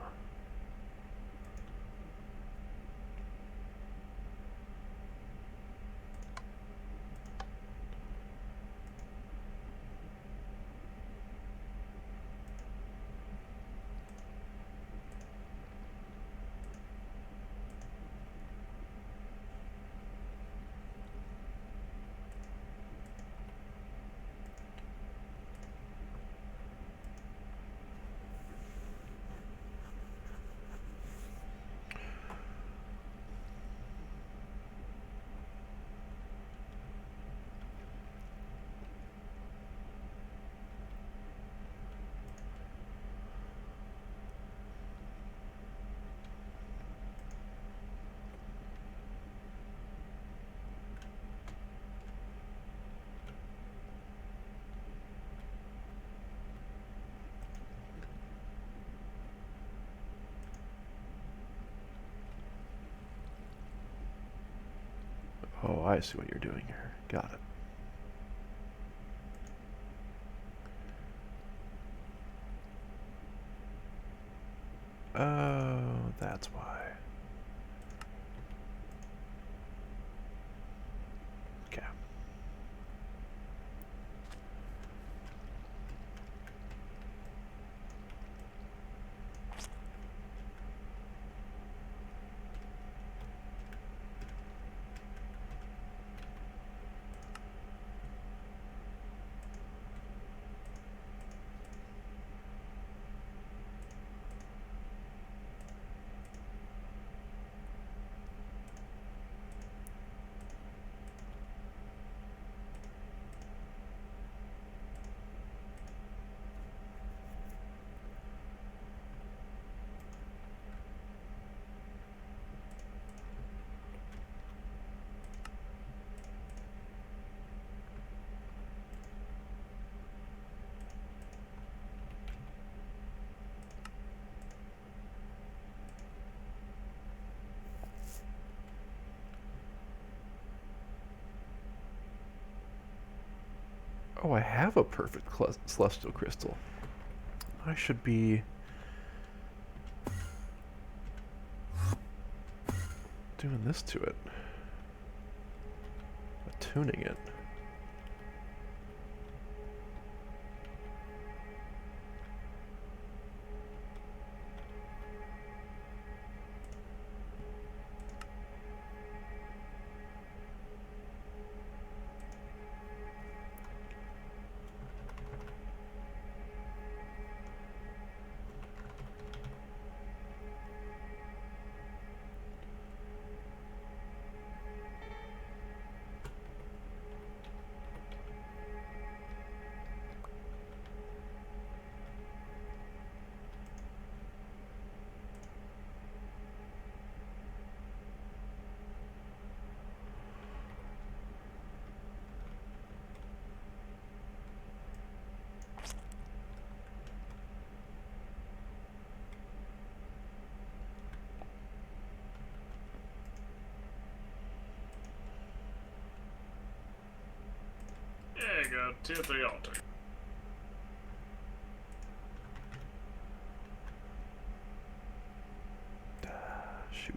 Oh, I see what you're doing here. Got it. Oh, that's why. Okay. Oh, I have a perfect celestial crystal. I should be doing this to it? Tuning it. There you go, tier 3 altar. Shoot.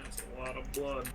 That's a lot of blood.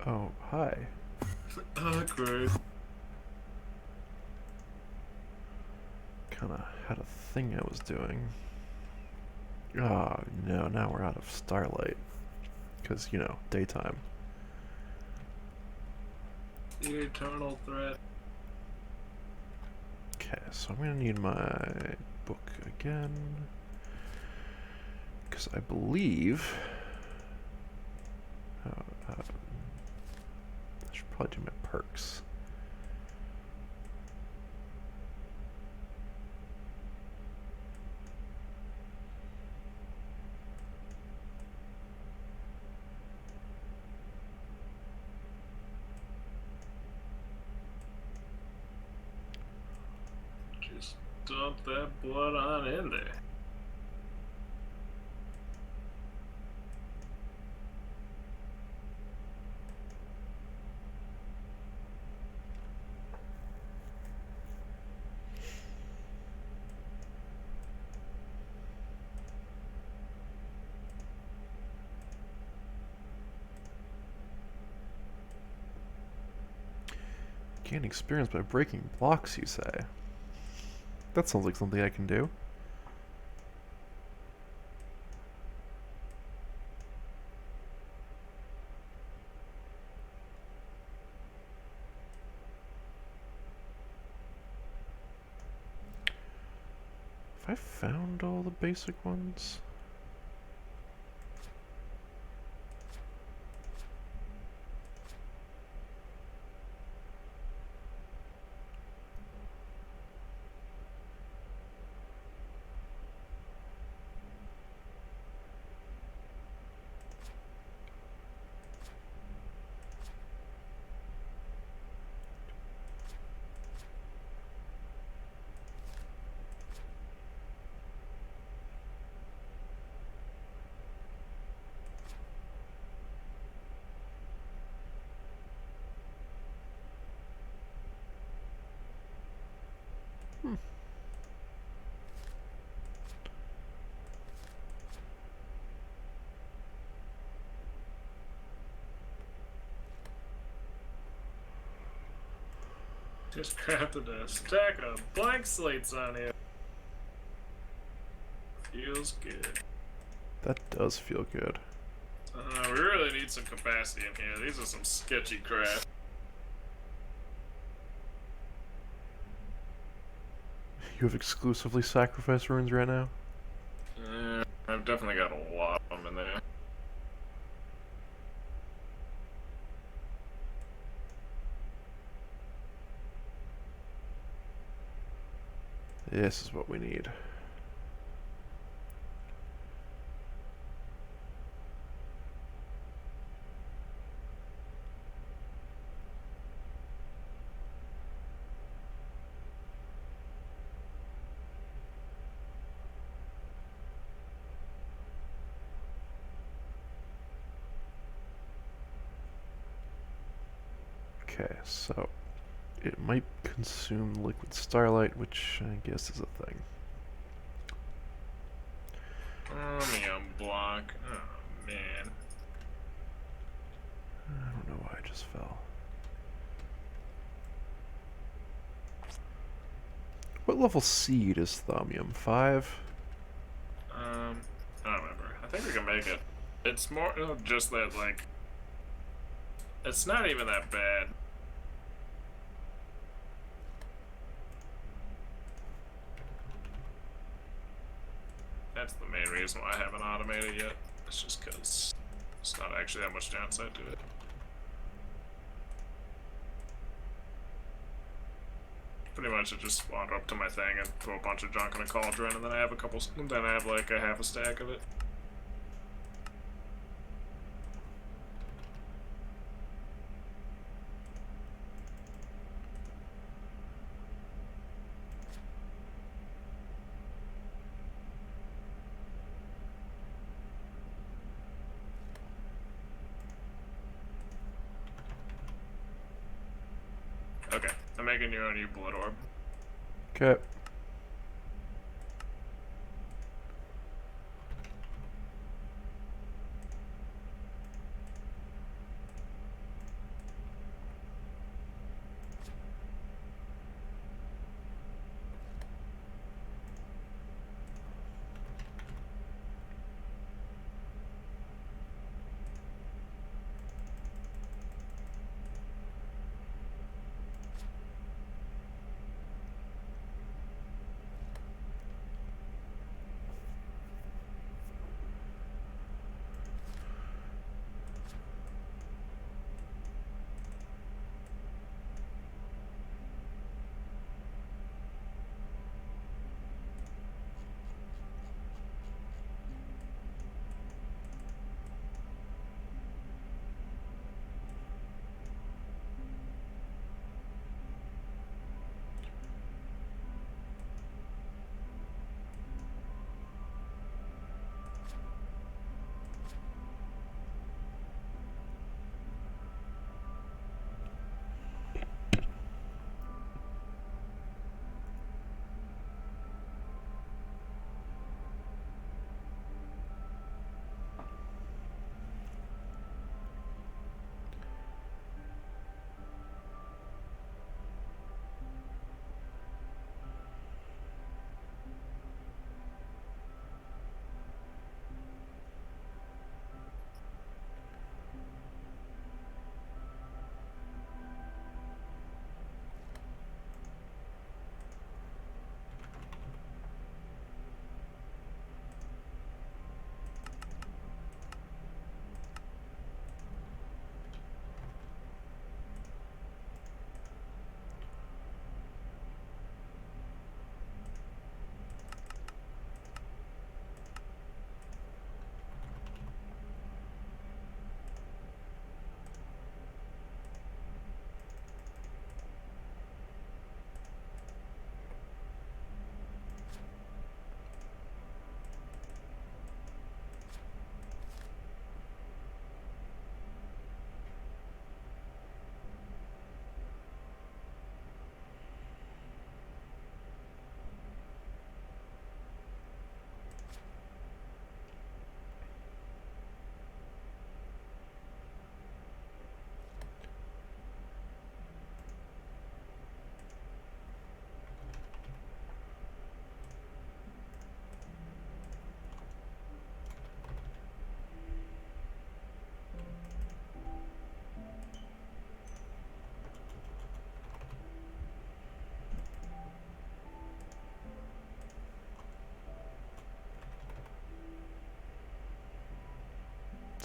Oh, hi. Great. Kinda had a thing I was doing. Oh, no, now we're out of starlight. Because, you know, daytime. The eternal threat. Okay, so I'm gonna need my book again. Because I believe... I should probably do my perks. Just dump that blood on in there. Gain experience by breaking blocks, you say? That sounds like something I can do. Have I found all the basic ones? Just crafted a stack of blank slates on here. Feels good. That does feel good. We really need some capacity in here. These are some sketchy crap. You have exclusively sacrifice runes right now? I've definitely got a lot of them in there. This is what we need. Okay, so it might consume liquid starlight, which I guess is a thing. Chromium block. Oh man. I don't know why I just fell. What level seed is thaumium? 5? I don't remember. I think we can make it. It's more just that, like, it's not even that bad. That's the main reason why I haven't automated yet. It's just because it's not actually that much downside to it. Pretty much I just wander up to my thing and throw a bunch of junk in a cauldron, and then I have like a half a stack of it. Okay, I'm making your own blood orb. Okay.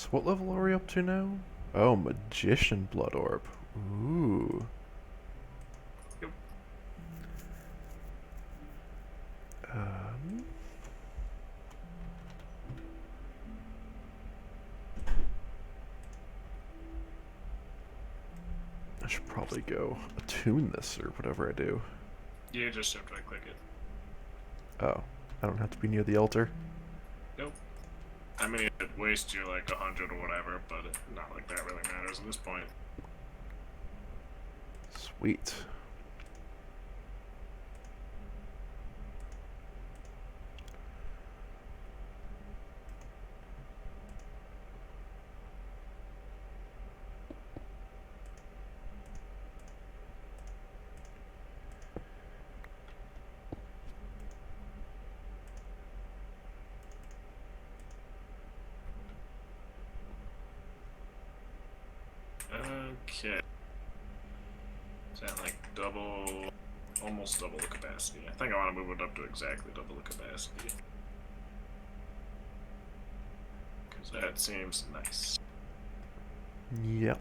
So what level are we up to now? Oh, Magician Blood Orb. Ooh. Yep. Um, I should probably go attune this or whatever I do. You just shift right click it. Oh, I don't have to be near the altar. Nope. I mean, it wastes you like 100 or whatever, but not like that really matters at this point. Sweet. Okay. Is that like double, almost double the capacity? I think I want to move it up to exactly double the capacity. Because that seems nice. Yep.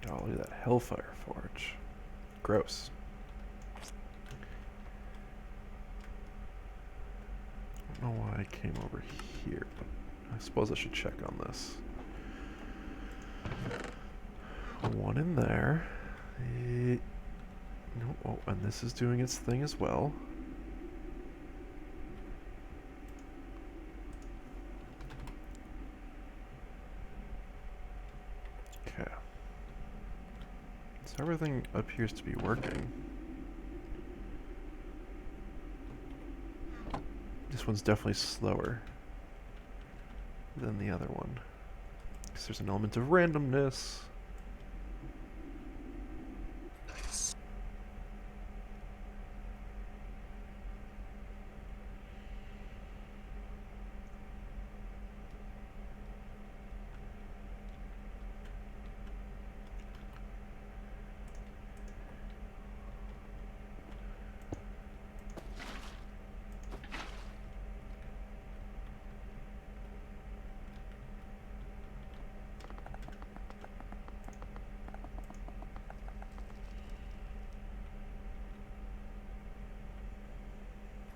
Oh, look at that Hellfire Forge. Gross. I don't know why I came over here, but I suppose I should check on this. One in there. No, oh, and this is doing its thing as well. Okay. So everything appears to be working. This one's definitely slower than the other one. Because there's an element of randomness. Nice.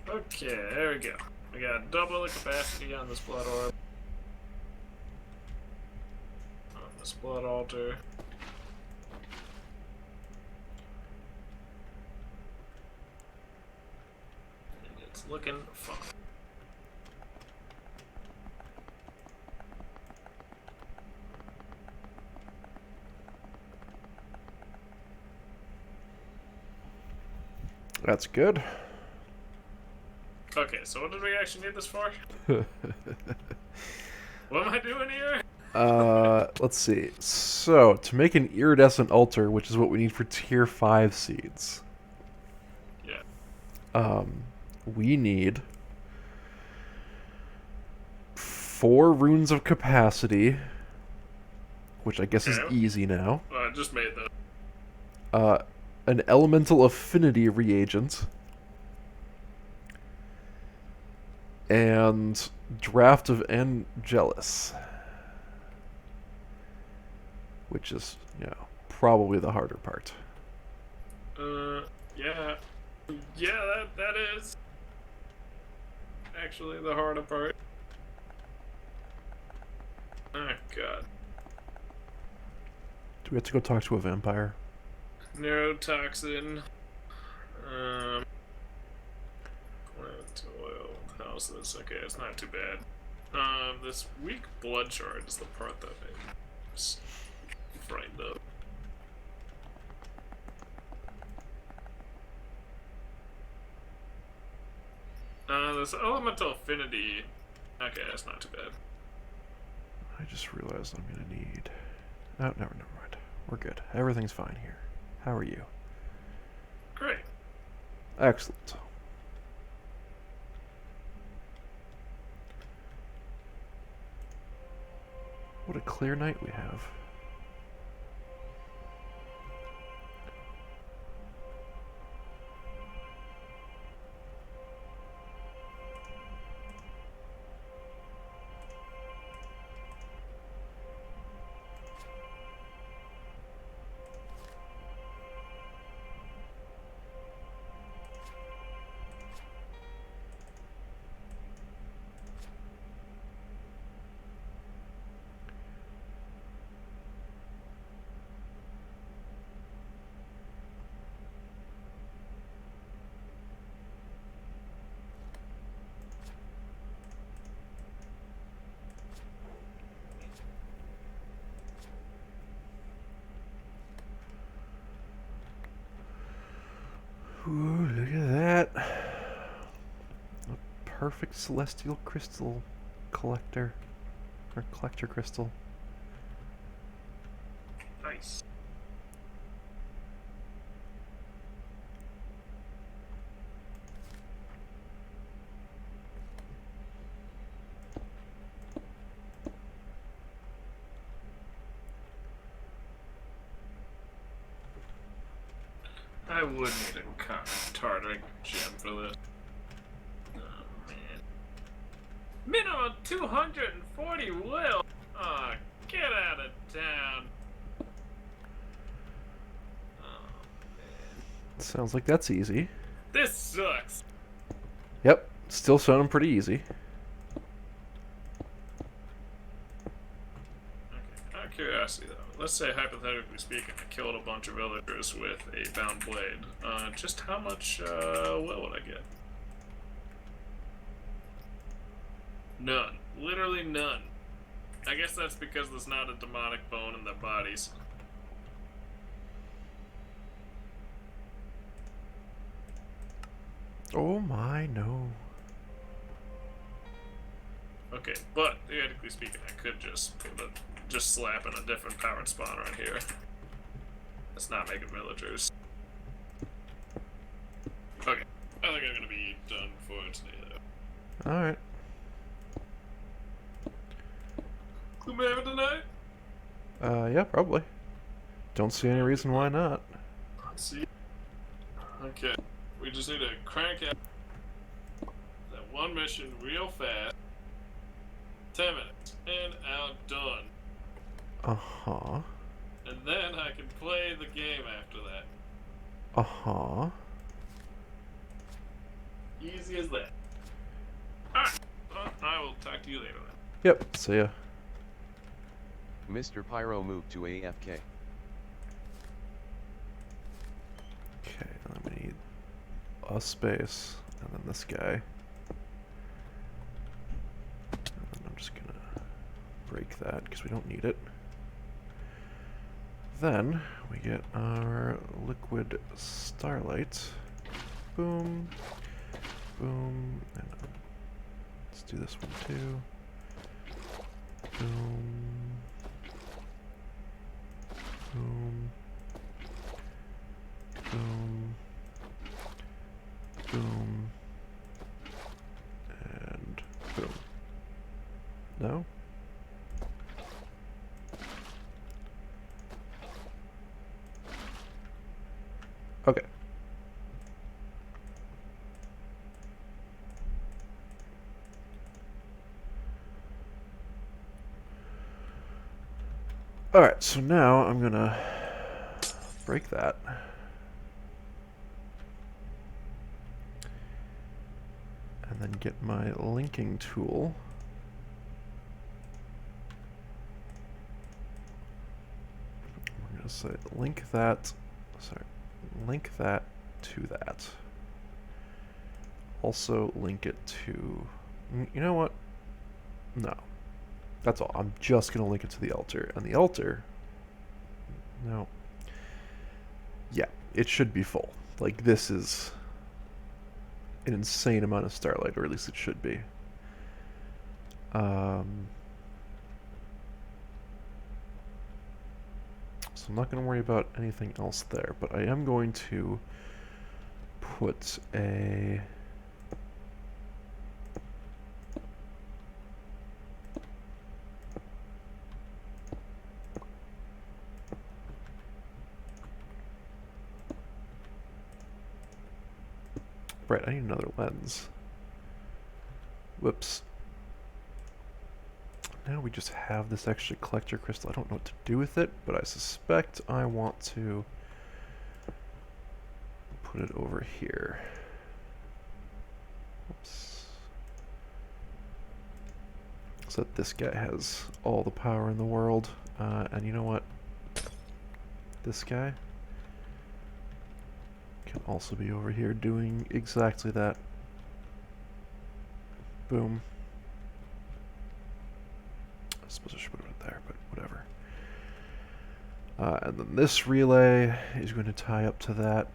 Okay, there we go. We got double the capacity on this blood orb. On this blood altar. And it's looking fun. That's good. Okay, so what did we actually need this for? What am I doing here? Let's see. So, to make an iridescent altar, which is what we need for tier 5 seeds, Yeah. we need 4 runes of capacity, which I guess is Okay. easy now. Well, I just made the. An elemental affinity reagent, and draft of Angelus, which is, probably the harder part. Yeah. Yeah, that is actually the harder part. Oh, God. Do we have to go talk to a vampire? Neurotoxin. Plant oil. How's this? Okay, it's not too bad. This weak blood shard is the part that I'm frightened of. This elemental affinity. Okay, that's not too bad. I just realized I'm gonna need... Oh, never mind. We're good. Everything's fine here. How are you? Great. Excellent. What a clear night we have. Ooh, look at that. A perfect celestial crystal collector. Or collector crystal. Nice. I would need a tartar gem for this. Oh, man. Minimum 240 will! Oh, get out of town. Oh, man. Sounds like that's easy. This sucks. Yep, still sounding pretty easy. Okay, out of curiosity though, let's say hypothetically speaking, I killed a bunch of villagers with a bound blade. Just how much will would I get? None. Literally none. I guess that's because there's not a demonic bone in their bodies. Oh my, no. Okay, but theoretically speaking, I could just slap in a different powered spawn right here. Let's not make it villagers. Okay, I think I'm gonna be done for today though. Alright. Gloomhaven tonight? Yeah, probably. Don't see any reason why not. Let's see. Okay, we just need to crank out that one mission real fast. 10 minutes, and outdone. Uh-huh. And then I can play the game after that. Uh-huh. Easy as that. Alright, well, I will talk to you later then. Yep, see ya. Mr. Pyro moved to AFK. Okay, then we need a space, and then this guy. And then I'm just gonna break that, because we don't need it. Then, we get our liquid starlight. Boom. Boom. And let's do this one too. Boom. Boom. Boom. Boom. And boom. No? Okay. Alright, so now I'm gonna break that. And then get my linking tool. We're gonna say link that, link that to that. Also link it to, you know what? No. That's all. I'm just going to link it to the altar. And the altar, no. Yeah, it should be full. Like, this is an insane amount of starlight, or at least it should be. So I'm not going to worry about anything else there, but I am going to put a... Right, I need another lens. Whoops. Now we just have this extra collector crystal. I don't know what to do with it, but I suspect I want to put it over here. Oops. So that this guy has all the power in the world. And you know what? This guy can also be over here doing exactly that. Boom. I suppose I should put it there, but whatever. And then this relay is going to tie up to that.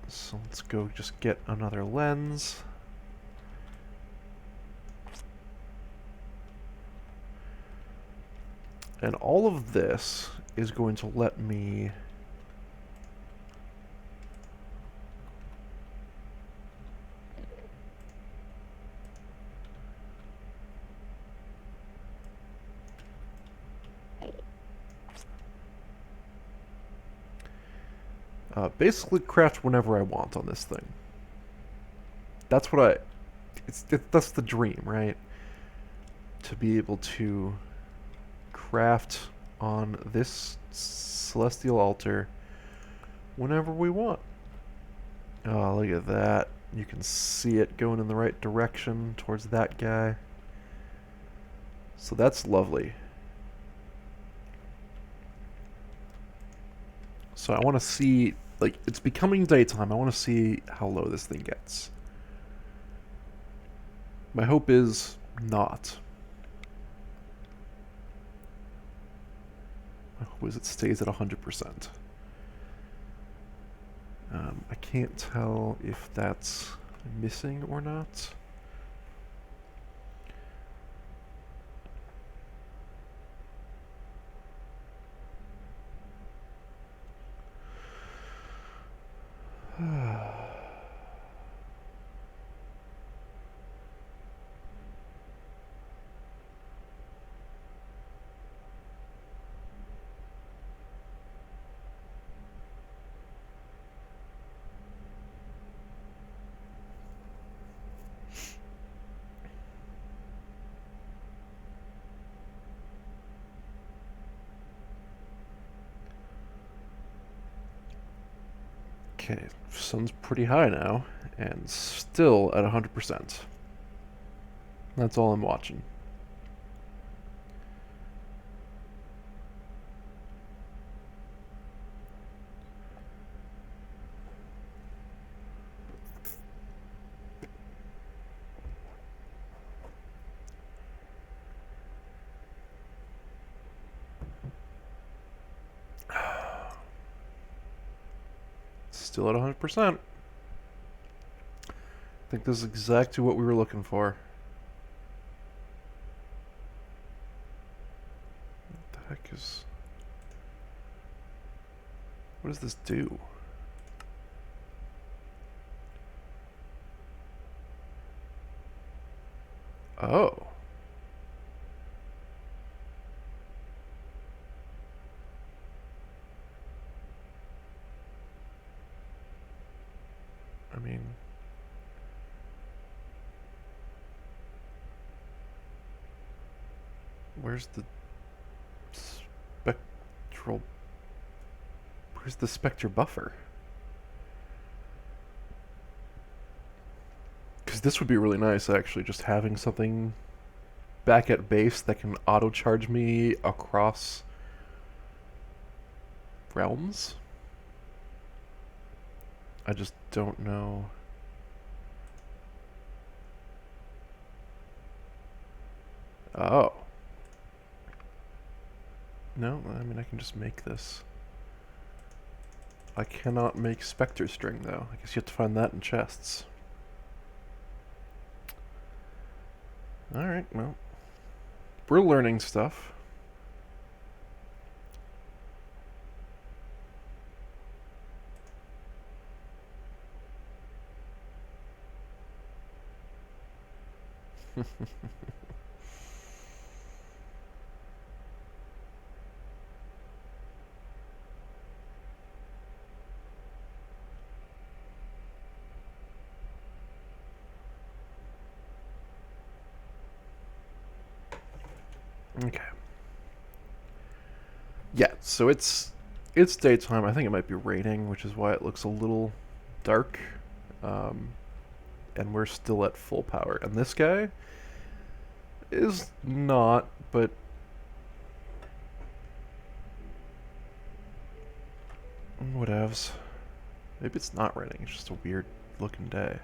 So let's go just get another lens. And all of this is going to let me basically craft whenever I want on this thing. That's what that's the dream, right? To be able to craft on this celestial altar whenever we want. Oh, look at that. You can see it going in the right direction towards that guy. So that's lovely. So I want to see, like, it's becoming daytime. I want to see how low this thing gets. My hope is not. My hope is it stays at 100%. I can't tell if that's missing or not. Okay, sun's pretty high now, and still at 100%. That's all I'm watching. Still at 100%. I think this is exactly what we were looking for. What the heck is... What does this do? Oh. I mean... Where's the spectral... Where's the spectre buffer? Because this would be really nice, actually, just having something back at base that can auto-charge me across realms. I just don't know. Oh. No, I mean, I can just make this. I cannot make Spectre String, though. I guess you have to find that in chests. Alright, well. We're learning stuff. Okay. Yeah, so it's daytime. I think it might be raining, which is why it looks a little dark. And we're still at full power. And this guy is not, but whatevs. Maybe it's not raining. It's just a weird looking day.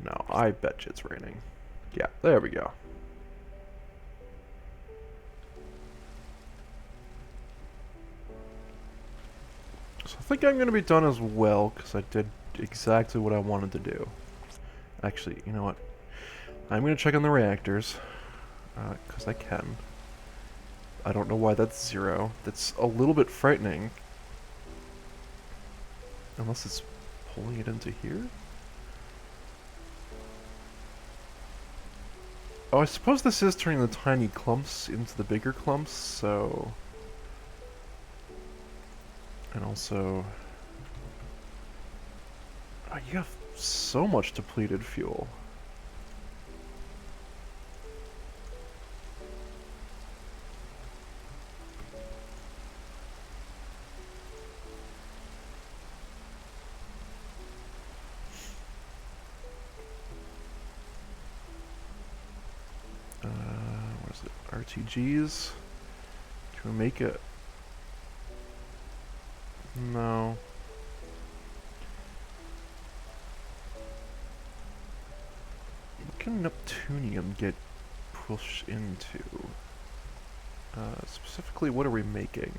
No, I bet you it's raining. Yeah, there we go. So I think I'm going to be done as well, because I did exactly what I wanted to do. Actually, you know what? I'm going to check on the reactors, because I can. I don't know why that's 0. That's a little bit frightening. Unless it's pulling it into here? Oh, I suppose this is turning the tiny clumps into the bigger clumps, so... And also... Oh, you have so much depleted fuel. What is it? RTGs? Can we make it? No. What can Neptunium get pushed into? Specifically, what are we making?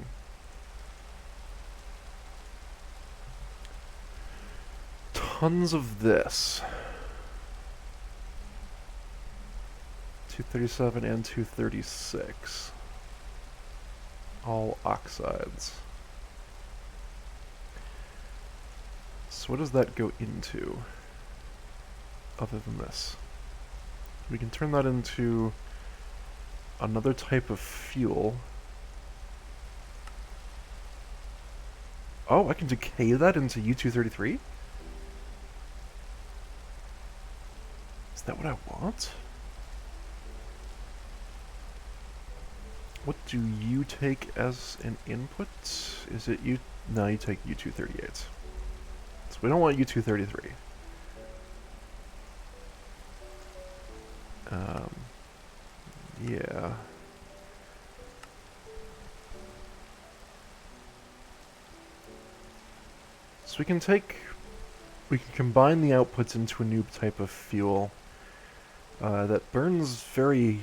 Tons of this. 237 and 236. All oxides. So what does that go into? Other than this. We can turn that into another type of fuel. Oh, I can decay that into U-233? Is that what I want? What do you take as an input? Is it U... No, you take U-238. So we don't want U-233. Yeah. So we can combine the outputs into a new type of fuel that burns very...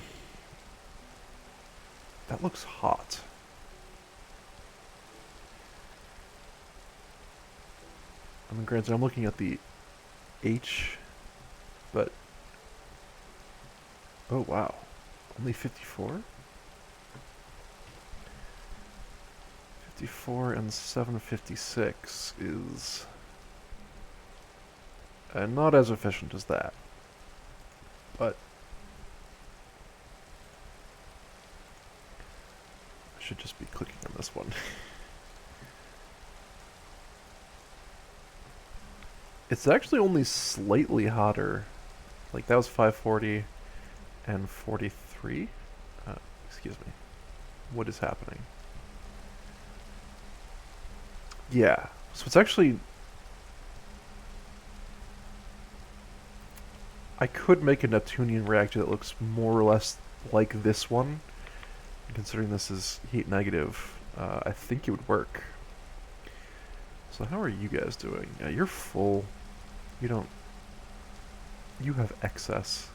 That looks hot. I mean, granted, I'm looking at the H, but... Oh, wow. Only 54? 54 and 756 is... not as efficient as that. But... I should just be clicking on this one. It's actually only slightly hotter. Like, that was 540 and 43? Excuse me. What is happening? Yeah. So it's actually... I could make a Neptunian reactor that looks more or less like this one. Considering this is heat negative, I think it would work. So how are you guys doing? Yeah, you're full. You don't... You have excess.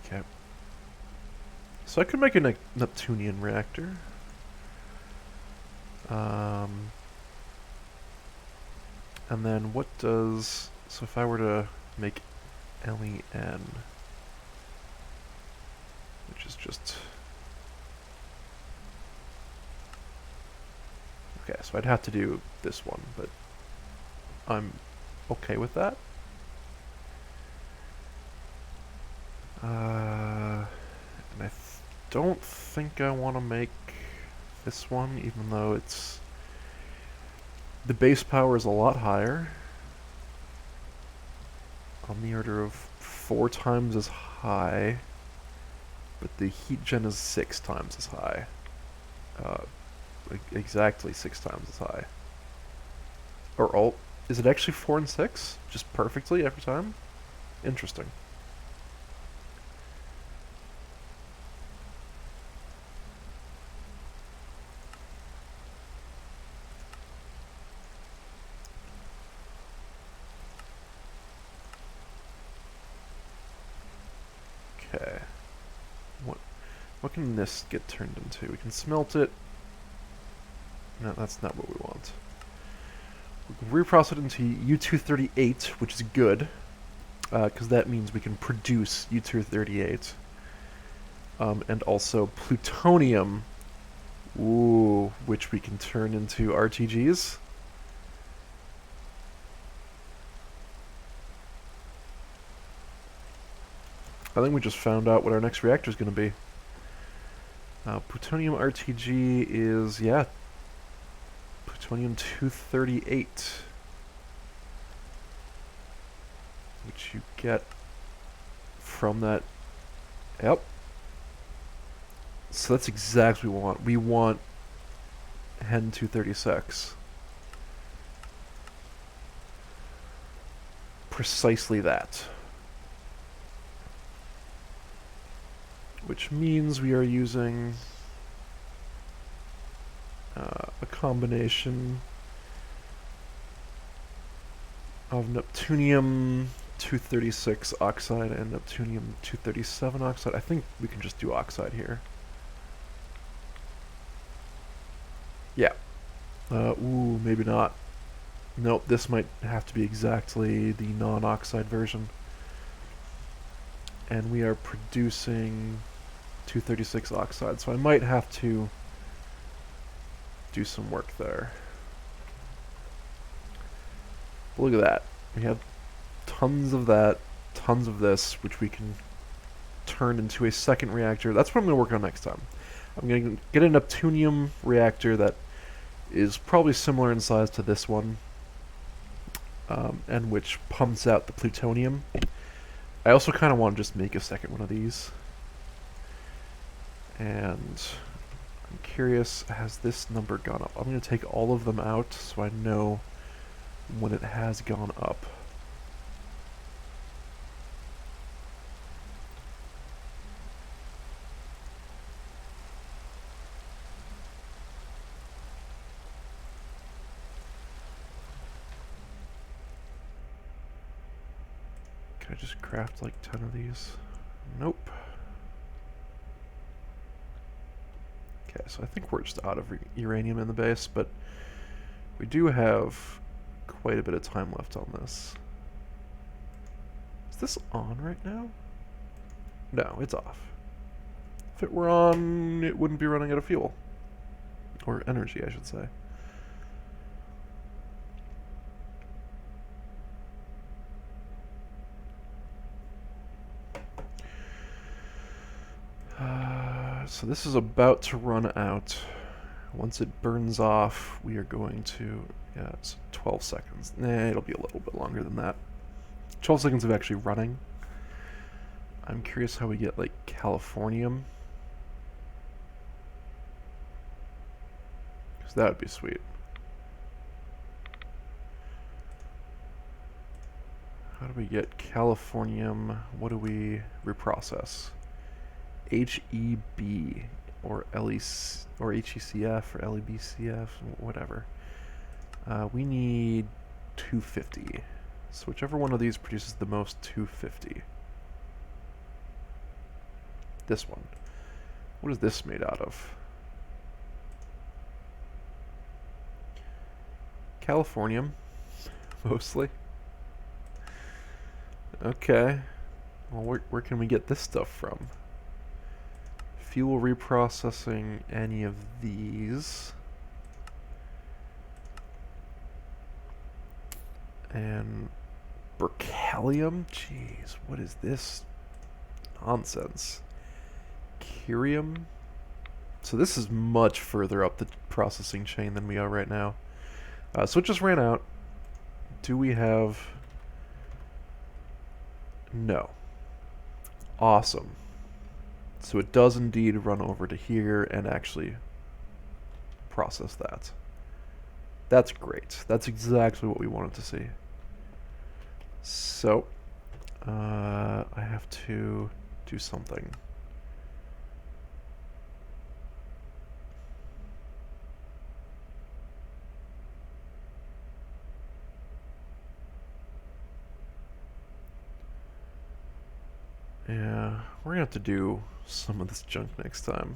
Okay. So I could make a Neptunian reactor. And then what does... So if I were to make LEN, which is just... Okay, so I'd have to do this one, but I'm okay with that. And I don't think I want to make this one, even though it's... The base power is a lot higher. On the order of 4 times as high. But the heat gen is 6 times as high. Exactly 6 times as high. Or, oh, is it actually 4 and 6? Just perfectly every time? Interesting. Okay. What can this get turned into? We can smelt it. No, that's not what we want. We can reprocess it into U-238, which is good, because that means we can produce U-238. And also plutonium, ooh, which we can turn into RTGs. I think we just found out what our next reactor is going to be. Plutonium RTG is, yeah, plutonium-238, which you get from that. Yep. So that's exactly what we want. We want Hen-236. Precisely that. Which means we are using a combination of Neptunium-236 oxide and Neptunium-237 oxide. I think we can just do oxide here. Yeah. Ooh, maybe not. Nope, this might have to be exactly the non-oxide version. And we are producing 236 oxide, so I might have to do some work there. But look at that. We have tons of that, tons of this, which we can turn into a second reactor. That's what I'm going to work on next time. I'm going to get a Neptunium reactor that is probably similar in size to this one, and which pumps out the plutonium. I also kind of want to just make a second one of these. And I'm curious, has this number gone up? I'm going to take all of them out so I know when it has gone up. Can I just craft like 10 of these? Nope. Okay, so I think we're just out of uranium in the base, but we do have quite a bit of time left on this. Is this on right now? No, it's off. If it were on, it wouldn't be running out of fuel. Or energy, I should say. So this is about to run out. Once it burns off, we are going to... Yeah, it's 12 seconds. Nah, it'll be a little bit longer than that. 12 seconds of actually running. I'm curious how we get, like, Californium. Because that would be sweet. How do we get Californium? What do we reprocess? HEB or LEC or HECF or LEBCF, whatever. We need 250. So whichever one of these produces the most 250. This one. What is this made out of? Californium, mostly. Okay. Well, where can we get this stuff from? Fuel reprocessing any of these. And berkelium? Jeez, what is this nonsense? Curium? So this is much further up the processing chain than we are right now. So it just ran out. Do we have... No. Awesome. So it does indeed run over to here and actually process that. That's great. That's exactly what we wanted to see. So, I have to do something. Yeah, we're gonna have to do some of this junk next time.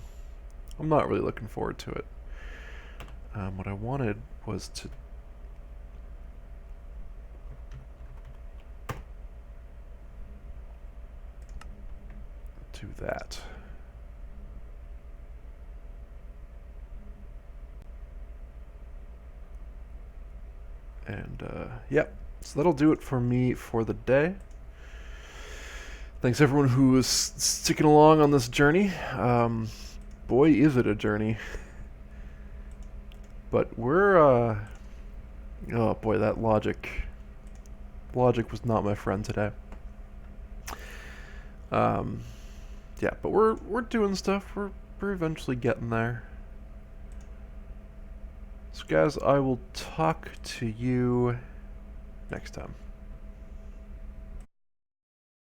I'm not really looking forward to it. What I wanted was to do that. And, yep. So that'll do it for me for the day. Thanks everyone who is sticking along on this journey. Boy, is it a journey. But we're, oh boy, that logic was not my friend today. Yeah, but we're doing stuff. We're eventually getting there. So guys, I will talk to you next time.